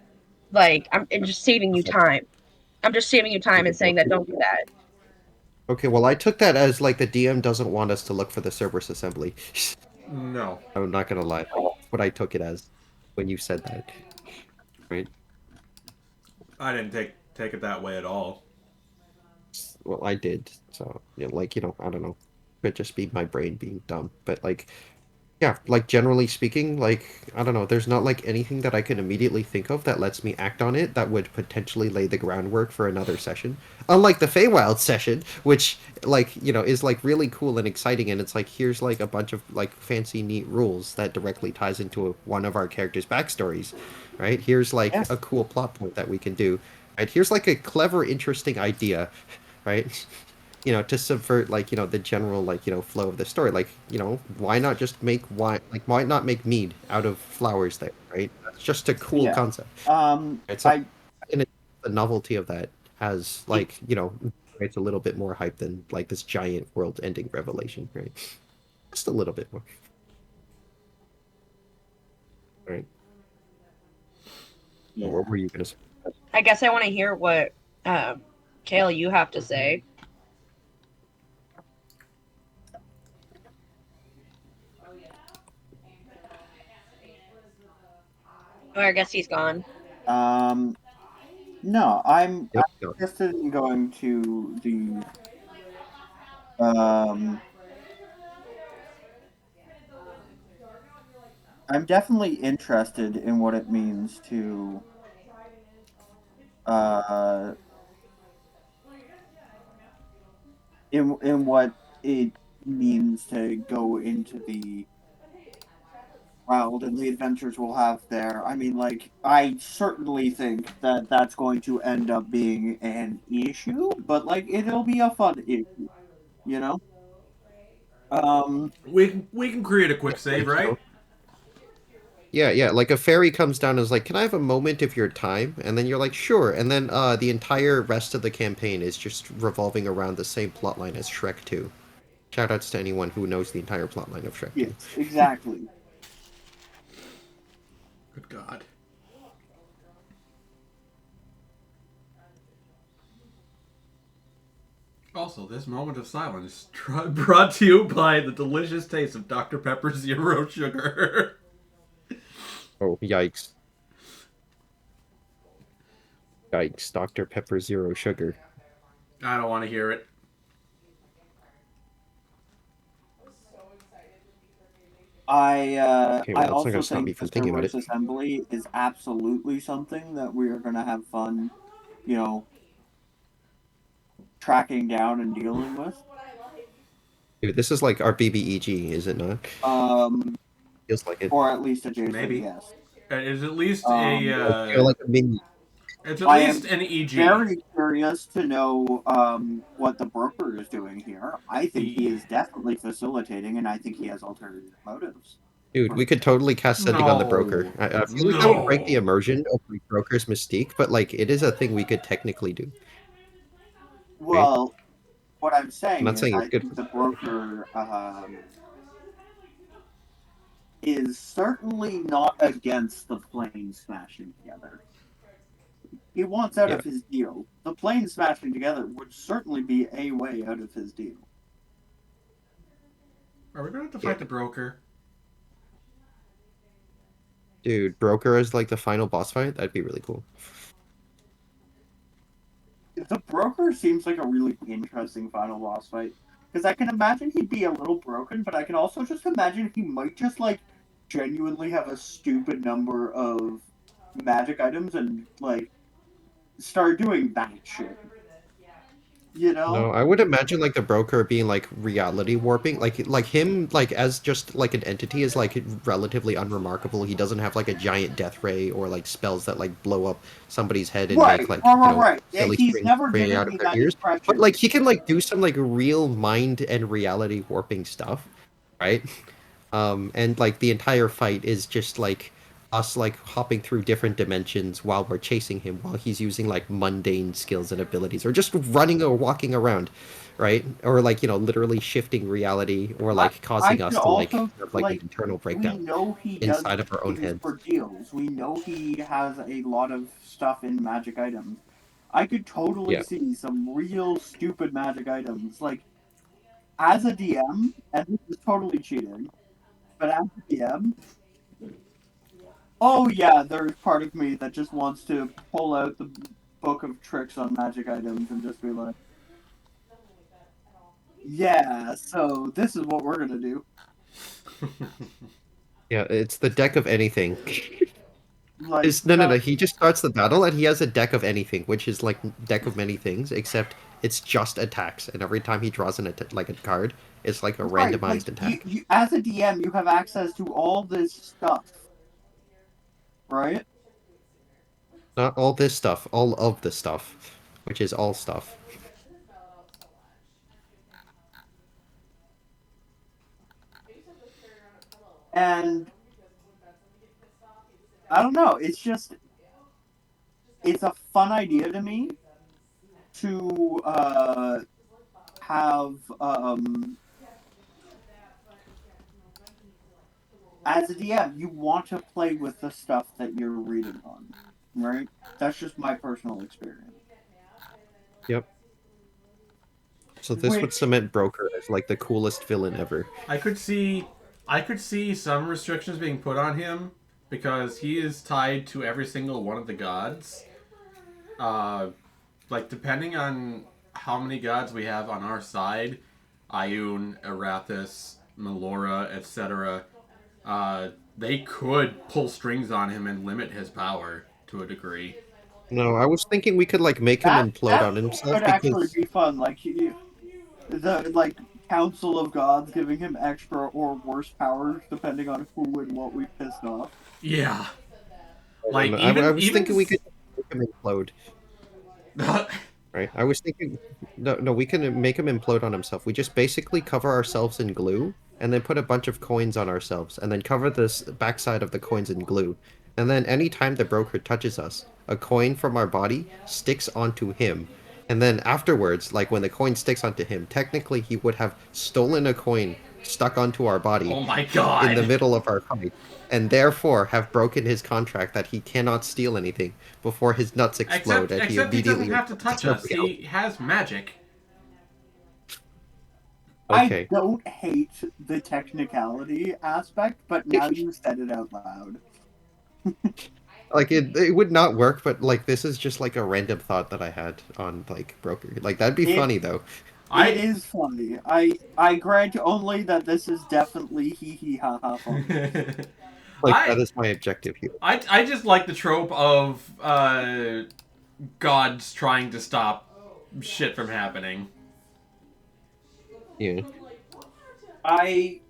S4: like I'm just saving you time. I'm just saving you time and saying that don't do that.
S3: Okay, well, I took that as like the DM doesn't want us to look for the Cerberus Assembly.
S1: No,
S3: I'm not gonna lie. That's what I took it as when you said that, right?
S1: I didn't take it that way at all.
S3: Well, I did. So, like, I don't know. Could just be my brain being dumb. But like, yeah, like generally speaking, like I don't know, there's not like anything that I can immediately think of that lets me act on it that would potentially lay the groundwork for another session. Unlike the Feywild session, which like, is like really cool and exciting and it's like here's like a bunch of like fancy neat rules that directly ties into one of our characters' backstories, right? Here's like
S2: Yeah.
S3: a cool plot point that we can do. Right? Here's like a clever, interesting idea, right? To subvert like, the general like, flow of the story. Like, why not just make wine? Like, why not make mead out of flowers there, right? That's just a cool
S2: Yeah.
S3: concept. Right? So,
S2: I
S3: in it, the novelty of that has like, it's a little bit more hype than like this giant world-ending revelation, right? Just a little bit more, right?
S2: yeah.
S3: What were you gonna say?
S4: I guess I want to hear what Kale you have to say. Oh, I guess he's gone.
S2: No, I'm
S3: Yep. No.
S2: interested in going to um I'm definitely interested in what it means to uh in what it means to go into the wild and the adventures we'll have there. I mean, like, I certainly think that that's going to end up being an issue, but like it'll be a fun issue, you know?
S1: We can create a quick save,
S3: Like,
S1: right?
S3: yeah, yeah. Like a fairy comes down and is like, "Can I have a moment of your time?" And then you're like, "Sure." And then the entire rest of the campaign is just revolving around the same plotline as Shrek 2. Shoutouts to anyone who knows the entire plotline of Shrek 2.
S2: Yes, exactly.
S1: Good God. Also, this moment of silence brought to you by the delicious taste of Dr. Pepper Zero Sugar.
S3: Oh, yikes. Yikes. Dr. Pepper Zero Sugar.
S1: I don't want to hear it.
S3: Okay, well,
S2: I
S3: that's not
S2: also
S3: gonna stop me
S2: think
S3: from
S2: the
S3: thinking about
S2: serverless
S3: it.
S2: assembly is absolutely something that we are going to have fun, you know, tracking down and dealing with.
S3: Dude, this is like our BBEG, is it not? Feels like it.
S2: Or at least adjacent,
S1: Maybe.
S2: yes.
S1: It's at least
S3: Like, like a mini.
S1: it's at
S2: I
S1: least
S2: am
S1: an EG.
S2: very curious to know what the broker is doing here. I think he is definitely facilitating, and I think he has ulterior motives.
S3: Dude, we could totally cast setting on the broker.
S1: No.
S3: I feel like that would break the
S1: No.
S3: immersion of the broker's mystique, but like it is a thing we could technically do. Right?
S2: Well, what I'm
S3: I'm
S2: saying
S3: not
S2: is,
S3: saying it's
S2: I
S3: good
S2: think
S3: for
S2: the broker is certainly not against the plane smashing together. He wants out
S3: yeah.
S2: of his deal. The plane smashing together would certainly be a way out of his deal.
S1: Are we going to have to
S3: Yeah.
S1: fight the broker?
S3: Dude, broker as like the final boss fight, that'd be really cool.
S2: The broker seems like a really interesting final boss fight. Because I can imagine he'd be a little broken, but I can also just imagine he might just like genuinely have a stupid number of magic items and like start doing that shit. You know?
S3: No, I would imagine like the broker being like reality warping, like him like as just like an entity is like relatively unremarkable. He doesn't have like a giant death ray or like spells that like blow up somebody's head and
S2: Right,
S3: make like
S2: right. Yeah,
S3: silly
S2: he's
S3: strings
S2: never
S3: spring
S2: given
S3: out of
S2: me
S3: their
S2: that
S3: ears. But
S2: impression.
S3: like he can like do some like real mind and reality warping stuff, right? And like the entire fight is just like us like hopping through different dimensions while we're chasing him while he's using like mundane skills and abilities or just running or walking around, right? Or like, literally shifting reality or like
S2: I
S3: causing
S2: could
S3: us to like
S2: also
S3: have like an internal
S2: we
S3: breakdown
S2: know he does
S3: inside of our own
S2: things
S3: heads.
S2: for deals. We know he has a lot of stuff in magic items. I could totally
S3: Yeah.
S2: see some real stupid magic items. Like as a DM, and this is totally cheating, but as a DM, oh yeah, there's part of me that just wants to pull out the book of tricks on magic items and just be like, yeah, so this is what we're gonna do.
S3: Yeah, it's the deck of anything.
S2: Like,
S3: No. He just starts the battle and he has a deck of anything, which is like deck of many things, except it's just attacks. And every time he draws like a card, it's like a
S2: right, like
S3: randomized attack.
S2: you as a DM, you have access to all this stuff, right?
S3: Not all this stuff, all of the stuff, which is all stuff.
S2: And I don't know, it's a fun idea to me to have as a DM, you want to play with the stuff that you're reading on, right? That's just my personal experience.
S3: Yep. So this would
S2: Which,
S3: cement Broker as like the coolest villain ever.
S1: I could see some restrictions being put on him because he is tied to every single one of the gods. Like depending on how many gods we have on our side, Ioun, Arathis, Melora, etc. They could pull strings on him and limit his power to a degree.
S3: No, I was thinking we could like make him implode on himself
S2: could actually
S3: because
S2: be fun. Like the like Council of Gods giving him extra or worse powers depending on who and what we pissed off.
S1: Yeah,
S3: I
S1: like
S3: don't know. I was
S1: even
S3: thinking we could make him implode. Right? I was thinking, no, we can make him implode on himself. We just basically cover ourselves in glue, and then put a bunch of coins on ourselves, and then cover this backside of the coins in glue. And then anytime the broker touches us, a coin from our body sticks onto him. And then afterwards, like when the coin sticks onto him, technically he would have stolen a coin stuck onto our body
S1: oh my
S3: in the
S1: god!
S3: middle of our fight, and therefore have broken his contract that he cannot steal anything before his nuts explode and
S1: Except he
S3: immediately
S1: doesn't have to touch us. He has magic.
S3: Okay.
S2: I don't hate the technicality aspect, but now you said it out loud.
S3: Like it would not work, but like this is just like a random thought that I had on like Broker. Like that'd be funny though.
S2: It is funny. I grant only that this is definitely hee hee ha ha funny.
S3: Like that is my objective here.
S1: I just like the trope of gods trying to stop shit from happening.
S3: Yeah.
S2: I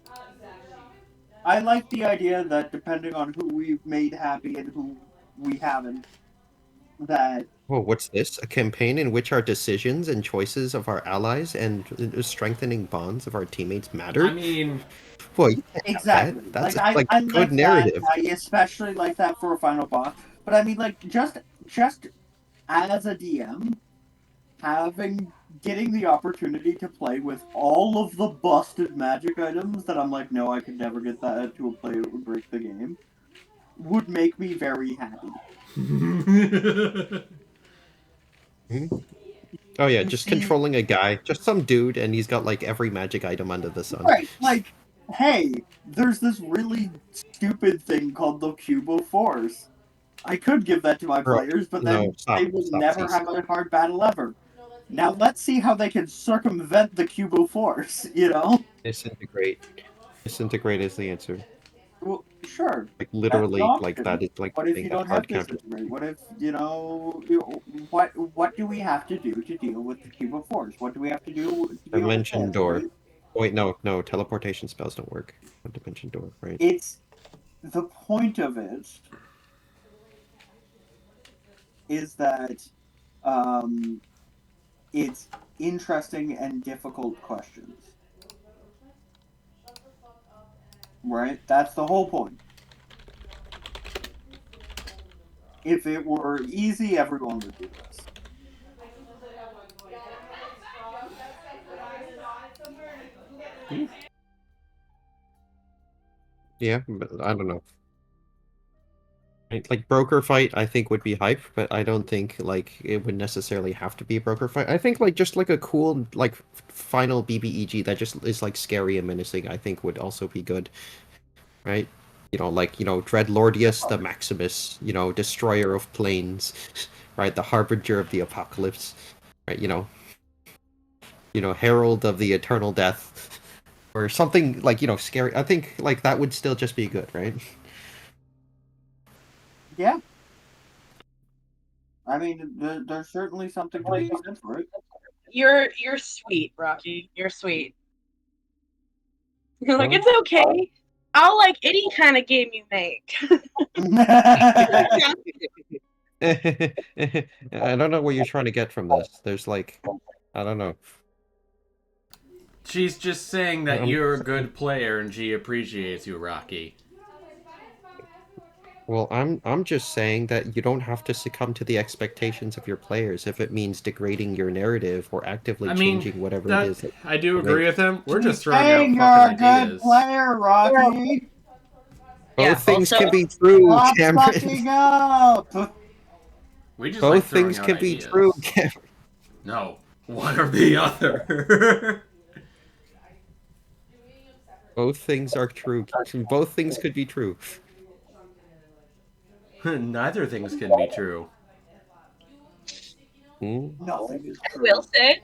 S2: like the idea that depending on who we've made happy and who we haven't, that
S3: Oh, what's this? A campaign in which our decisions and choices of our allies and strengthening bonds of our teammates matter?
S1: I mean,
S3: Well, you can't have
S2: exactly.
S3: that. That's
S2: Like
S3: like
S2: I
S3: good
S2: like
S3: narrative.
S2: that. I especially like that for a final boss. But I mean, like just as a DM, getting the opportunity to play with all of the busted magic items that I'm like, no, I could never get that to a player that would break the game, would make me very happy.
S3: Oh yeah,
S2: You
S3: just
S2: see-
S3: controlling a guy, just some dude, and he's got like every magic item under the sun.
S2: Right, like, hey, there's this really stupid thing called the Cube of Force. I could give that to my
S3: Bro,
S2: players, but
S3: no,
S2: then
S3: stop,
S2: they would
S3: stop,
S2: never
S3: please.
S2: have a hard battle ever. Now let's see how they can circumvent the Cube of Force, you know?
S3: Disintegrate. Disintegrate is the answer.
S2: Well, sure.
S3: Like literally,
S2: That's an
S3: like
S2: option.
S3: that is like
S2: What
S3: the
S2: if
S3: thing
S2: you
S3: that
S2: don't have
S3: hard counter.
S2: disintegrate? What if, what do we have to do to deal with the Cube of Force? What do we have to do to deal
S3: Dimension
S2: with that,
S3: door.
S2: right?
S3: Wait, no, teleportation spells don't work. On dimension door, right?
S2: It's the point of it is that it's interesting and difficult questions. Right? That's the whole point. If it were easy, everyone would do this.
S3: Yeah, but I don't know. Like broker fight, I think would be hype, but I don't think like it would necessarily have to be a broker fight. I think like just like a cool like final BBEG that just is like scary and menacing. I think would also be good, right? Like Dreadlordius the Maximus, destroyer of planes, right? The harbinger of the apocalypse, right? Herald of the eternal death, or something like scary. I think like that would still just be good, right?
S2: Yeah. I mean, there's certainly something to be said for it.
S4: You're sweet, Rocky. You're sweet. You're like,
S3: Well-
S4: it's okay. I'll like any kind of game you make.
S3: I don't know what you're trying to get from this. There's like, I don't know.
S1: She's just saying that
S3: Um,
S1: you're a good player and she appreciates you, Rocky.
S3: Well, I'm just saying that you don't have to succumb to the expectations of your players if it means degrading your narrative or actively
S1: I mean,
S3: changing whatever it
S1: that,
S3: is.
S1: I do
S3: you
S1: agree
S3: make.
S1: with him. We're
S2: He's
S1: just throwing
S2: saying
S1: out
S2: you're a
S1: fucking
S2: good
S1: ideas.
S2: player, Rocky.
S4: Yeah,
S3: Both things
S4: also-
S3: can be true,
S2: Stop
S3: Cameron.
S2: sucking up.
S1: We just like
S3: Both
S1: throwing
S3: things
S1: out
S3: can be
S1: ideas.
S3: true, Cameron.
S1: No, one or the other.
S3: Both things are true. Both things could be true.
S1: Neither things can be true.
S3: Hmm?
S2: Nothing is
S4: I
S2: true.
S4: will say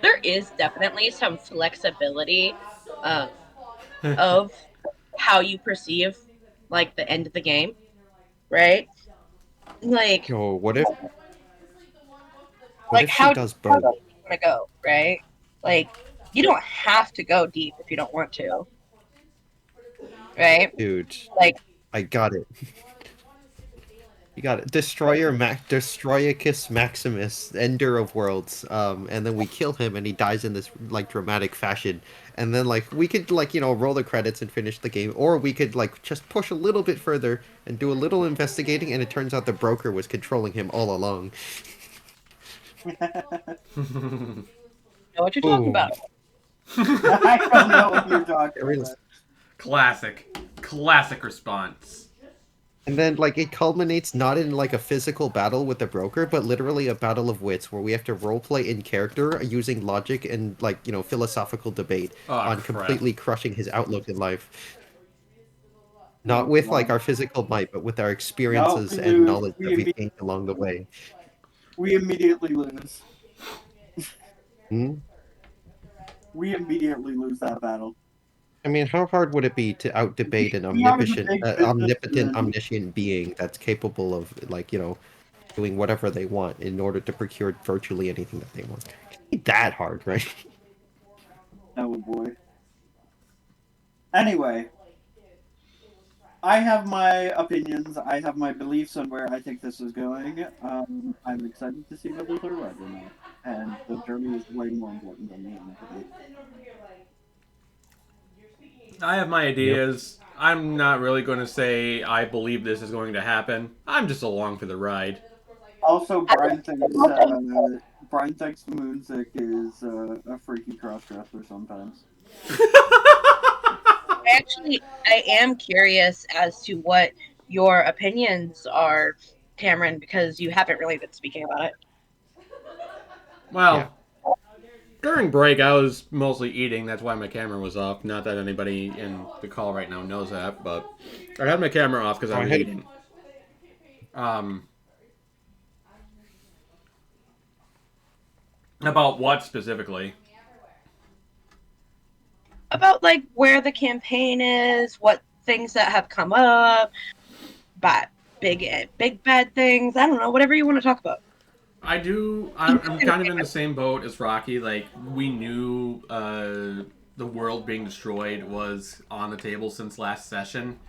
S4: there is definitely some flexibility of how you perceive like the end of the game, right? Like
S3: Oh, what if
S4: like
S3: she
S4: how
S3: does
S4: deep
S3: both?
S4: do you want to go, right? Like you don't have to go deep if you don't want to, right?
S3: Dude,
S4: Like
S3: I got it. You got it. Destroyicus Maximus, Ender of Worlds. And then we kill him, and he dies in this like dramatic fashion. And then like we could like roll the credits and finish the game, or we could like just push a little bit further and do a little investigating, and it turns out the broker was controlling him all along.
S4: know what you're talking
S3: Boom.
S4: about.
S2: I don't know what you're talking
S3: Really-
S2: about.
S1: Classic response.
S3: And then like it culminates not in like a physical battle with the broker, but literally a battle of wits where we have to roleplay in character using logic and like philosophical debate on
S1: crap.
S3: completely crushing his outlook in life. Not with like our physical might, but with our experiences
S2: No, we
S3: and
S2: lose.
S3: knowledge
S2: We
S3: that we
S2: imme-
S3: gained along the way.
S2: We immediately lose.
S3: Hmm?
S2: We immediately lose that battle.
S3: I mean, how hard would it be to out-debate an
S2: We are the big businessmen.
S3: omniscient being that's capable of like doing whatever they want in order to procure virtually anything that they want? It can't be that hard, right?
S2: Oh boy. Anyway, I have my opinions. I have my beliefs on where I think this is going. I'm excited to see whether they're right or not. And the journey is way more important than the end of the day.
S1: I have my ideas. I'm not really going to say I believe this is going to happen. I'm just along for the ride.
S2: Also, Brine thinks Moonzic is a freaky crossdresser sometimes.
S4: I am curious as to what your opinions are, Cameron, because you haven't really been speaking about it.
S1: Well, during break, I was mostly eating. That's why my camera was off. Not that anybody in the call right now knows that, but I had my camera off because I was eating. About what specifically?
S4: About like where the campaign is, what things that have come up, but big bad things. I don't know, whatever you want to talk about.
S1: I'm kind of in the same boat as Rocky. Like, we knew the world being destroyed was on the table since last session.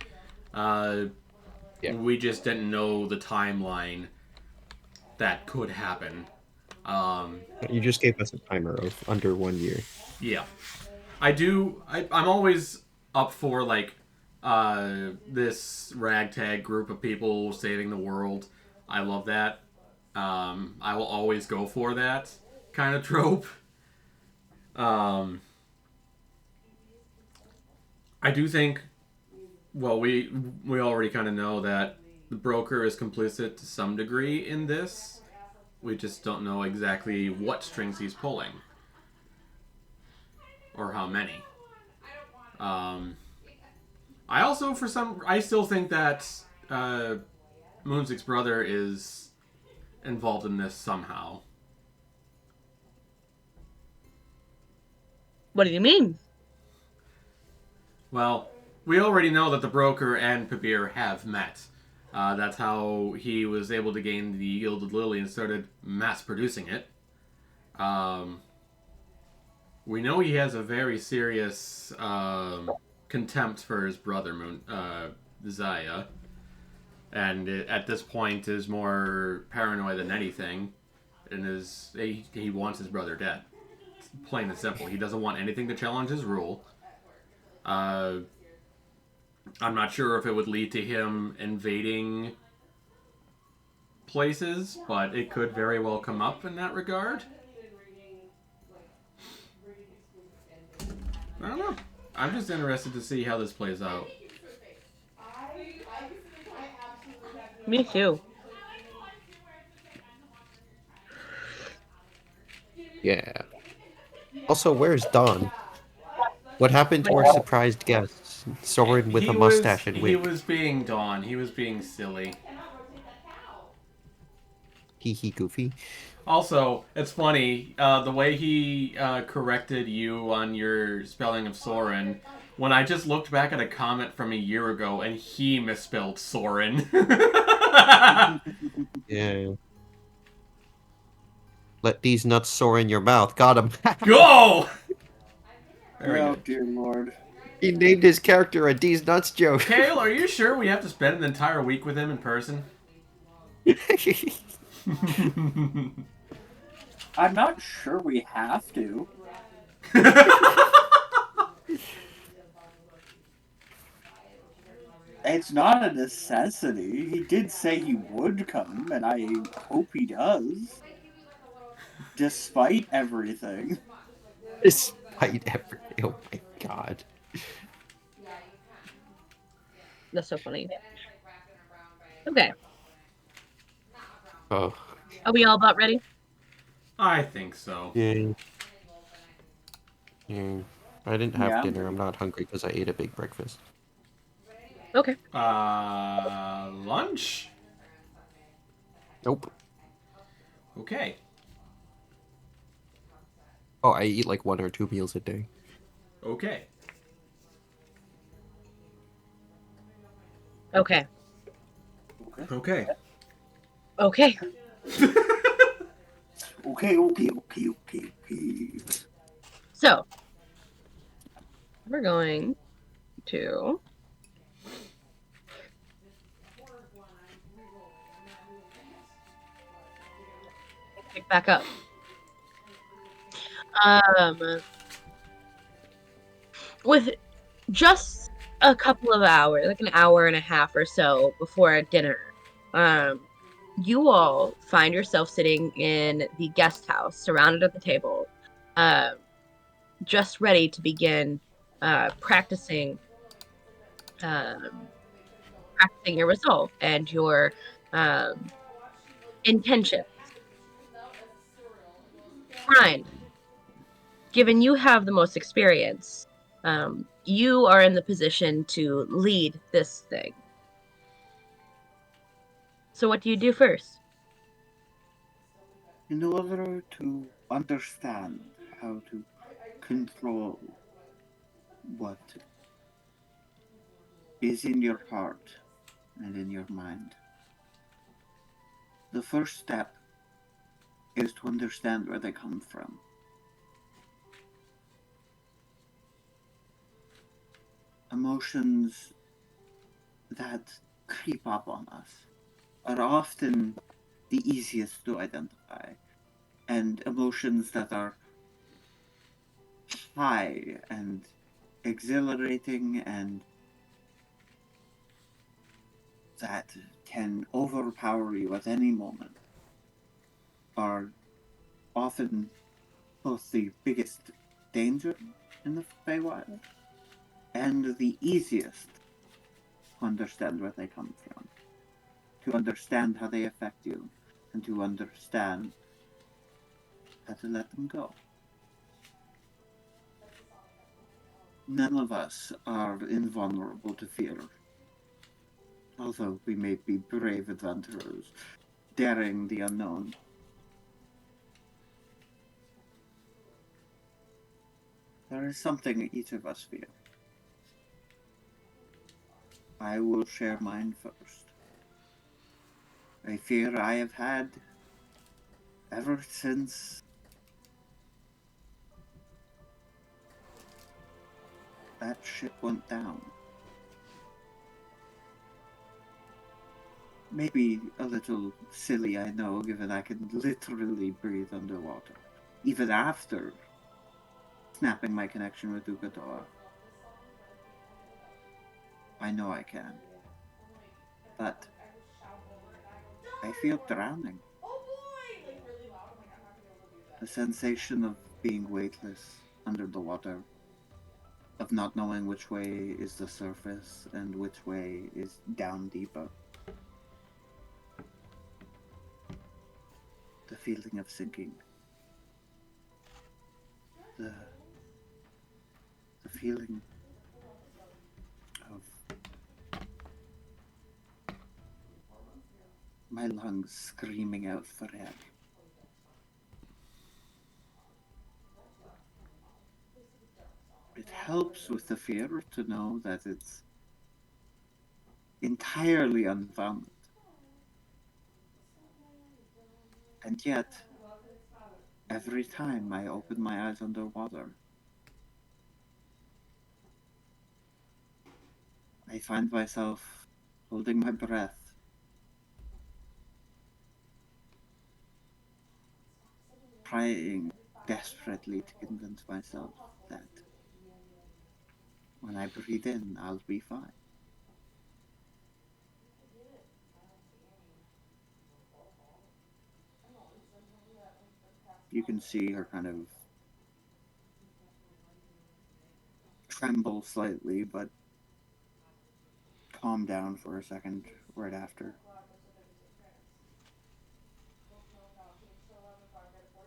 S1: We just didn't know the timeline that could happen.
S3: You just gave us a timer of under 1 year.
S1: Yeah. I'm always up for, like, this ragtag group of people saving the world. I love that. I will always go for that kind of trope. I do think, well, we already kind of know that the broker is complicit to some degree in this. We just don't know exactly what strings he's pulling. Or how many. I also, I still think that Moonzic's brother is involved in this somehow.
S4: What do you mean?
S1: Well, we already know that the broker and Pabir have met. That's how he was able to gain the Gilded Lily and started mass producing it. We know he has a very serious contempt for his brother, Zaya. And at this point is more paranoid than anything. And he wants his brother dead. It's plain and simple. He doesn't want anything to challenge his rule. I'm not sure if it would lead to him invading places, but it could very well come up in that regard. I don't know. I'm just interested to see how this plays out.
S4: Me too.
S3: Yeah. Also, where's Don? What happened to our surprised guest, Soren with a mustache and
S1: He
S3: wig?
S1: was being Dawn. He was being silly.
S3: Hee hee, goofy.
S1: Also, it's funny, the way he corrected you on your spelling of Soren, when I just looked back at a comment from a year ago and he misspelled Soren.
S3: Yeah. Let these nuts soar in your mouth. Got him.
S1: Go! Very
S2: Oh,
S1: good.
S2: dear lord.
S3: He named his character a D's nuts joke.
S1: Kale, are you sure we have to spend an entire week with him in person?
S2: I'm not sure we have to. It's not a necessity. He did say he would come, and I hope he does. Despite everything.
S3: Despite everything. Oh my god.
S4: That's so funny. Okay.
S3: Oh.
S4: Are we all about ready?
S1: I think so.
S3: Yeah. I didn't have
S2: Yeah.
S3: dinner. I'm not hungry because I ate a big breakfast.
S4: Okay.
S1: Lunch?
S3: Nope.
S1: Okay.
S3: Oh, I eat like 1 or 2 meals a day.
S1: Okay.
S4: Okay.
S1: Okay.
S4: Okay.
S2: Okay.
S4: So, we're going to pick back up. With just a couple of hours, like an hour and a half or so before dinner, you all find yourself sitting in the guest house, surrounded at the table, just ready to begin practicing your resolve and your intentions. Brine, given you have the most experience, you are in the position to lead this thing. So what do you do first?
S2: In order to understand how to control what is in your heart and in your mind, the first step is to understand where they come from. Emotions that creep up on us are often the easiest to identify, and emotions that are high and exhilarating and that can overpower you at any moment are often both the biggest danger in the Feywild and the easiest to understand where they come from, to understand how they affect you, and to understand how to let them go. None of us are invulnerable to fear, although we may be brave adventurers, daring the unknown. There is something each of us fear. I will share mine first. A fear I have had ever since that ship went down. Maybe a little silly, I know, given I can literally breathe underwater, even after snapping my connection with Ukador. I know I can. But I feel drowning. The sensation of being weightless under the water, of not knowing which way is the surface and which way is down deeper. The feeling of sinking. The feeling of my lungs screaming out for air. It helps with the fear to know that it's entirely unfounded. And yet, every time I open my eyes underwater, I find myself holding my breath, trying desperately to convince myself that when I breathe in, I'll be fine. You can see her kind of tremble slightly, but calm down for a second right after.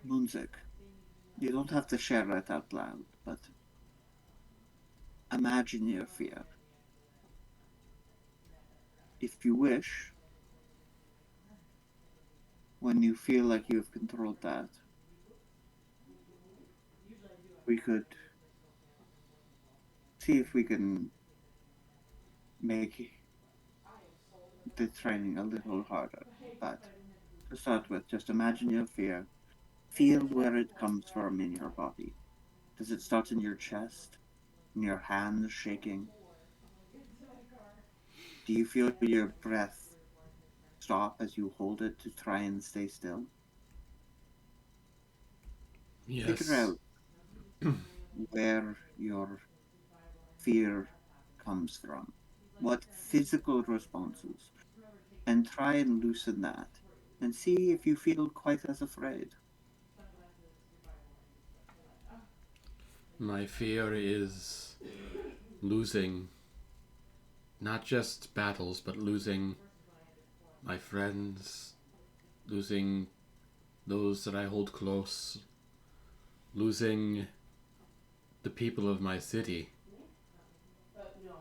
S2: Moonzic, you don't have to share it out loud, but imagine your fear. If you wish, when you feel like you've controlled that, we could see if we can make the training a little harder. But to start with, just imagine your fear. Feel where it comes from in your body. Does it start in your chest? In your hands shaking? Do you feel your breath stop as you hold it to try and stay still?
S1: Yes.
S2: Figure out where your fear comes from. What physical responses? And try and loosen that. And see if you feel quite as afraid.
S1: My fear is losing not just battles, but losing my friends, losing those that I hold close, losing the people of my city,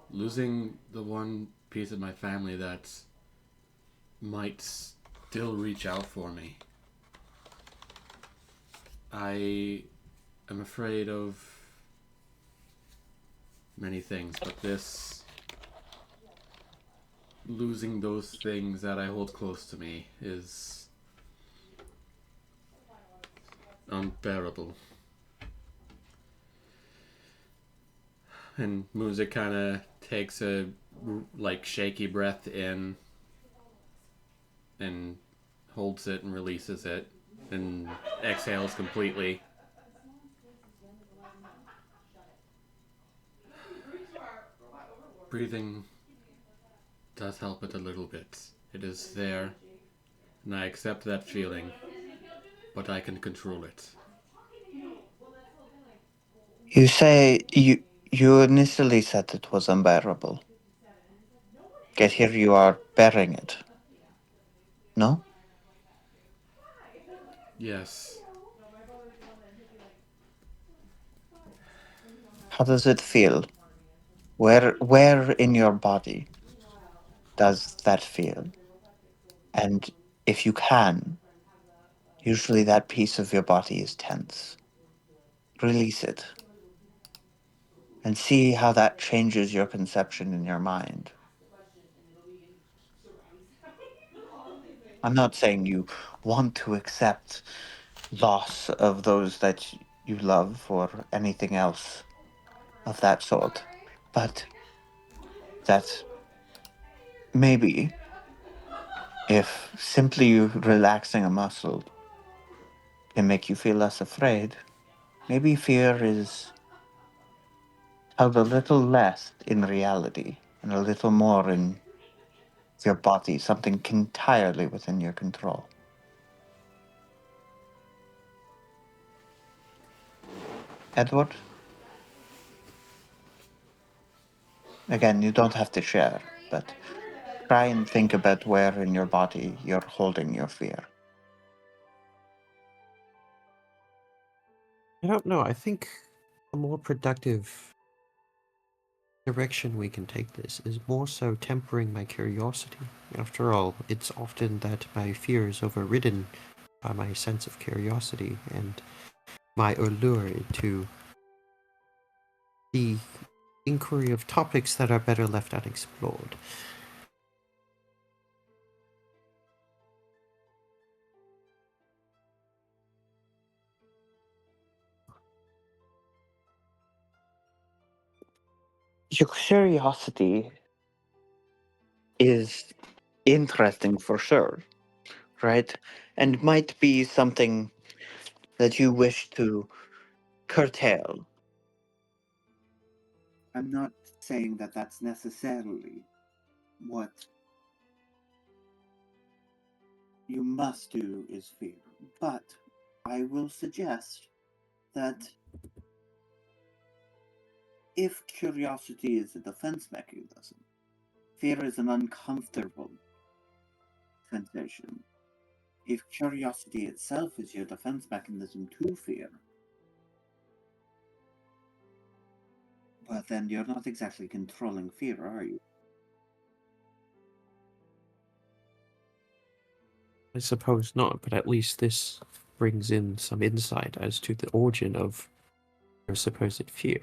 S1: losing the one piece of my family that might still reach out for me. I am afraid of many things, but this, losing those things that I hold close to me, is unbearable. And Moonzic kind of takes a shaky breath in and holds it and releases it and exhales completely. Breathing does help it a little bit. It is there, and I accept that feeling, but I can control it.
S2: You say you initially said it was unbearable. Yet here you are bearing it. No?
S1: Yes.
S2: How does it feel? Where in your body does that feel? And if you can, usually that piece of your body is tense. Release it. And see how that changes your conception in your mind. I'm not saying you want to accept loss of those that you love or anything else of that sort, but that maybe if simply you relaxing a muscle can make you feel less afraid, maybe fear is held a little less in reality and a little more in your body, something entirely within your control. Edward, again, you don't have to share, but try and think about where in your body you're holding your fear.
S3: I don't know. I think a more productive direction we can take this is more so tempering my curiosity. After all, it's often that my fear is overridden by my sense of curiosity and my allure into the inquiry of topics that are better left unexplored.
S2: Your curiosity is interesting for sure, right? And might be something that you wish to curtail. I'm not saying that that's necessarily what you must do is fear, but I will suggest that if curiosity is a defense mechanism, fear is an uncomfortable sensation. If curiosity itself is your defense mechanism to fear, well, then you're not exactly controlling fear, are you?
S3: I suppose not, but at least this brings in some insight as to the origin of your supposed fear.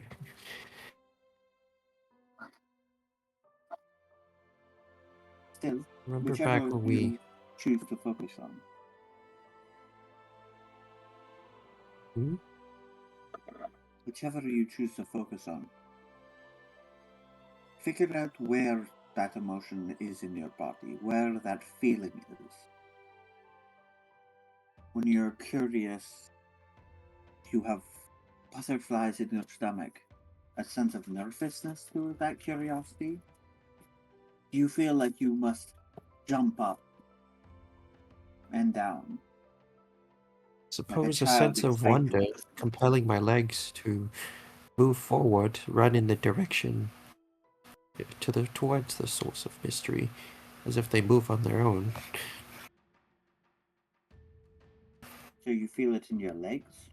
S2: Still,
S3: Remember
S2: whichever
S3: back when
S2: you choose to focus on.
S3: Hmm?
S2: Whichever you choose to focus on, figure out where that emotion is in your body, where that feeling is. When you're curious, you have butterflies in your stomach, a sense of nervousness to that curiosity. You feel like you must jump up and down.
S3: Suppose a
S2: child
S3: sense of
S2: excited.
S3: wonder compelling my legs to move forward, run in the direction towards the source of mystery, as if they move on their own.
S2: So you feel it in your legs?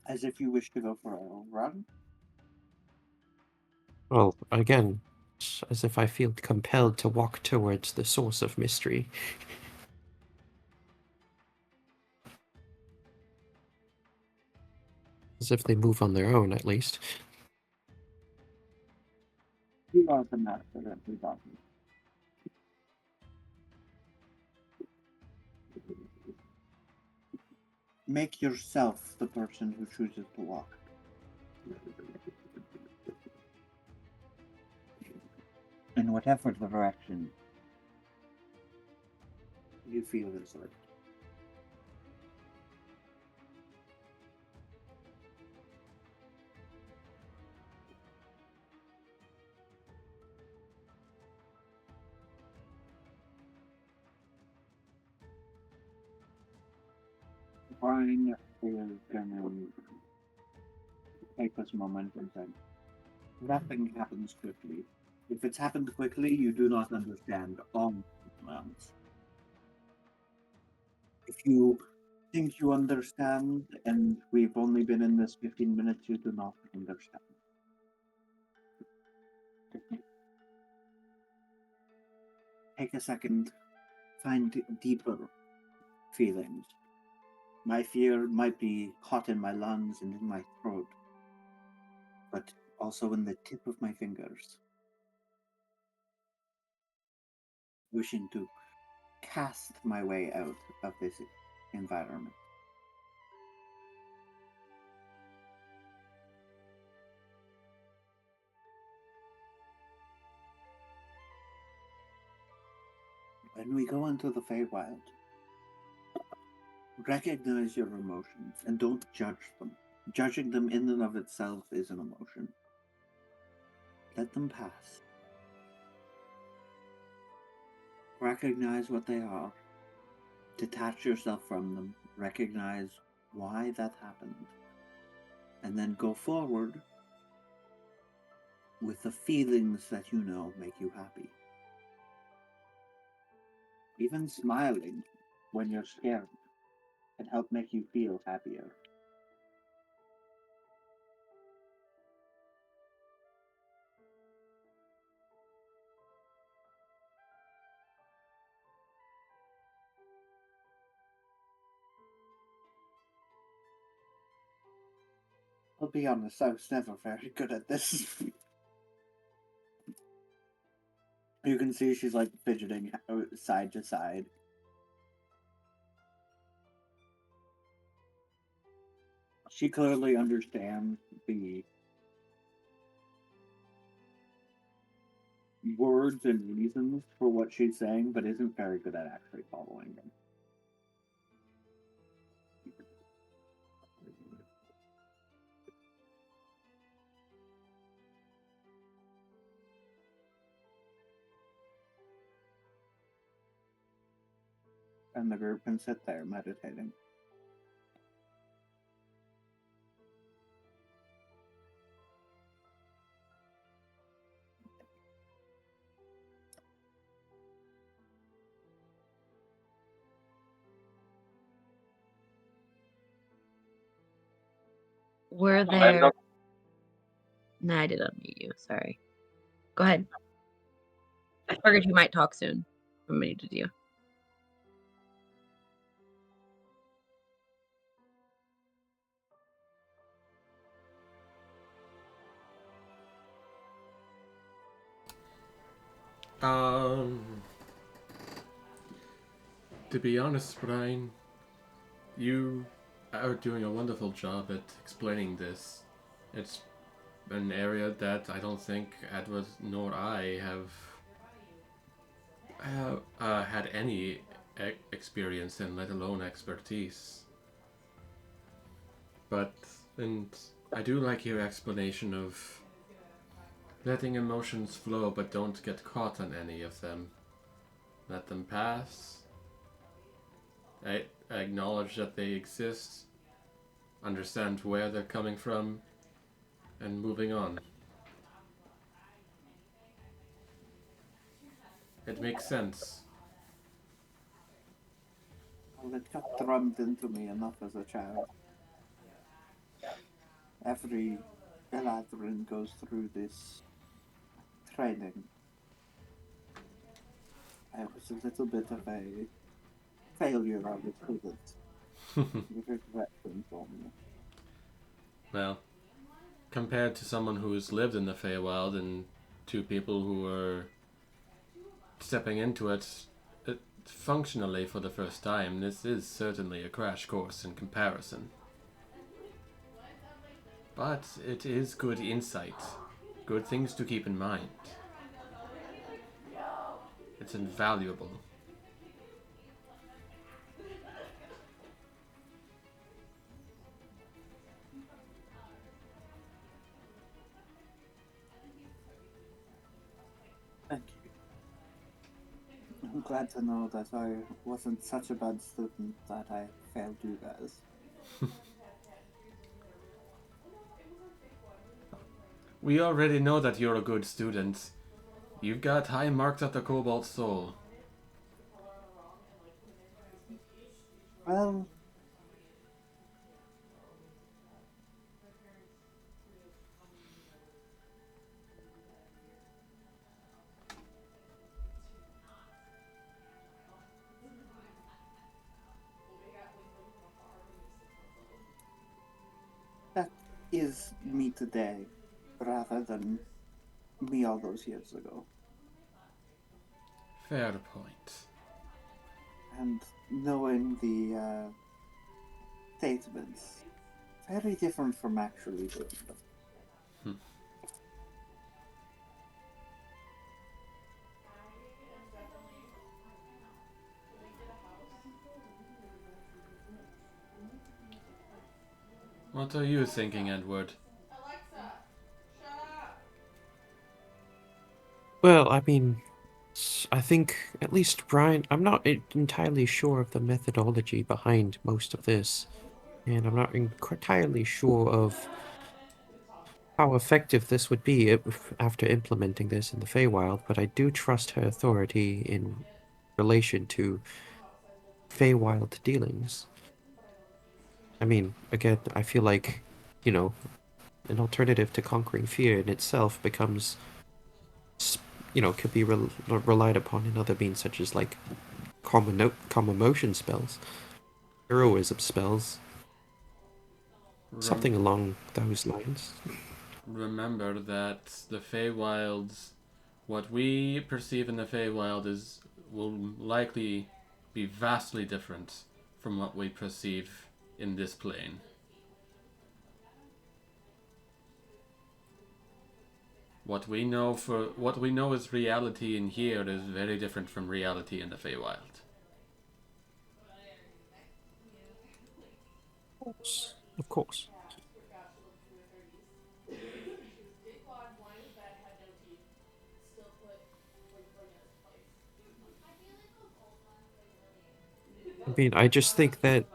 S2: As if you wish to go for a run?
S3: Well, again, it's as if I feel compelled to walk towards the source of mystery. As if they move on their own, at least.
S2: You are the master of the body. Make yourself the person who chooses to walk. In whatever direction you feel is right. Brine is gonna take this moment and say, nothing happens quickly. If it's happened quickly, you do not understand all amounts. If you think you understand and we've only been in this 15 minutes, you do not understand. Take a second, find deeper feelings. My fear might be caught in my lungs and in my throat, but also in the tip of my fingers. wishing to cast my way out of this environment. When we go into the Feywild, recognize your emotions and don't judge them. Judging them in and of itself is an emotion. Let them pass. Recognize what they are. Detach yourself from them. Recognize why that happened. And then go forward with the feelings that you know make you happy. Even smiling when you're scared can help make you feel happier. I'll be honest, I was never very good at this. You can see she's like fidgeting side to side. She clearly understands the words and reasons for what she's saying, but isn't very good at actually following them. And the group can sit there meditating.
S4: Were there... No, I did unmute you. Sorry. Go ahead. I figured you might talk soon. I muted you.
S1: To be honest, Brine, you are doing a wonderful job at explaining this. It's an area that I don't think Edward nor I have had any experience in, let alone expertise. And I do like your explanation of letting emotions flow, but don't get caught on any of them. Let them pass. I acknowledge that they exist, understand where they're coming from, and moving on. It makes sense.
S2: Well, it got drummed into me enough as a child. Every Galadrin goes through this training. I was a little bit of a failure of a student. With regret to inform you.
S1: Well, compared to someone who's lived in the Feywild and two people who are stepping into it functionally for the first time, this is certainly a crash course in comparison. But it is good insight, good things to keep in mind. It's invaluable.
S2: Thank you. I'm glad to know that I wasn't such a bad student that I failed you guys.
S1: We already know that you're a good student. You've got high marks at the Cobalt Soul.
S2: Well, that is me today, rather than me all those years ago.
S1: Fair point.
S2: And knowing the statements, very different from actually doing them.
S1: What are you thinking, Edward?
S3: Well, I mean, I think at least Brine. I'm not entirely sure of the methodology behind most of this, and I'm not entirely sure of how effective this would be after implementing this in the Feywild, but I do trust her authority in relation to Feywild dealings. I mean, again, I feel like, you know, an alternative to conquering fear in itself becomes, could be relied upon in other means such as like common motion spells, heroism spells, something along those lines.
S1: Remember that the Feywilds, what we perceive in the Feywild will likely be vastly different from what we perceive in this plane. What we know as reality in here is very different from reality in the Feywild.
S3: Of course. I mean, I just think that,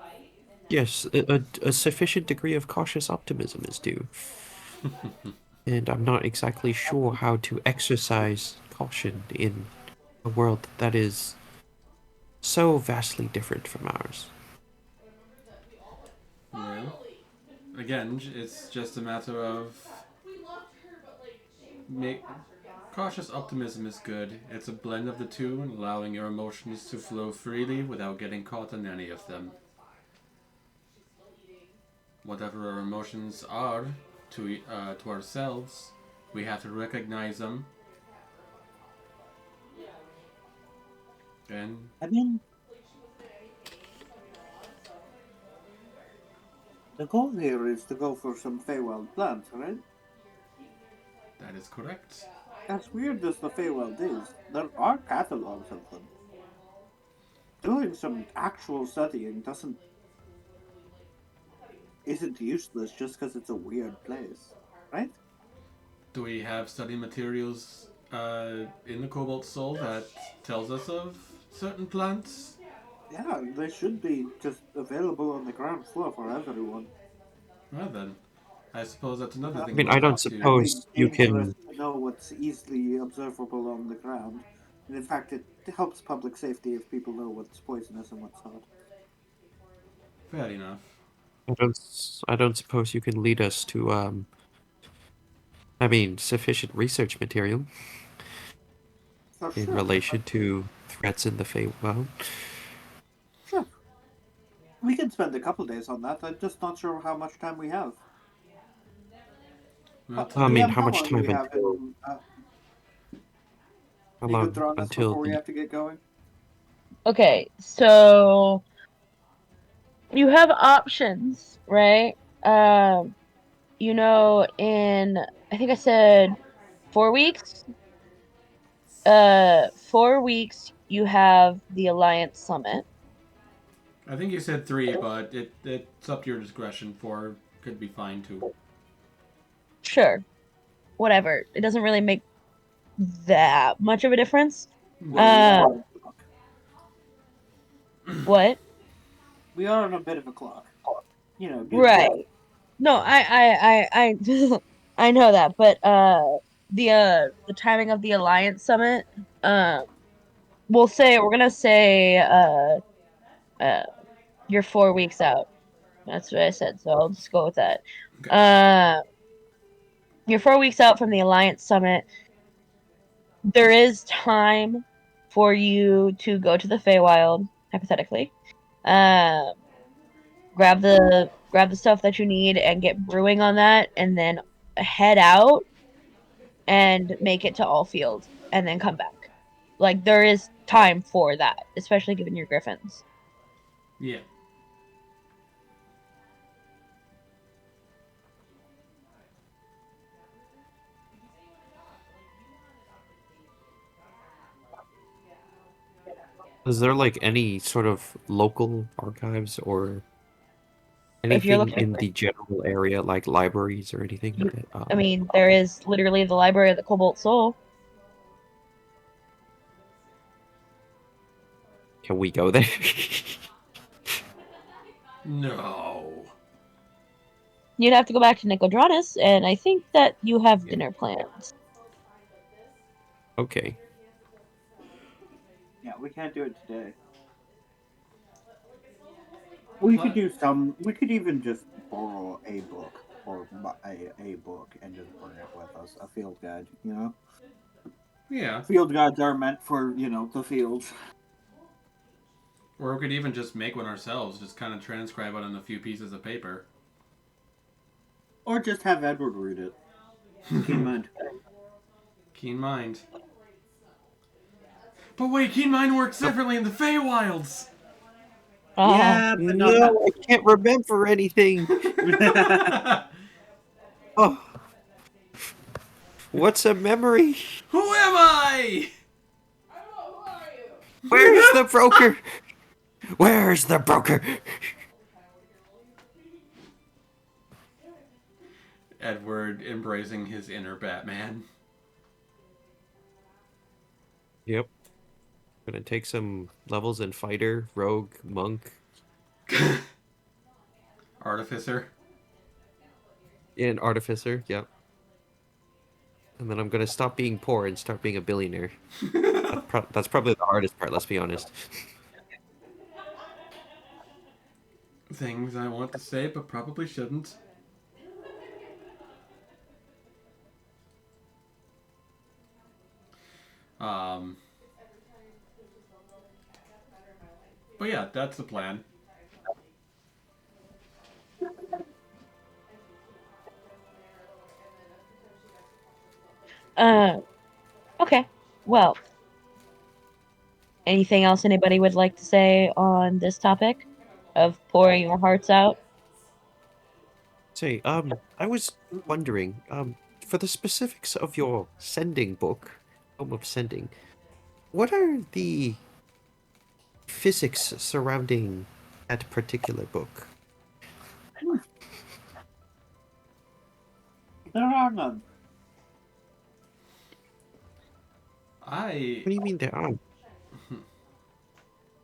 S3: yes, a sufficient degree of cautious optimism is due. And I'm not exactly sure how to exercise caution in a world that is so vastly different from ours.
S1: Well, again, it's just a matter of cautious optimism is good. It's a blend of the two and allowing your emotions to flow freely without getting caught in any of them. Whatever our emotions are to ourselves, we have to recognize them. And
S2: I mean, the goal here is to go for some Feywild plants, right?
S1: that is correct.
S2: As weird as the Feywild is, there are catalogs of them. Doing some actual studying isn't useless just because it's a weird place, right?
S1: Do we have study materials in the Cobalt Soul that tells us of certain plants?
S2: Yeah, they should be just available on the ground floor for everyone.
S1: Well then, I suppose that's another
S2: I
S1: thing
S3: I mean,
S1: we'll
S3: I don't
S1: have to...
S3: suppose you
S2: dangerous
S3: can.
S2: to know what's easily observable on the ground. And in fact, it helps public safety if people know what's poisonous and what's not.
S1: Fair enough.
S3: I don't suppose you can lead us to I mean, sufficient research material
S2: For
S3: in
S2: sure.
S3: relation to threats in the Feywild.
S2: Sure. We can spend a couple days on that. I'm just not sure how much time we have.
S1: Well,
S3: I mean,
S2: DM,
S3: how
S2: how
S3: much
S2: long do we
S3: time
S2: have
S3: until
S2: in...
S3: how
S2: you could
S3: long
S2: throw on us
S3: until
S2: before we
S3: the
S2: have to get going?
S4: Okay, so you have options, right? In I think I said 4 weeks. 4 weeks you have the Alliance Summit.
S1: I think you said 3, but it's up to your discretion. 4 could be fine too.
S4: Sure. Whatever. It doesn't really make that much of a difference.
S1: Well,
S4: What?
S2: We are on a bit of a clock. You know,
S4: Right. No, I I know that, but the timing of the Alliance Summit, we're gonna say uh you're 4 weeks out. That's what I said, so I'll just go with that.
S1: okay.
S4: You're 4 weeks out from the Alliance Summit. There is time for you to go to the Feywild, hypothetically. Um, grab the stuff that you need and get brewing on that, and then head out and make it to Allfield, and then come back. Like there is time for that, especially given your griffins.
S1: Yeah.
S3: Is there like any sort of local archives or
S4: If you're
S3: anything
S4: looking
S3: in
S4: for,
S3: the general area, like libraries or anything? That,
S4: I mean, there is literally the Library of the Cobalt Soul.
S3: can we go there?
S1: No.
S4: You'd have to go back to Nicodranus, and I think that you have
S1: Yeah.
S4: dinner plans.
S3: Okay.
S2: Yeah, we can't do it today. We could do some. We could even just borrow a book or a book and just bring it with us. A field guide, you know.
S1: Yeah.
S2: Field guides are meant for the fields.
S1: Or we could even just make one ourselves, just kind of transcribe it on a few pieces of paper.
S2: Or just have Edward read it. Keen mind.
S1: Keen mind. But wait, keen mind works differently in the Feywilds!
S2: Yeah, but not that.
S3: No, I can't remember anything. Oh, what's a memory?
S1: Who am I?
S3: Where's the broker? Where's the broker?
S1: Edward embracing his inner Batman.
S3: Yep. Gonna take some levels in fighter, rogue, monk.
S1: Artificer.
S3: In artificer, yep. And then I'm gonna stop being poor and start being a billionaire. That's probably the hardest part, let's be honest.
S1: Things I want to say but probably shouldn't. But yeah, that's the plan.
S4: Okay. Well, anything else anybody would like to say on this topic of pouring your hearts out?
S3: Say, I was wondering, for the specifics of your sending book, Home of Sending, what are the physics surrounding that particular book?
S2: There are none.
S3: What do you mean there aren't?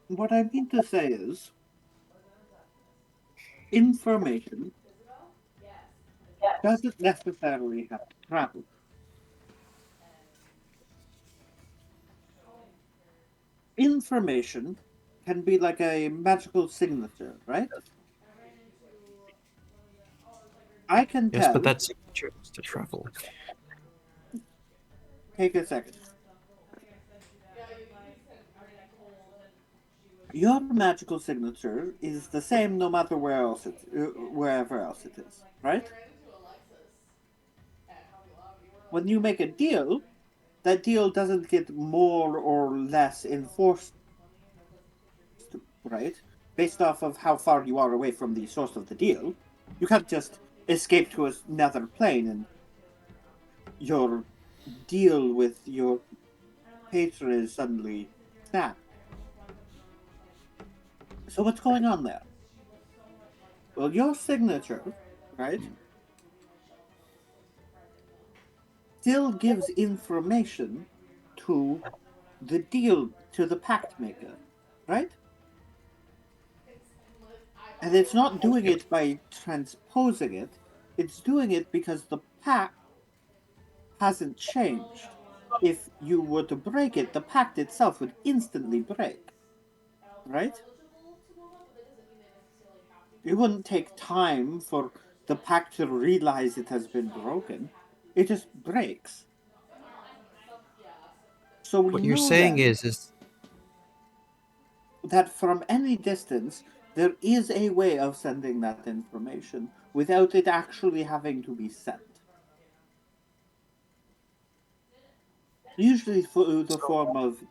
S2: What I mean to say is, information doesn't necessarily have to travel. Information can be like a magical signature, right? I can
S3: Yes,
S2: tell.
S3: but that signature has to travel.
S2: Take a second. Your magical signature is the same no matter wherever else it is, right? When you make a deal, that deal doesn't get more or less enforced, right? Based off of how far you are away from the source of the deal. You can't just escape to another plane and your deal with your patron is suddenly snapped. So what's going on there? Well, your signature, right, still gives information to the deal, to the pact maker, right? And it's not doing it by transposing it, it's doing it because the pact hasn't changed. If you were to break it, the pact itself would instantly break, right? It wouldn't take time for the pact to realize it has been broken. It just breaks. So we
S3: What you're
S2: know
S3: saying
S2: then
S3: is
S2: that from any distance, there is a way of sending that information without it actually having to be sent. Usually through the form of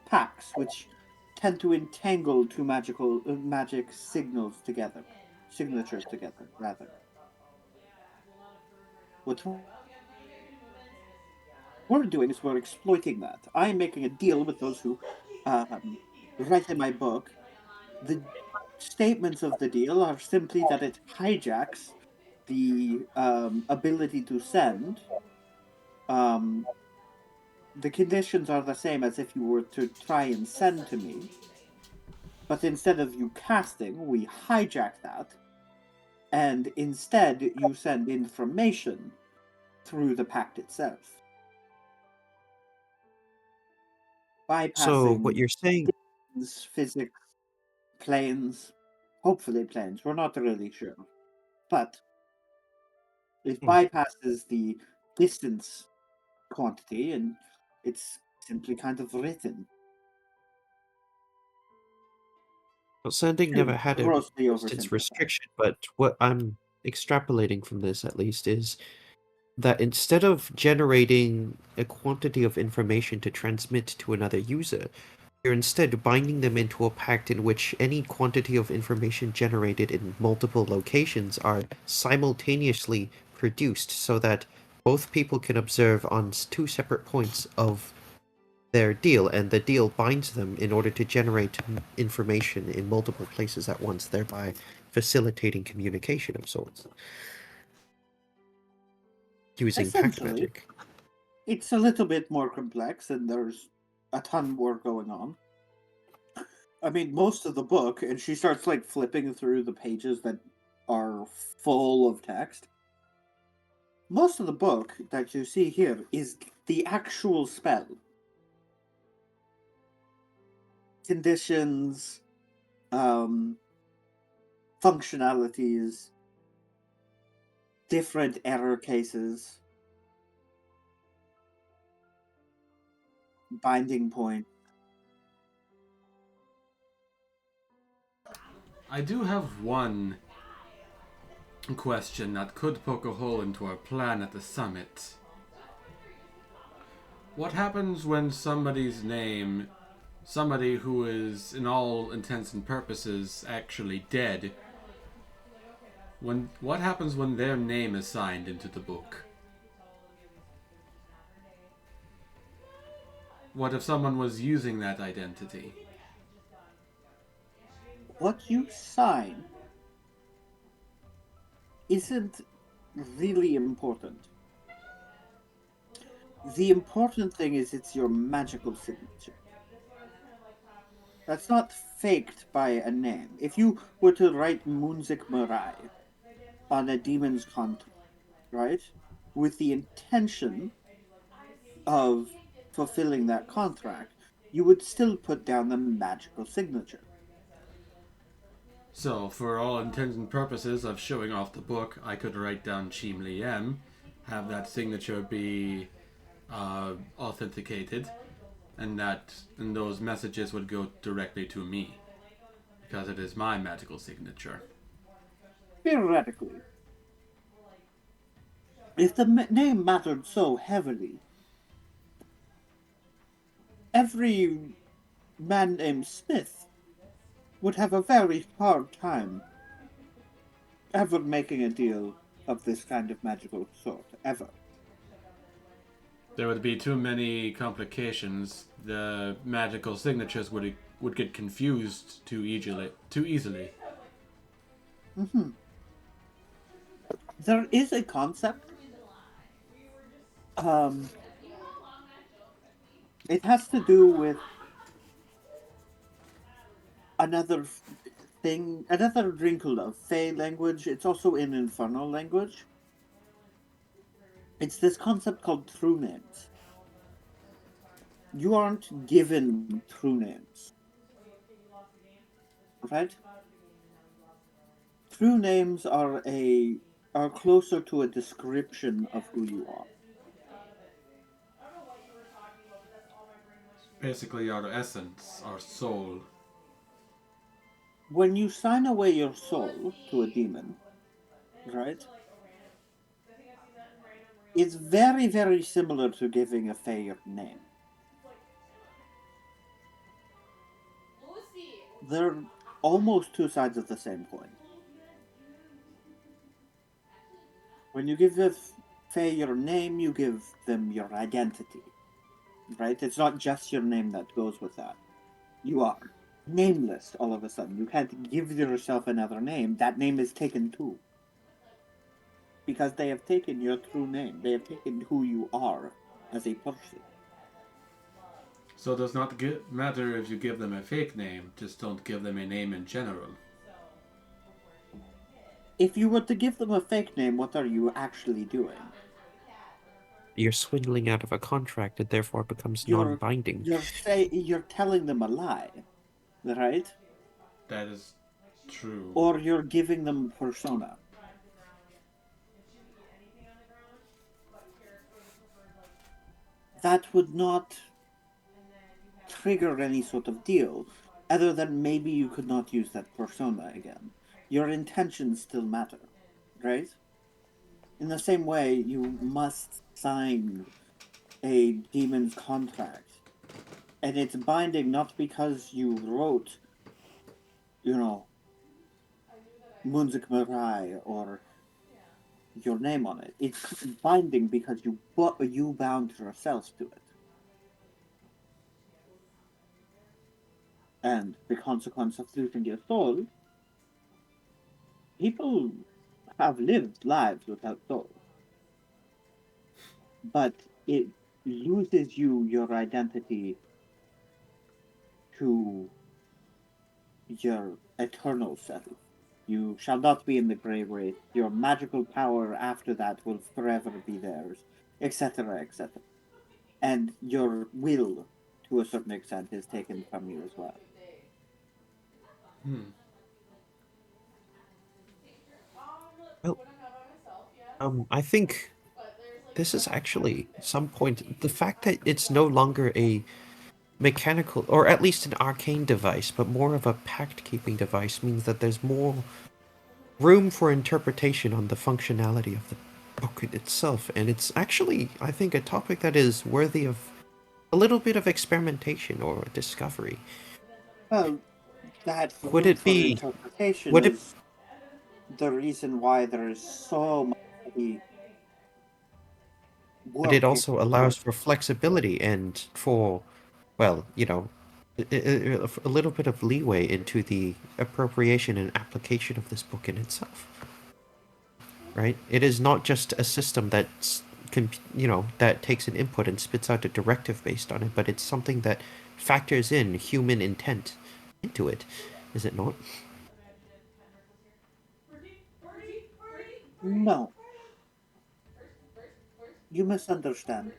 S2: pacts, which tend to entangle two magic signatures together, rather. What we're doing is we're exploiting that. I am making a deal with those who write in my book. The statements of the deal are simply that it hijacks the ability to send. The conditions are the same as if you were to try and send to me, but instead of you casting, we hijack that, and instead you send information through the pact itself.
S3: So what
S2: Bypassing
S3: you're saying,
S2: physics, planes, hopefully planes, we're not really sure. But it bypasses the distance quantity and it's simply kind of written.
S3: well, sending never had a
S2: Grossly
S3: distance
S2: oversimplified.
S3: restriction, but what I'm extrapolating from this at least is that instead of generating a quantity of information to transmit to another user, you're instead binding them into a pact in which any quantity of information generated in multiple locations are simultaneously produced so that both people can observe on two separate points of their deal, and the deal binds them in order to generate information in multiple places at once, thereby facilitating communication of sorts. Using pact
S2: Essentially,
S3: magic.
S2: it's a little bit more complex and there's a ton more going on. I mean, most of the book, and she starts like flipping through the pages that are full of text. Most of the book that you see here is the actual spell. Conditions, functionalities, different error cases, binding point.
S1: I do have one question that could poke a hole into our plan at the summit. What happens when somebody's name, somebody who is, in all intents and purposes, actually dead, what happens when their name is signed into the book? What if someone was using that identity?
S2: What you sign isn't really important. The important thing is it's your magical signature. That's not faked by a name. If you were to write Moonzic on a demon's contract, right, with the intention of fulfilling that contract, you would still put down the magical signature.
S1: So, for all intents and purposes of showing off the book, I could write down Chim Liem, have that signature be authenticated, and those messages would go directly to me because it is my magical signature.
S2: Theoretically, if the name mattered so heavily, every man named Smith would have a very hard time ever making a deal of this kind of magical sort, ever.
S1: There would be too many complications. The magical signatures would get confused too easily.
S2: Mm-hmm. There is a concept. It has to do with another thing, another wrinkle of Fey language. It's also in Infernal language. It's this concept called true names. You aren't given true names, right? True names are closer to a description of who you are.
S1: Basically, our essence, our soul.
S2: When you sign away your soul to a demon, right? It's very, very similar to giving a Fey your name. they're almost two sides of the same coin. When you give the Fae your name, you give them your identity. Right? It's not just your name that goes with that. You are nameless all of a sudden. You can't give yourself another name. That name is taken too. Because they have taken your true name. They have taken who you are as a person.
S1: So it does not matter if you give them a fake name, just don't give them a name in general.
S2: If you were to give them a fake name, what are you actually doing?
S3: You're swindling out of a contract, and therefore it becomes
S2: You're
S3: non-binding.
S2: you're telling them a lie, right?
S1: That is true.
S2: Or you're giving them persona. That would not trigger any sort of deal, other than maybe you could not use that persona again. Your intentions still matter, right? In the same way, you must sign a demon's contract. And it's binding not because you wrote, Moonzic and Edward or your name on it. It's binding because you bound yourself to it. And the consequence of losing your soul, people have lived lives without souls. But it loses you your identity to your eternal self. You shall not be in the grey wraith. Your magical power after that will forever be theirs, etc., etc. And your will, to a certain extent, is taken from you as well.
S3: Well, I think this is actually some point. The fact that it's no longer a mechanical, or at least an arcane device, but more of a pact-keeping device, means that there's more room for interpretation on the functionality of the book itself. And it's actually, I think, a topic that is worthy of a little bit of experimentation or discovery.
S2: Well, that
S3: Would
S2: room
S3: it
S2: for
S3: be-
S2: interpretation
S3: would it-
S2: is the reason why there is so much work.
S3: But it also allows for flexibility and for, well, a little bit of leeway into the appropriation and application of this book in itself. Right? It is not just a system that's, that takes an input and spits out a directive based on it, but it's something that factors in human intent into it, is it not?
S2: No. You misunderstand.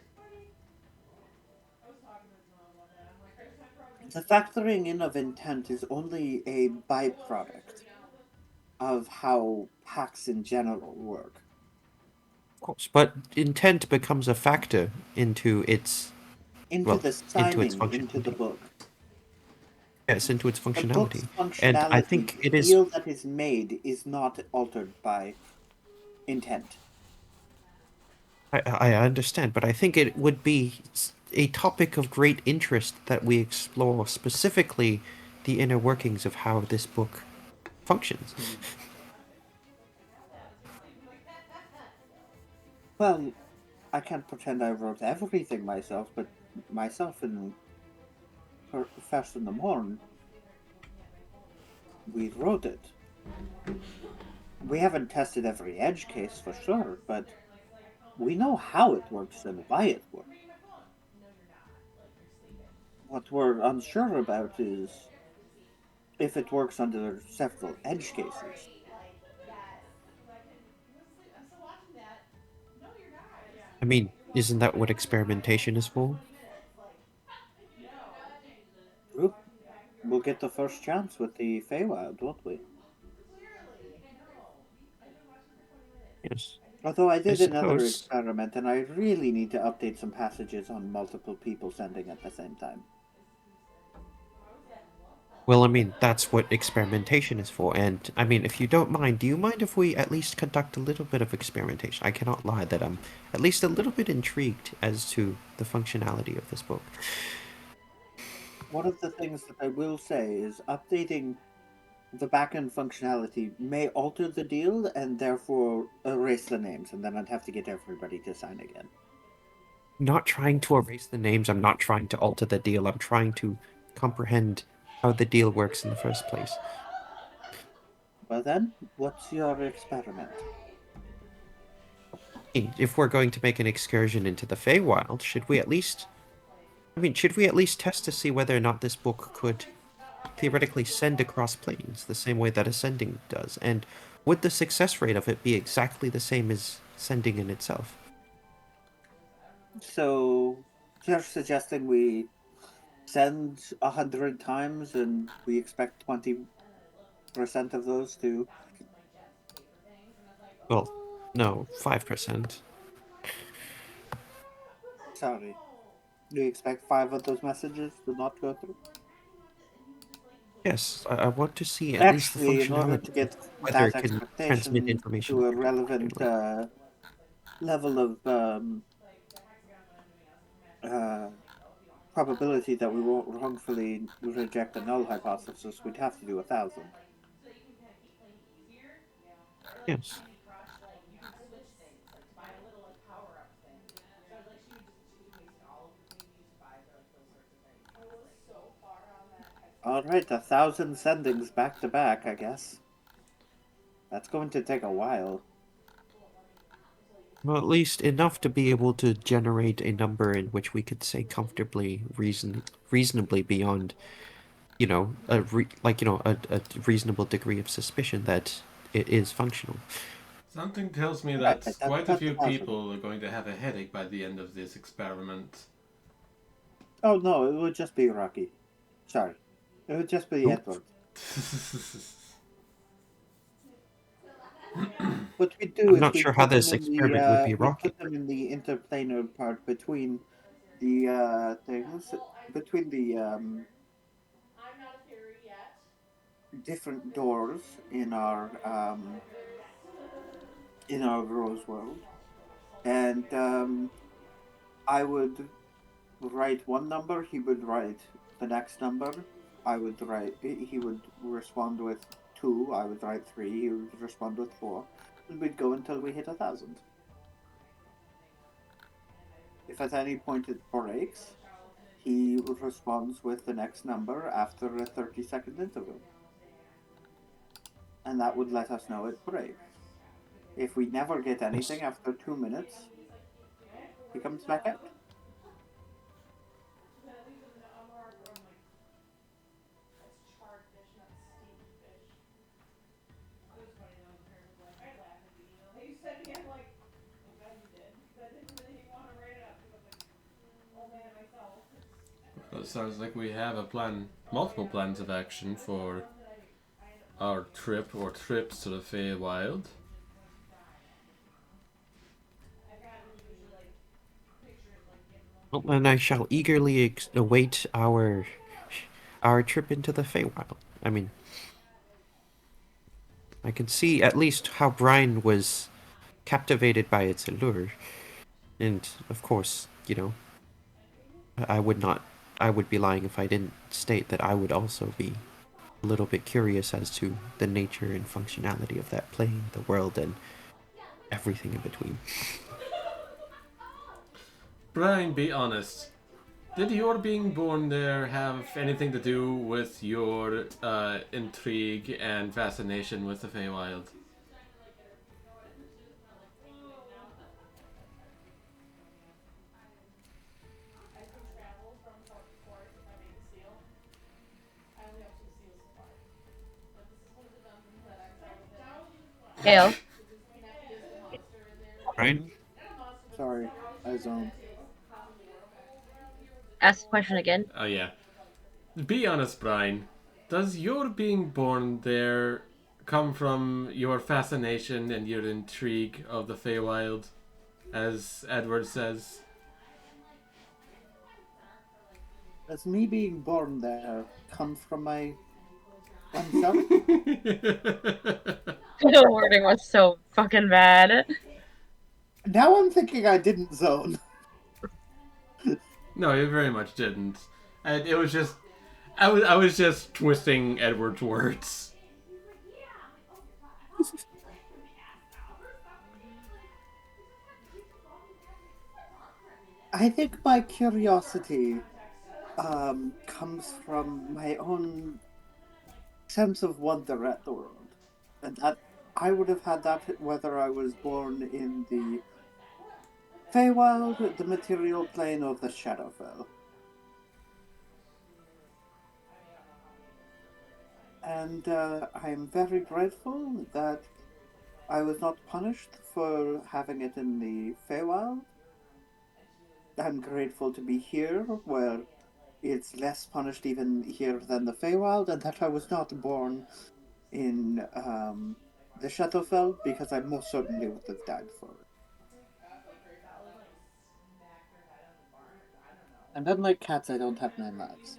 S2: The factoring in of intent is only a byproduct of how pacts in general work.
S3: Of course, but intent becomes a factor into its
S2: Into
S3: Well,
S2: the
S3: into its
S2: signing, into the
S3: functionality.
S2: book.
S3: Yes, into its
S2: The book's
S3: functionality.
S2: functionality,
S3: And I think it
S2: the
S3: is
S2: deal that is made is not altered by intent.
S3: I understand, but I think it would be a topic of great interest that we explore specifically the inner workings of how this book functions.
S2: Well, I can't pretend I wrote everything myself, but myself and First in the Morn, we wrote it. We haven't tested every edge case for sure, but we know how it works and why it works. What we're unsure about is if it works under several edge cases.
S3: I mean, isn't that what experimentation is for?
S2: Group, we'll get the first chance with the Feywild, won't we?
S3: Yes.
S2: Although I did another
S3: suppose-
S2: experiment, and I really need to update some passages on multiple people sending at the same time.
S3: Well, I mean, that's what experimentation is for. And, I mean, if you don't mind, do you mind if we at least conduct a little bit of experimentation? I cannot lie that I'm at least a little bit intrigued as to the functionality of this book.
S2: one of the things that I will say is updating the backend functionality may alter the deal and therefore erase the names, and then I'd have to get everybody to sign again.
S3: Not trying to erase the names, I'm not trying to alter the deal, I'm trying to comprehend how the deal works in the first place.
S2: Well then, what's your experiment?
S3: If we're going to make an excursion into the Feywild, should we at least test to see whether or not this book could theoretically send across planes the same way that ascending does? And would the success rate of it be exactly the same as sending in itself?
S2: So, you're suggesting we send 100 times and we expect 20% of those to...
S3: Well, no, 5%.
S2: Sorry. Do you expect 5 of those messages to not go through?
S3: Yes, I want to see at least the
S2: Actually, in order to
S3: functionality,
S2: get
S3: whether
S2: that
S3: it can transmit
S2: expectation
S3: information
S2: to a relevant
S3: effectively.
S2: level of probability that we won't wrongfully reject the null hypothesis, we'd have to do 1,000.
S3: Yes.
S2: Alright, 1,000 sendings back to back, I guess. That's going to take a while.
S3: Well, at least enough to be able to generate a number in which we could say comfortably, reasonably beyond, a reasonable degree of suspicion that it is functional.
S1: Something tells me
S2: Right,
S1: that
S2: that's
S1: quite a few
S2: 1,000.
S1: people are going to have a headache by the end of this experiment.
S2: Oh no, it would just be Rocky. Sorry. It would just be Edward. What we do
S3: I'm
S2: is
S3: not
S2: we
S3: sure how
S2: put them
S3: this
S2: in the
S3: experiment would be
S2: we
S3: rocky.
S2: put them in the interplanar part between the things, between the different doors in our Rose world, and I would write one number, he would write the next number. He would respond with 2, I would write 3, he would respond with 4, and we'd go until we hit 1,000. If at any point it breaks, he responds with the next number after a 30-second interval. And that would let us know it breaks. If we never get anything after 2 minutes, he comes back out.
S1: Well, it sounds like we have a plan, multiple plans of action for our trip or trips to the Feywild.
S3: Well, then I shall eagerly await our trip into the Feywild. I mean, I can see at least how Brine was captivated by its allure, and of course, I would be lying if I didn't state that I would also be a little bit curious as to the nature and functionality of that plane, the world, and everything in between.
S1: Brian, be honest. Did your being born there have anything to do with your intrigue and fascination with the Feywild?
S4: Hale,
S3: Right?
S2: Sorry, I zoned.
S4: ask the question again.
S1: Oh yeah. Be honest, Brian. Does your being born there come from your fascination and your intrigue of the Feywild, as Edward says?
S2: Does me being born there come from my oneself?
S4: The wording was so fucking bad.
S2: Now I'm thinking I didn't zone.
S1: No, you very much didn't. And it was just I was just twisting Edward's words.
S2: I think my curiosity comes from my own sense of wonder at the world. And that I would have had that whether I was born in the Feywild, the material plane, or the Shadowfell. And I am very grateful that I was not punished for having it in the Feywild. I'm grateful to be here, where it's less punished even here than the Feywild, and that I was not born in the Shadowfell, because I most certainly would have died for it. And unlike cats, I don't have 9 lives.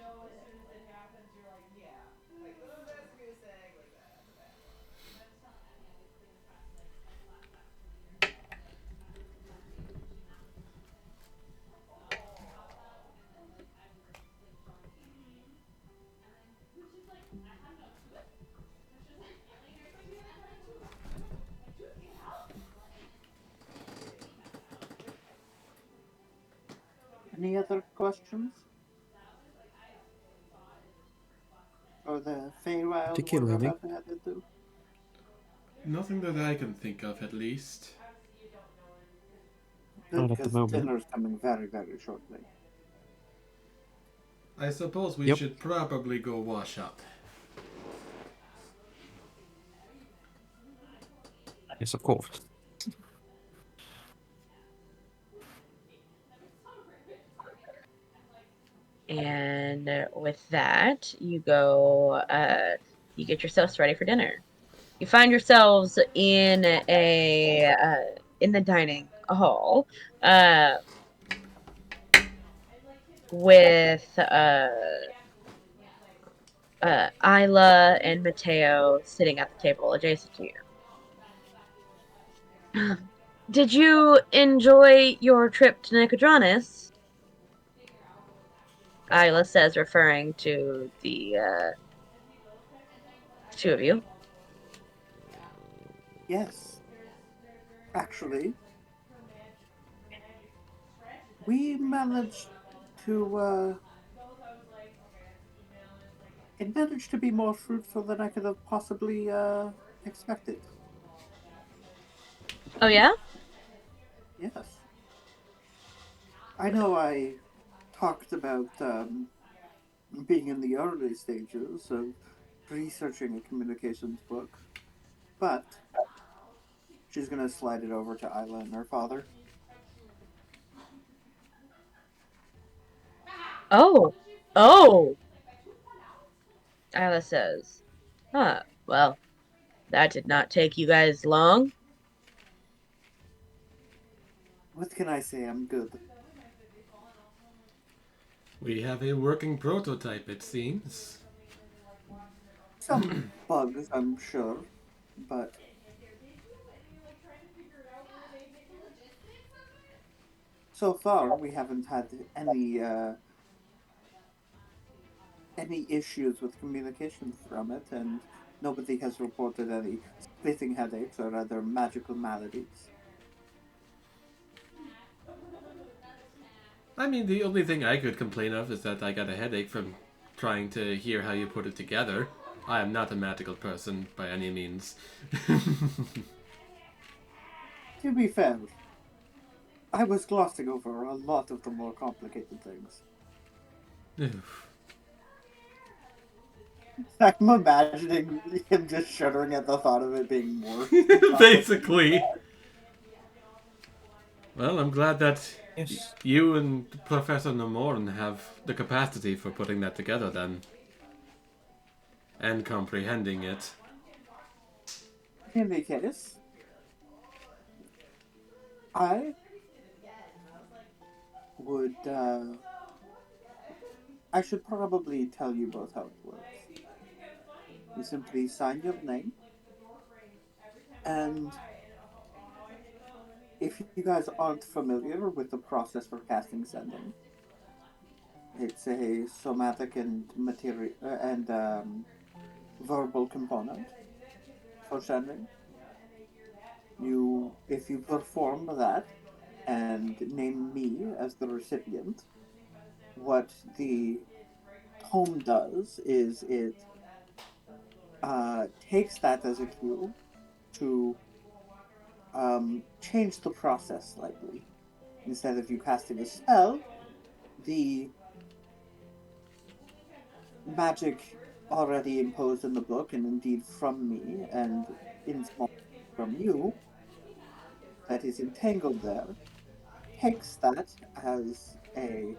S2: Any other questions? Or the Feywild we're
S3: Particularly.
S2: about to head into?
S1: Nothing that I can think of, at least.
S3: Not at the
S2: Because
S3: moment.
S2: dinner's coming very, very shortly.
S1: I suppose we
S3: Yep.
S1: should probably go wash up.
S3: Yes, of course.
S4: And with that, you go, you get yourselves ready for dinner. You find yourselves in in the dining hall, with Isla and Mateo sitting at the table adjacent to you. Did you enjoy your trip to Nicodranas? Isla says, referring to the two of you.
S2: Yes. Actually, we managed to, it managed to be more fruitful than I could have possibly, expected.
S4: Oh yeah?
S2: Yes. I know I talked about, being in the early stages of researching a communications book, but she's gonna slide it over to Isla and her father.
S4: Oh. Oh. Isla says. Huh. Well, that did not take you guys long.
S2: What can I say? I'm good.
S1: We have a working prototype, it seems.
S2: Some bugs, I'm sure, but so far we haven't had any issues with communication from it, and nobody has reported any splitting headaches or other magical maladies.
S1: I mean, the only thing I could complain of is that I got a headache from trying to hear how you put it together. I am not a magical person by any means.
S2: To be fair, I was glossing over a lot of the more complicated things. I'm imagining him just shuddering at the thought of it being more.
S1: Basically. Well, I'm glad that
S3: Yes.
S1: you and Professor Namorn have the capacity for putting that together then. And comprehending it.
S2: In any case, I would, I should probably tell you both how it works. You simply sign your name, and if you guys aren't familiar with the process for casting sending, It's a somatic and material and verbal component for sending. If you perform that and name me as the recipient, what the tome does is it takes that as a cue to change the process slightly. Instead of you casting a spell, the magic already imposed in the book, and indeed from me, and in small from you, that is entangled there, takes that as a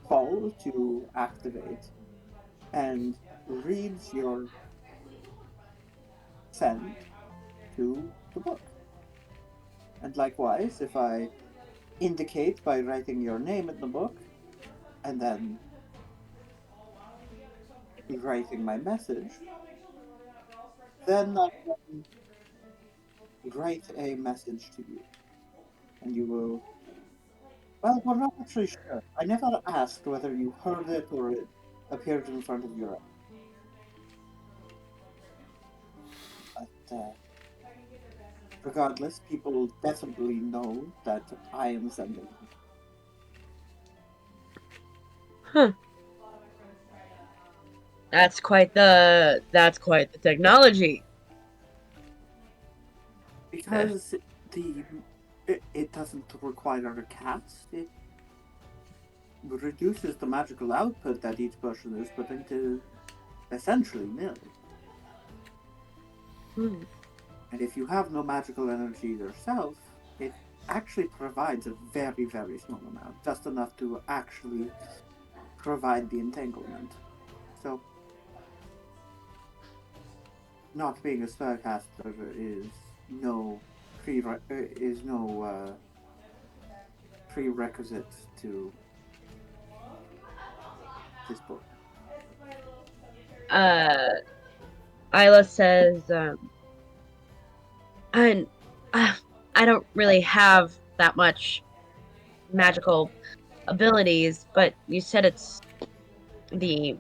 S2: call to activate and reads your send to the book. And likewise, if I indicate by writing your name in the book and then writing my message, then I can write a message to you. And you will. Well, we're not actually sure. I never asked whether you heard it or it appeared in front of your eyes. But regardless, people definitely know that I am sending.
S4: Huh. That's quite the technology.
S2: Because it doesn't require a cast, it reduces the magical output that each person is putting to essentially nil.
S4: Hmm.
S2: And if you have no magical energy yourself, it actually provides a very, very small amount, just enough to actually provide the entanglement. So, not being a spellcaster is no prerequisite to this book.
S4: Isla says, and I don't really have that much magical abilities, but you said it's the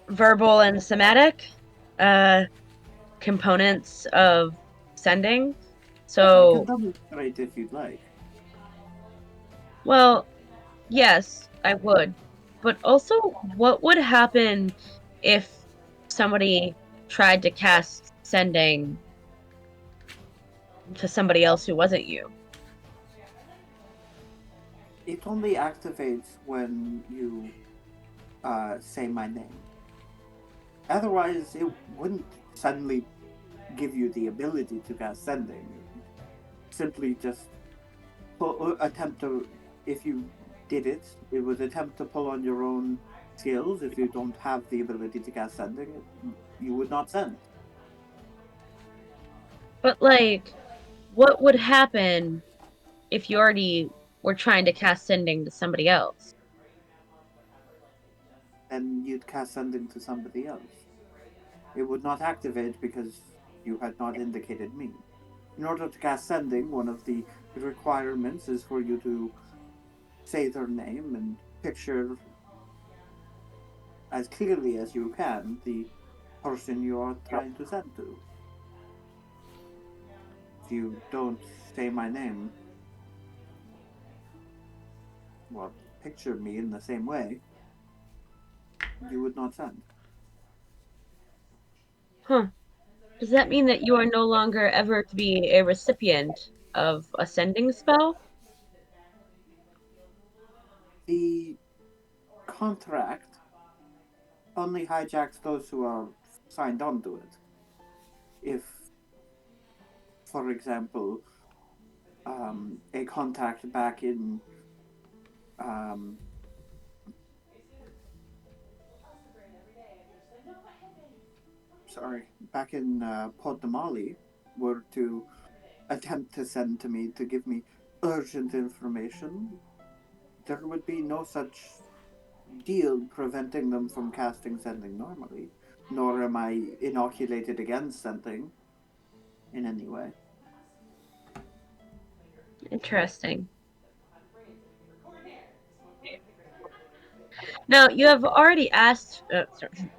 S4: verbal and somatic components of sending.
S2: I can
S4: So,
S2: demonstrate if you'd like.
S4: well, yes, I would. But also, what would happen if somebody tried to cast sending to somebody else who wasn't you?
S2: It only activates when you say my name. Otherwise, it wouldn't suddenly give you the ability to cast sending. Simply just attempt to, if you did it, it would attempt to pull on your own skills. If you don't have the ability to cast sending, you would not send.
S4: But, like, what would happen if you already were trying to cast sending to somebody else?
S2: And you'd cast sending to somebody else. It would not activate because you had not indicated me. In order to cast sending, one of the requirements is for you to say their name and picture as clearly as you can the person you are trying to send to. If you don't say my name, or picture me in the same way, you would not send.
S4: Huh. Does that mean that you are no longer ever to be a recipient of a sending spell?
S2: The contract only hijacks those who are signed on to it. If, for example, a contact back in um, back in Pod Damali were to attempt to send to me to give me urgent information, there would be no such deal preventing them from casting sending normally, nor am I inoculated against sending in any way.
S4: Interesting. Now, you have already asked...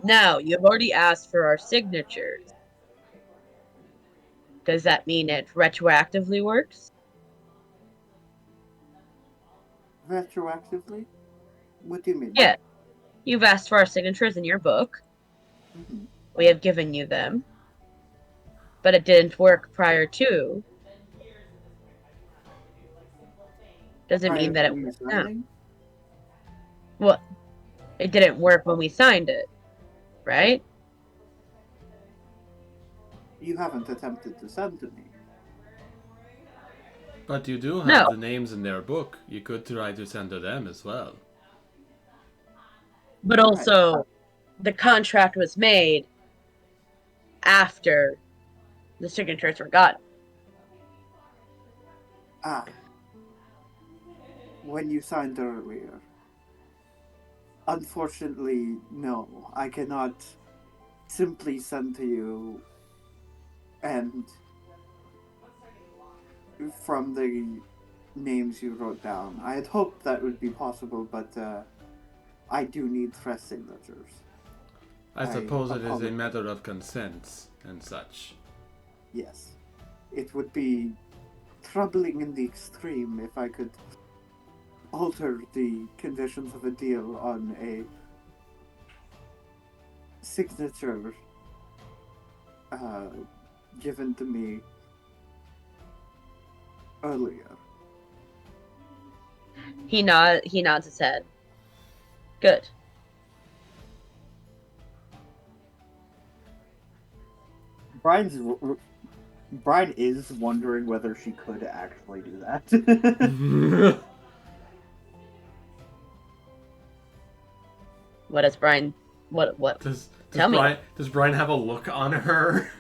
S4: now, you have already asked for our signatures. Does that mean it retroactively works?
S2: Retroactively? What do you mean?
S4: Yeah. You've asked for our signatures in your book.
S2: Mhm.
S4: We have given you them. But it didn't work prior to. Doesn't
S2: Prior
S4: mean that
S2: to
S4: it
S2: me
S4: works now.
S2: signing?
S4: Well, it didn't work when we signed it, right?
S2: You haven't attempted to send to me.
S1: But you do have
S4: No.
S1: the names in their book. You could try to send to them as well.
S4: But also, the contract was made after the signatures were gotten.
S2: Ah. When you signed earlier. Unfortunately, no. I cannot simply send to you and from the names you wrote down. I had hoped that would be possible, but I do need fresh signatures.
S1: I suppose it is a
S2: apologize.
S1: matter of consent and such.
S2: Yes. It would be troubling in the extreme if I could alter the conditions of a deal on a signature given to me earlier.
S4: He nods his head. Good.
S5: Brine is wondering whether she could actually do that.
S4: What does Brine... What? Tell me.
S1: Does Brine have a look on her?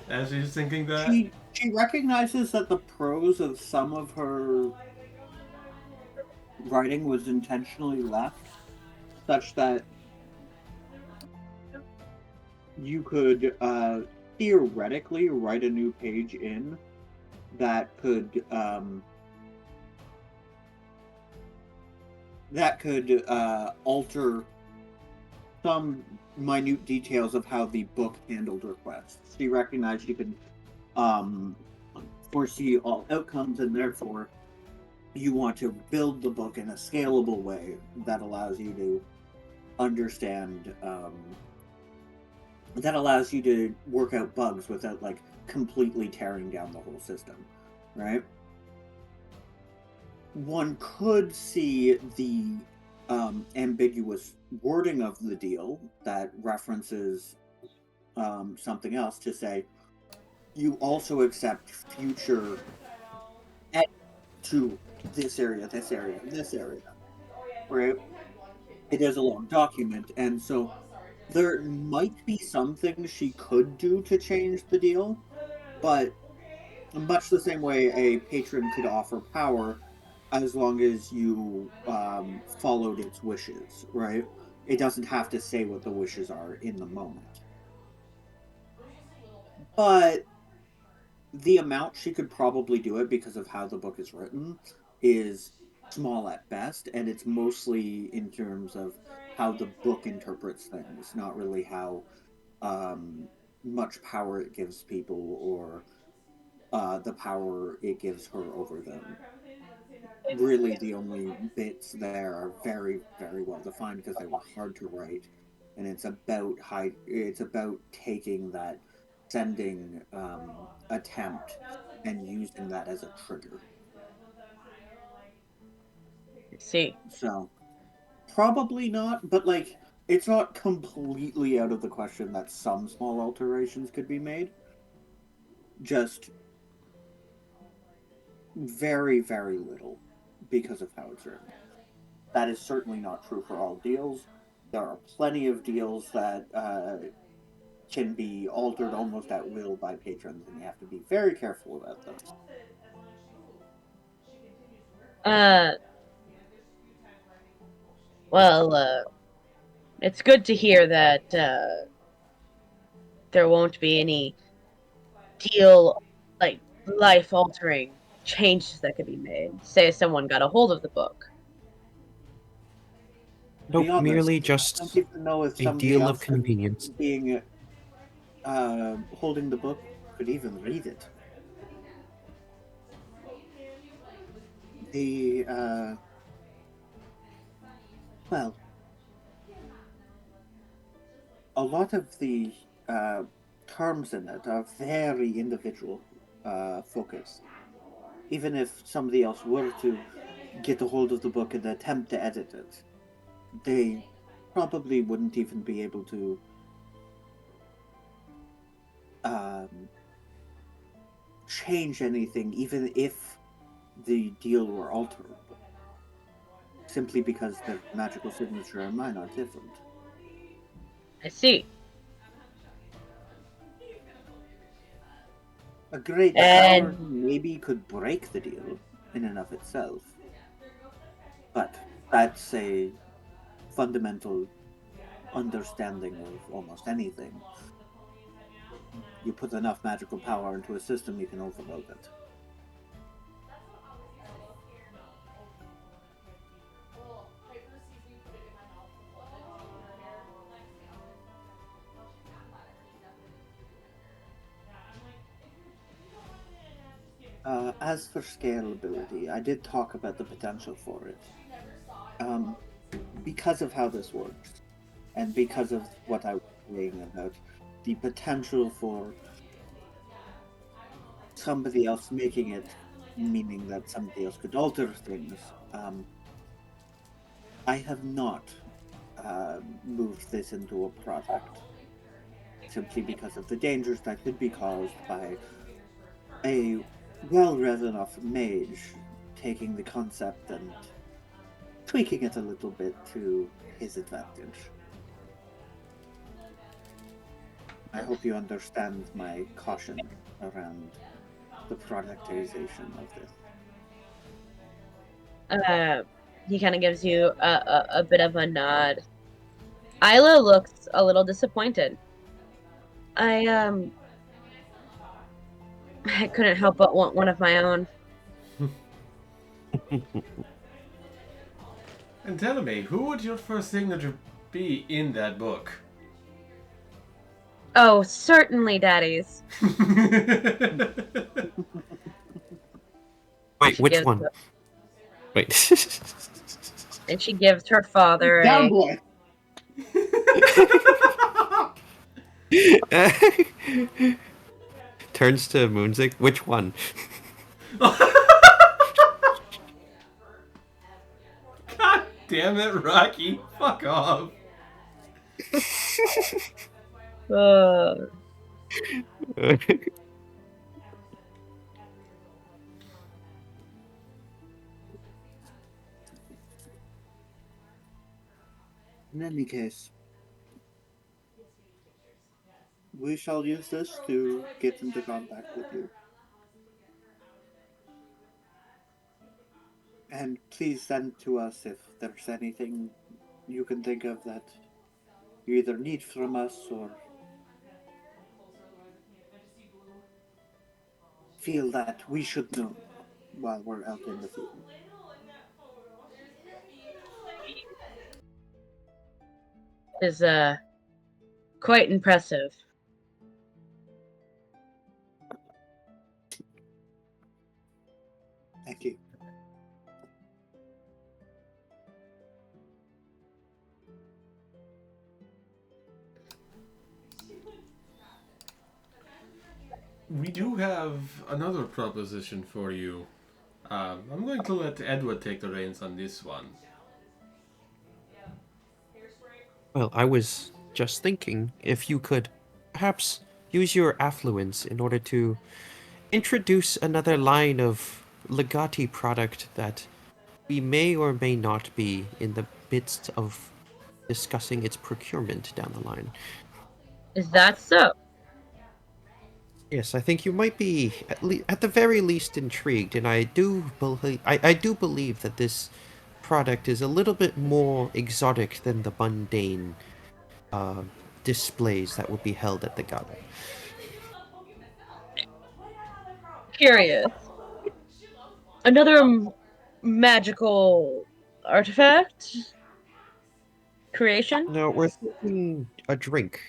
S1: As she's thinking that?
S2: She recognizes that the prose of some of her writing was intentionally left, such that you could theoretically write a new page in that could alter some minute details of how the book handled requests. She recognized you could foresee all outcomes, and therefore you want to build the book in a scalable way that allows you to understand that allows you to work out bugs without like completely tearing down the whole system, right? One could see the ambiguous wording of the deal that references something else to say you also accept future to this area, this area, this area, right? It is a long document, and so there might be some things she could do to change the deal, but much the same way a patron could offer power as long as you followed its wishes, right? It doesn't have to say what the wishes are in the moment. But the amount she could probably do it because of how the book is written is small at best, and it's mostly in terms of how the book interprets things, not really how much power it gives people or the power it gives her over them. Really, the only bits there are very, very well defined because they were hard to write, and it's about taking that sending attempt and using that as a trigger.
S4: See.
S2: So probably not, but like it's not completely out of the question that some small alterations could be made. Just very, very little because of how it's written. That is certainly not true for all deals. There are plenty of deals that can be altered almost at will by patrons, and you have to be very careful about those.
S4: Well, it's good to hear that there won't be any deal, like, life-altering changes that could be made. Say someone got a hold of the book.
S2: To be
S3: Nope,
S2: honest,
S3: merely
S2: I
S3: just
S2: don't even know if
S3: a
S2: somebody
S3: deal of
S2: else
S3: convenience.
S2: being holding the book could even read it. The well, a lot of the terms in it are very individual focused. Even if somebody else were to get a hold of the book and attempt to edit it, they probably wouldn't even be able to change anything, even if the deal were alterable, simply because their magical signature and mine are different.
S4: I see.
S2: A great power
S4: And
S2: maybe could break the deal in and of itself, but that's a fundamental understanding of almost anything. You put enough magical power into a system, you can overload it. As for scalability, I did talk about the potential for it. Because of how this works, and because of what I was saying about the potential for somebody else making it, meaning that somebody else could alter things, I have not moved this into a product simply because of the dangers that could be caused by a well-read enough mage taking the concept and tweaking it a little bit to his advantage. I hope you understand my caution around the productization of this.
S4: he kind of gives you a bit of a nod. Isla looks a little disappointed. I I couldn't help but want one of my own.
S1: And tell me, who would your first signature be in that book?
S4: Oh, certainly, daddies.
S3: Wait,
S4: She
S3: which
S4: gives
S3: one? Wait.
S4: and she gives her father
S2: Down
S4: a
S2: boy!
S3: Turns to Moonzic. Which one?
S1: God damn it, Rocky. Fuck off.
S4: uh,
S2: In any case, we shall use this to get into contact with you. And please send to us if there's anything you can think of that you either need from us or feel that we should know while we're out in the field.
S4: is quite impressive.
S2: Thank you.
S1: We do have another proposition for you. I'm going to let Edward take the reins on this one.
S3: Well, I was just thinking if you could perhaps use your affluence in order to introduce another line of Legati product that we may or may not be in the midst of discussing its procurement down the line.
S4: Is that so?
S3: Yes, I think you might be at the very least intrigued, and I do believe that this product is a little bit more exotic than the mundane uh, displays that would be held at the gala.
S4: Curious. Another magical artifact? creation?
S3: No, we're thinking a drink.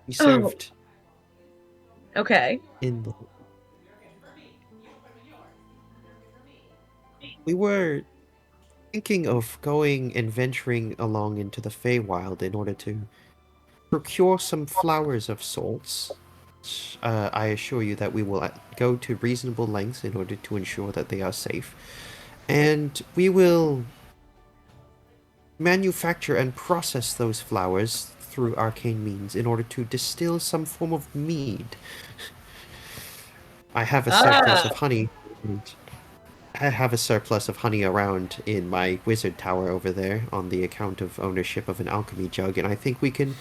S3: We
S4: Oh.
S3: served
S4: Okay.
S3: in the. We were thinking of going and venturing along into the Feywild in order to procure some flowers of sorts. I assure you that we will go to reasonable lengths in order to ensure that they are safe. And we will manufacture and process those flowers through arcane means in order to distill some form of mead. I have a surplus of honey. And I have a surplus of honey around in my wizard tower over there on the account of ownership of an alchemy jug, and I think we can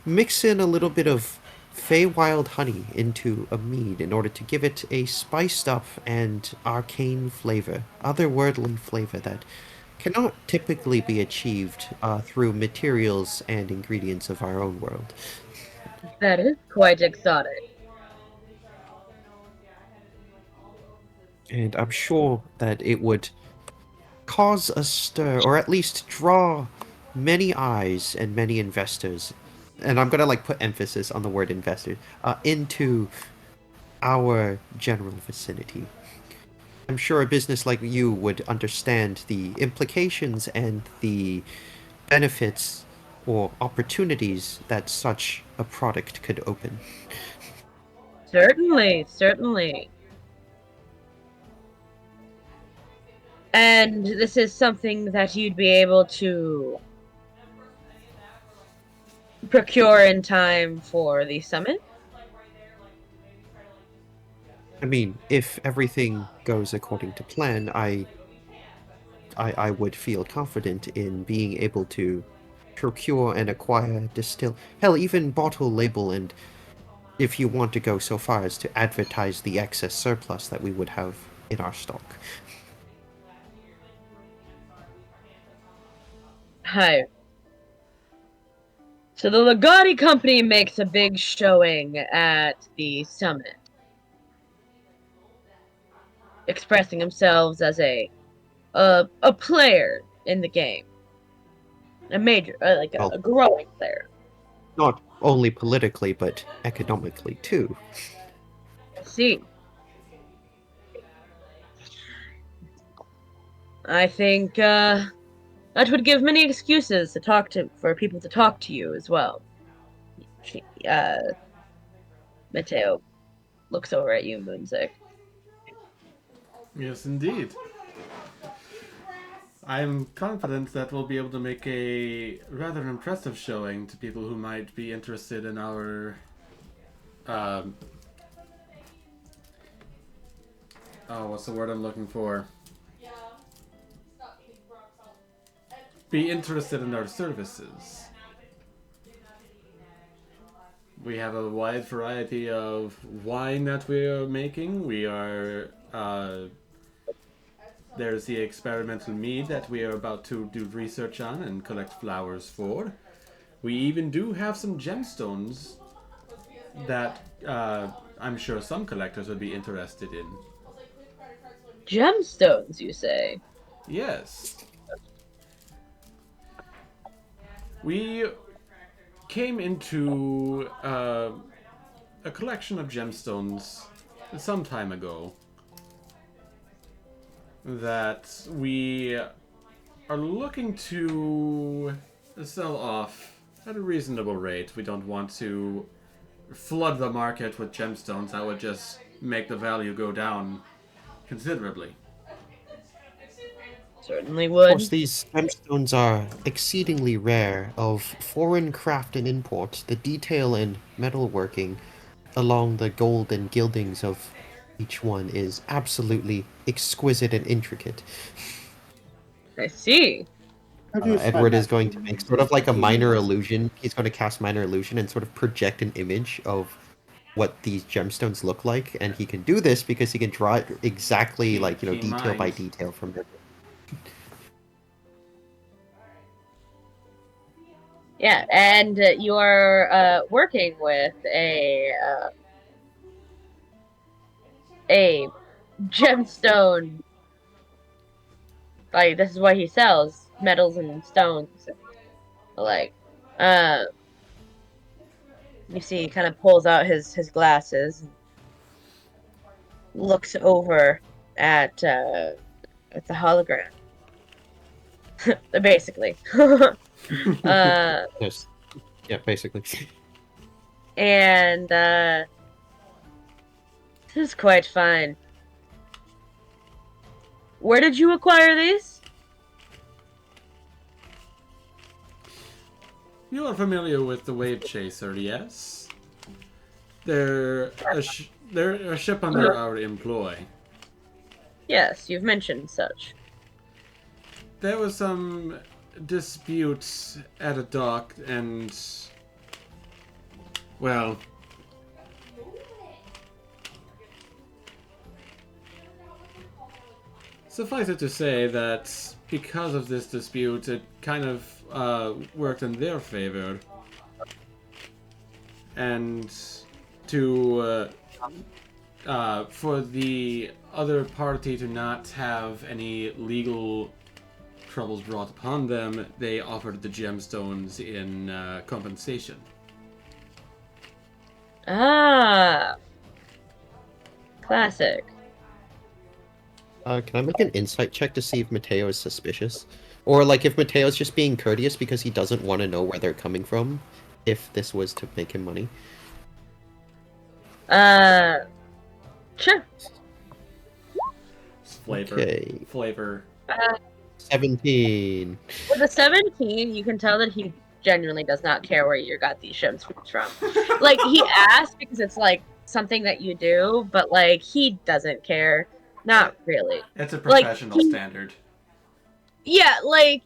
S3: mix in a little bit of Feywild honey into a mead in order to give it a spiced up and arcane flavor, otherworldly flavor that cannot typically be achieved through materials and ingredients of our own world.
S4: That is quite exotic.
S3: And I'm sure that it would cause a stir, or at least draw many eyes and many investors, and I'm gonna like put emphasis on the word investor, into our general vicinity. I'm sure a business like you would understand the implications and the benefits or opportunities that such a product could open.
S4: Certainly, certainly. And this is something that you'd be able to procure in time for the summit?
S3: I mean, if everything goes according to plan, I would feel confident in being able to procure and acquire, distill, hell, even bottle, label, and if you want to go so far as to advertise the excess surplus that we would have in our stock.
S4: Hi. So the Legati Company makes a big showing at the summit, expressing themselves as a player in the game, a major, like
S3: Well,
S4: a growing player.
S3: not only politically, but economically too.
S4: I see. I think that would give many excuses for people to talk to you as well. Mateo looks over at you, Moonzic.
S1: Yes, indeed. I'm confident that we'll be able to make a rather impressive showing to people who might be interested in our what's the word I'm looking for? Be interested in our services. We have a wide variety of wine that we are making. We are there's the experimental mead that we are about to do research on and collect flowers for. We even do have some gemstones that I'm sure some collectors would be interested in.
S4: Gemstones, you say?
S1: Yes. We came into a collection of gemstones some time ago that we are looking to sell off at a reasonable rate. We don't want to flood the market with gemstones. That would just make the value go down considerably.
S4: Certainly
S3: Of
S4: would.
S3: course, these gemstones are exceedingly rare, of foreign craft and import. The detail and metalworking along the gold and gildings of each one is absolutely exquisite and intricate.
S4: I see.
S2: How do you spell
S3: Edward is
S2: that?
S3: going to make sort of like a minor illusion. He's going to cast minor illusion and sort of project an image of what these gemstones look like, and he can do this because he can draw it exactly like, you know,
S1: Keen
S3: detail by
S1: mind.
S3: detail from them.
S4: Yeah, and you're working with a gemstone. Like, this is what he sells. metals and stones. Like, uh, you see, he kind of pulls out his glasses, and looks over at the hologram. Basically.
S3: Yes. Yeah, basically.
S4: And this is quite fine. Where did you acquire these?
S1: You are familiar with the Wave Chaser, yes? They're a ship under our employ.
S4: Yes, you've mentioned such.
S1: There was some disputes at a dock, and well, suffice it to say that because of this dispute, it kind of worked in their favor, and to for the other party to not have any legal troubles brought upon them, they offered the gemstones in compensation.
S4: Ah, classic.
S3: Can I make an insight check to see if Mateo is suspicious? Or, like, if Mateo's just being courteous because he doesn't want to know where they're coming from, if this was to make him money?
S4: Sure.
S1: Flavor.
S3: Okay.
S1: Flavor.
S3: 17.
S4: With a 17, you can tell that he genuinely does not care where you got these ships from. Like, he asked because it's, like, something that you do, but, like, he doesn't care. Not really.
S1: It's a professional
S4: Like,
S1: standard.
S4: Yeah, like,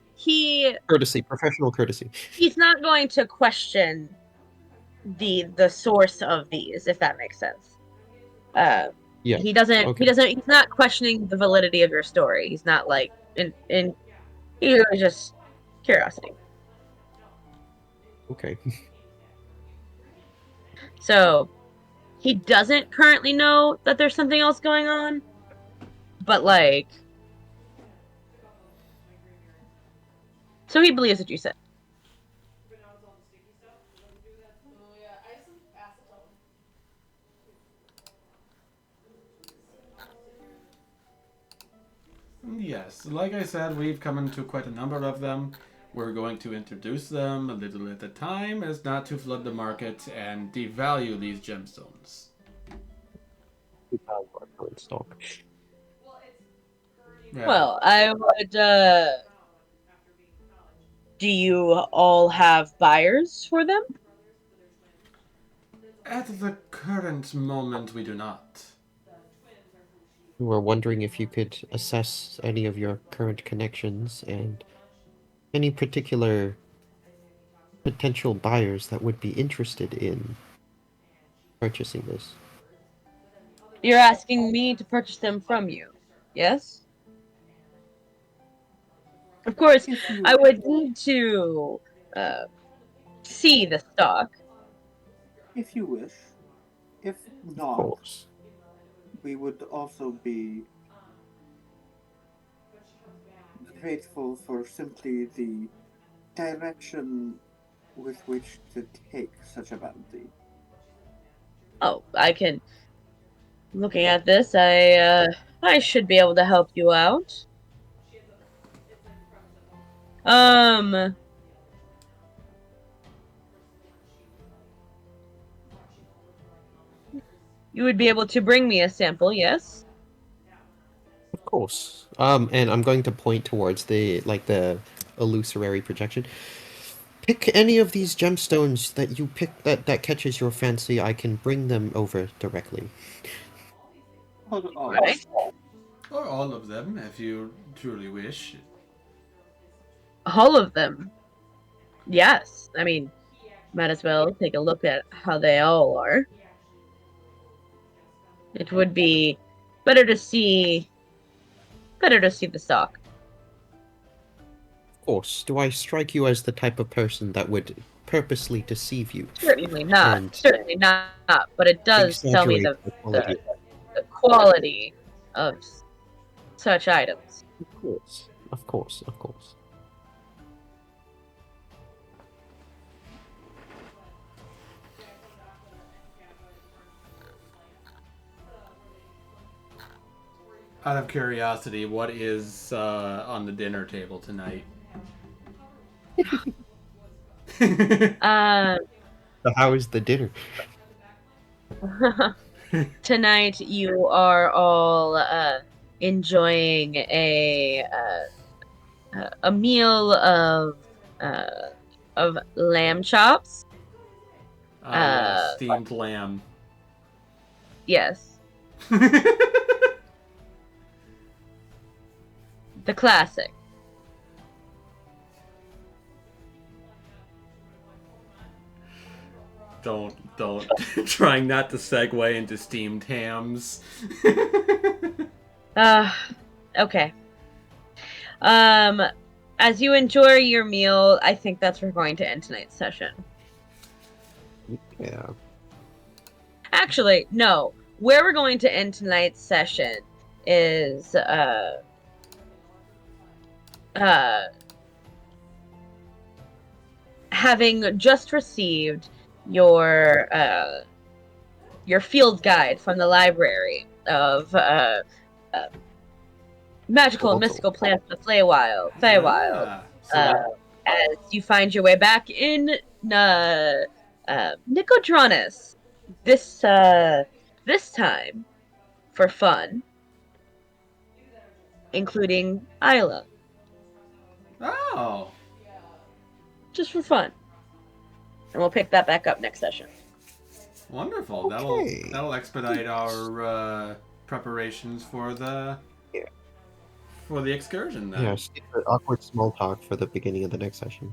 S3: Courtesy, professional courtesy.
S4: he's not going to question the source of these, if that makes sense.
S3: Yeah.
S4: He doesn't.
S3: Okay.
S4: He's not questioning the validity of your story. He's not like in. He's just curiosity.
S3: Okay.
S4: So he doesn't currently know that there's something else going on, but like, so he believes what you said.
S1: Yes, like I said, we've come into quite a number of them. We're going to introduce them a little at a time as not to flood the market and devalue these gemstones.
S3: Stock.
S1: Yeah.
S4: Well, I would. Do you all have buyers for them?
S1: At the current moment, we do not.
S3: We were wondering if you could assess any of your current connections and any particular potential buyers that would be interested in purchasing this.
S4: You're asking me to purchase them from you, yes? Of course,
S2: If you
S4: I would need to see the stock.
S2: if you wish. If
S3: Of
S2: not,
S3: course.
S2: we would also be grateful for simply the direction with which to take such a bounty.
S4: Oh, I can. Looking at this, I should be able to help you out. You would be able to bring me a sample, yes?
S3: Of course. And I'm going to point towards the illusory projection. Pick any of these gemstones that you pick that catches your fancy. I can bring them over directly.
S4: Right.
S1: Or all of them, if you truly wish.
S4: All of them. Yes. I mean, might as well take a look at how they all are. It would be better to see the stock.
S3: Of course. Do I strike you as the type of person that would purposely deceive you?
S4: Certainly not.
S3: And
S4: Certainly not. But it does tell me
S3: exaggerate the quality?
S4: the quality of such items.
S3: Of course. Of course. Of course.
S1: Out of curiosity, what is on the dinner table tonight?
S4: Uh,
S3: So how is the dinner?
S4: tonight you are all enjoying a meal uh, of lamb chops.
S1: Yes,
S4: Uh,
S1: steamed lamb.
S4: yes, the classic.
S1: Don't. Trying not to segue into steamed hams.
S4: Uh, okay. As you enjoy your meal, I think that's where we're going to end tonight's session.
S3: Yeah.
S4: Actually, no. Where we're going to end tonight's session is having just received your field guide from the library of magical and mystical plants of the Feywild.
S1: Ah, so
S4: As you find your way back in Nicodranus this time for fun, including Isla,
S1: oh,
S4: just for fun. And we'll pick that back up next session.
S1: wonderful.
S3: Okay.
S1: That'll expedite our preparations for the
S3: Yeah.
S1: for the excursion then.
S3: Yeah, skip the awkward small talk for the beginning of the next session.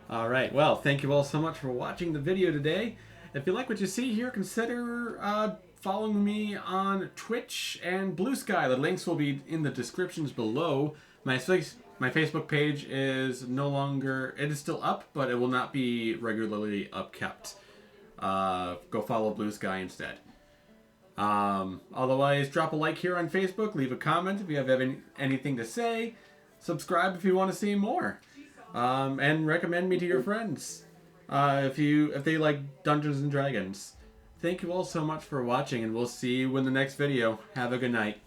S1: All right. Well, thank you all so much for watching the video today. If you like what you see here, consider following me on Twitch and Blue Sky. The links will be in the descriptions below. My Facebook page is no longer, it is still up, but it will not be regularly upkept. Go follow Blue Sky instead. Otherwise, drop a like here on Facebook, leave a comment if you have anything to say, subscribe if you want to see more, and recommend me to your friends if they like Dungeons and Dragons. Thank you all so much for watching, and we'll see you in the next video. Have a good night.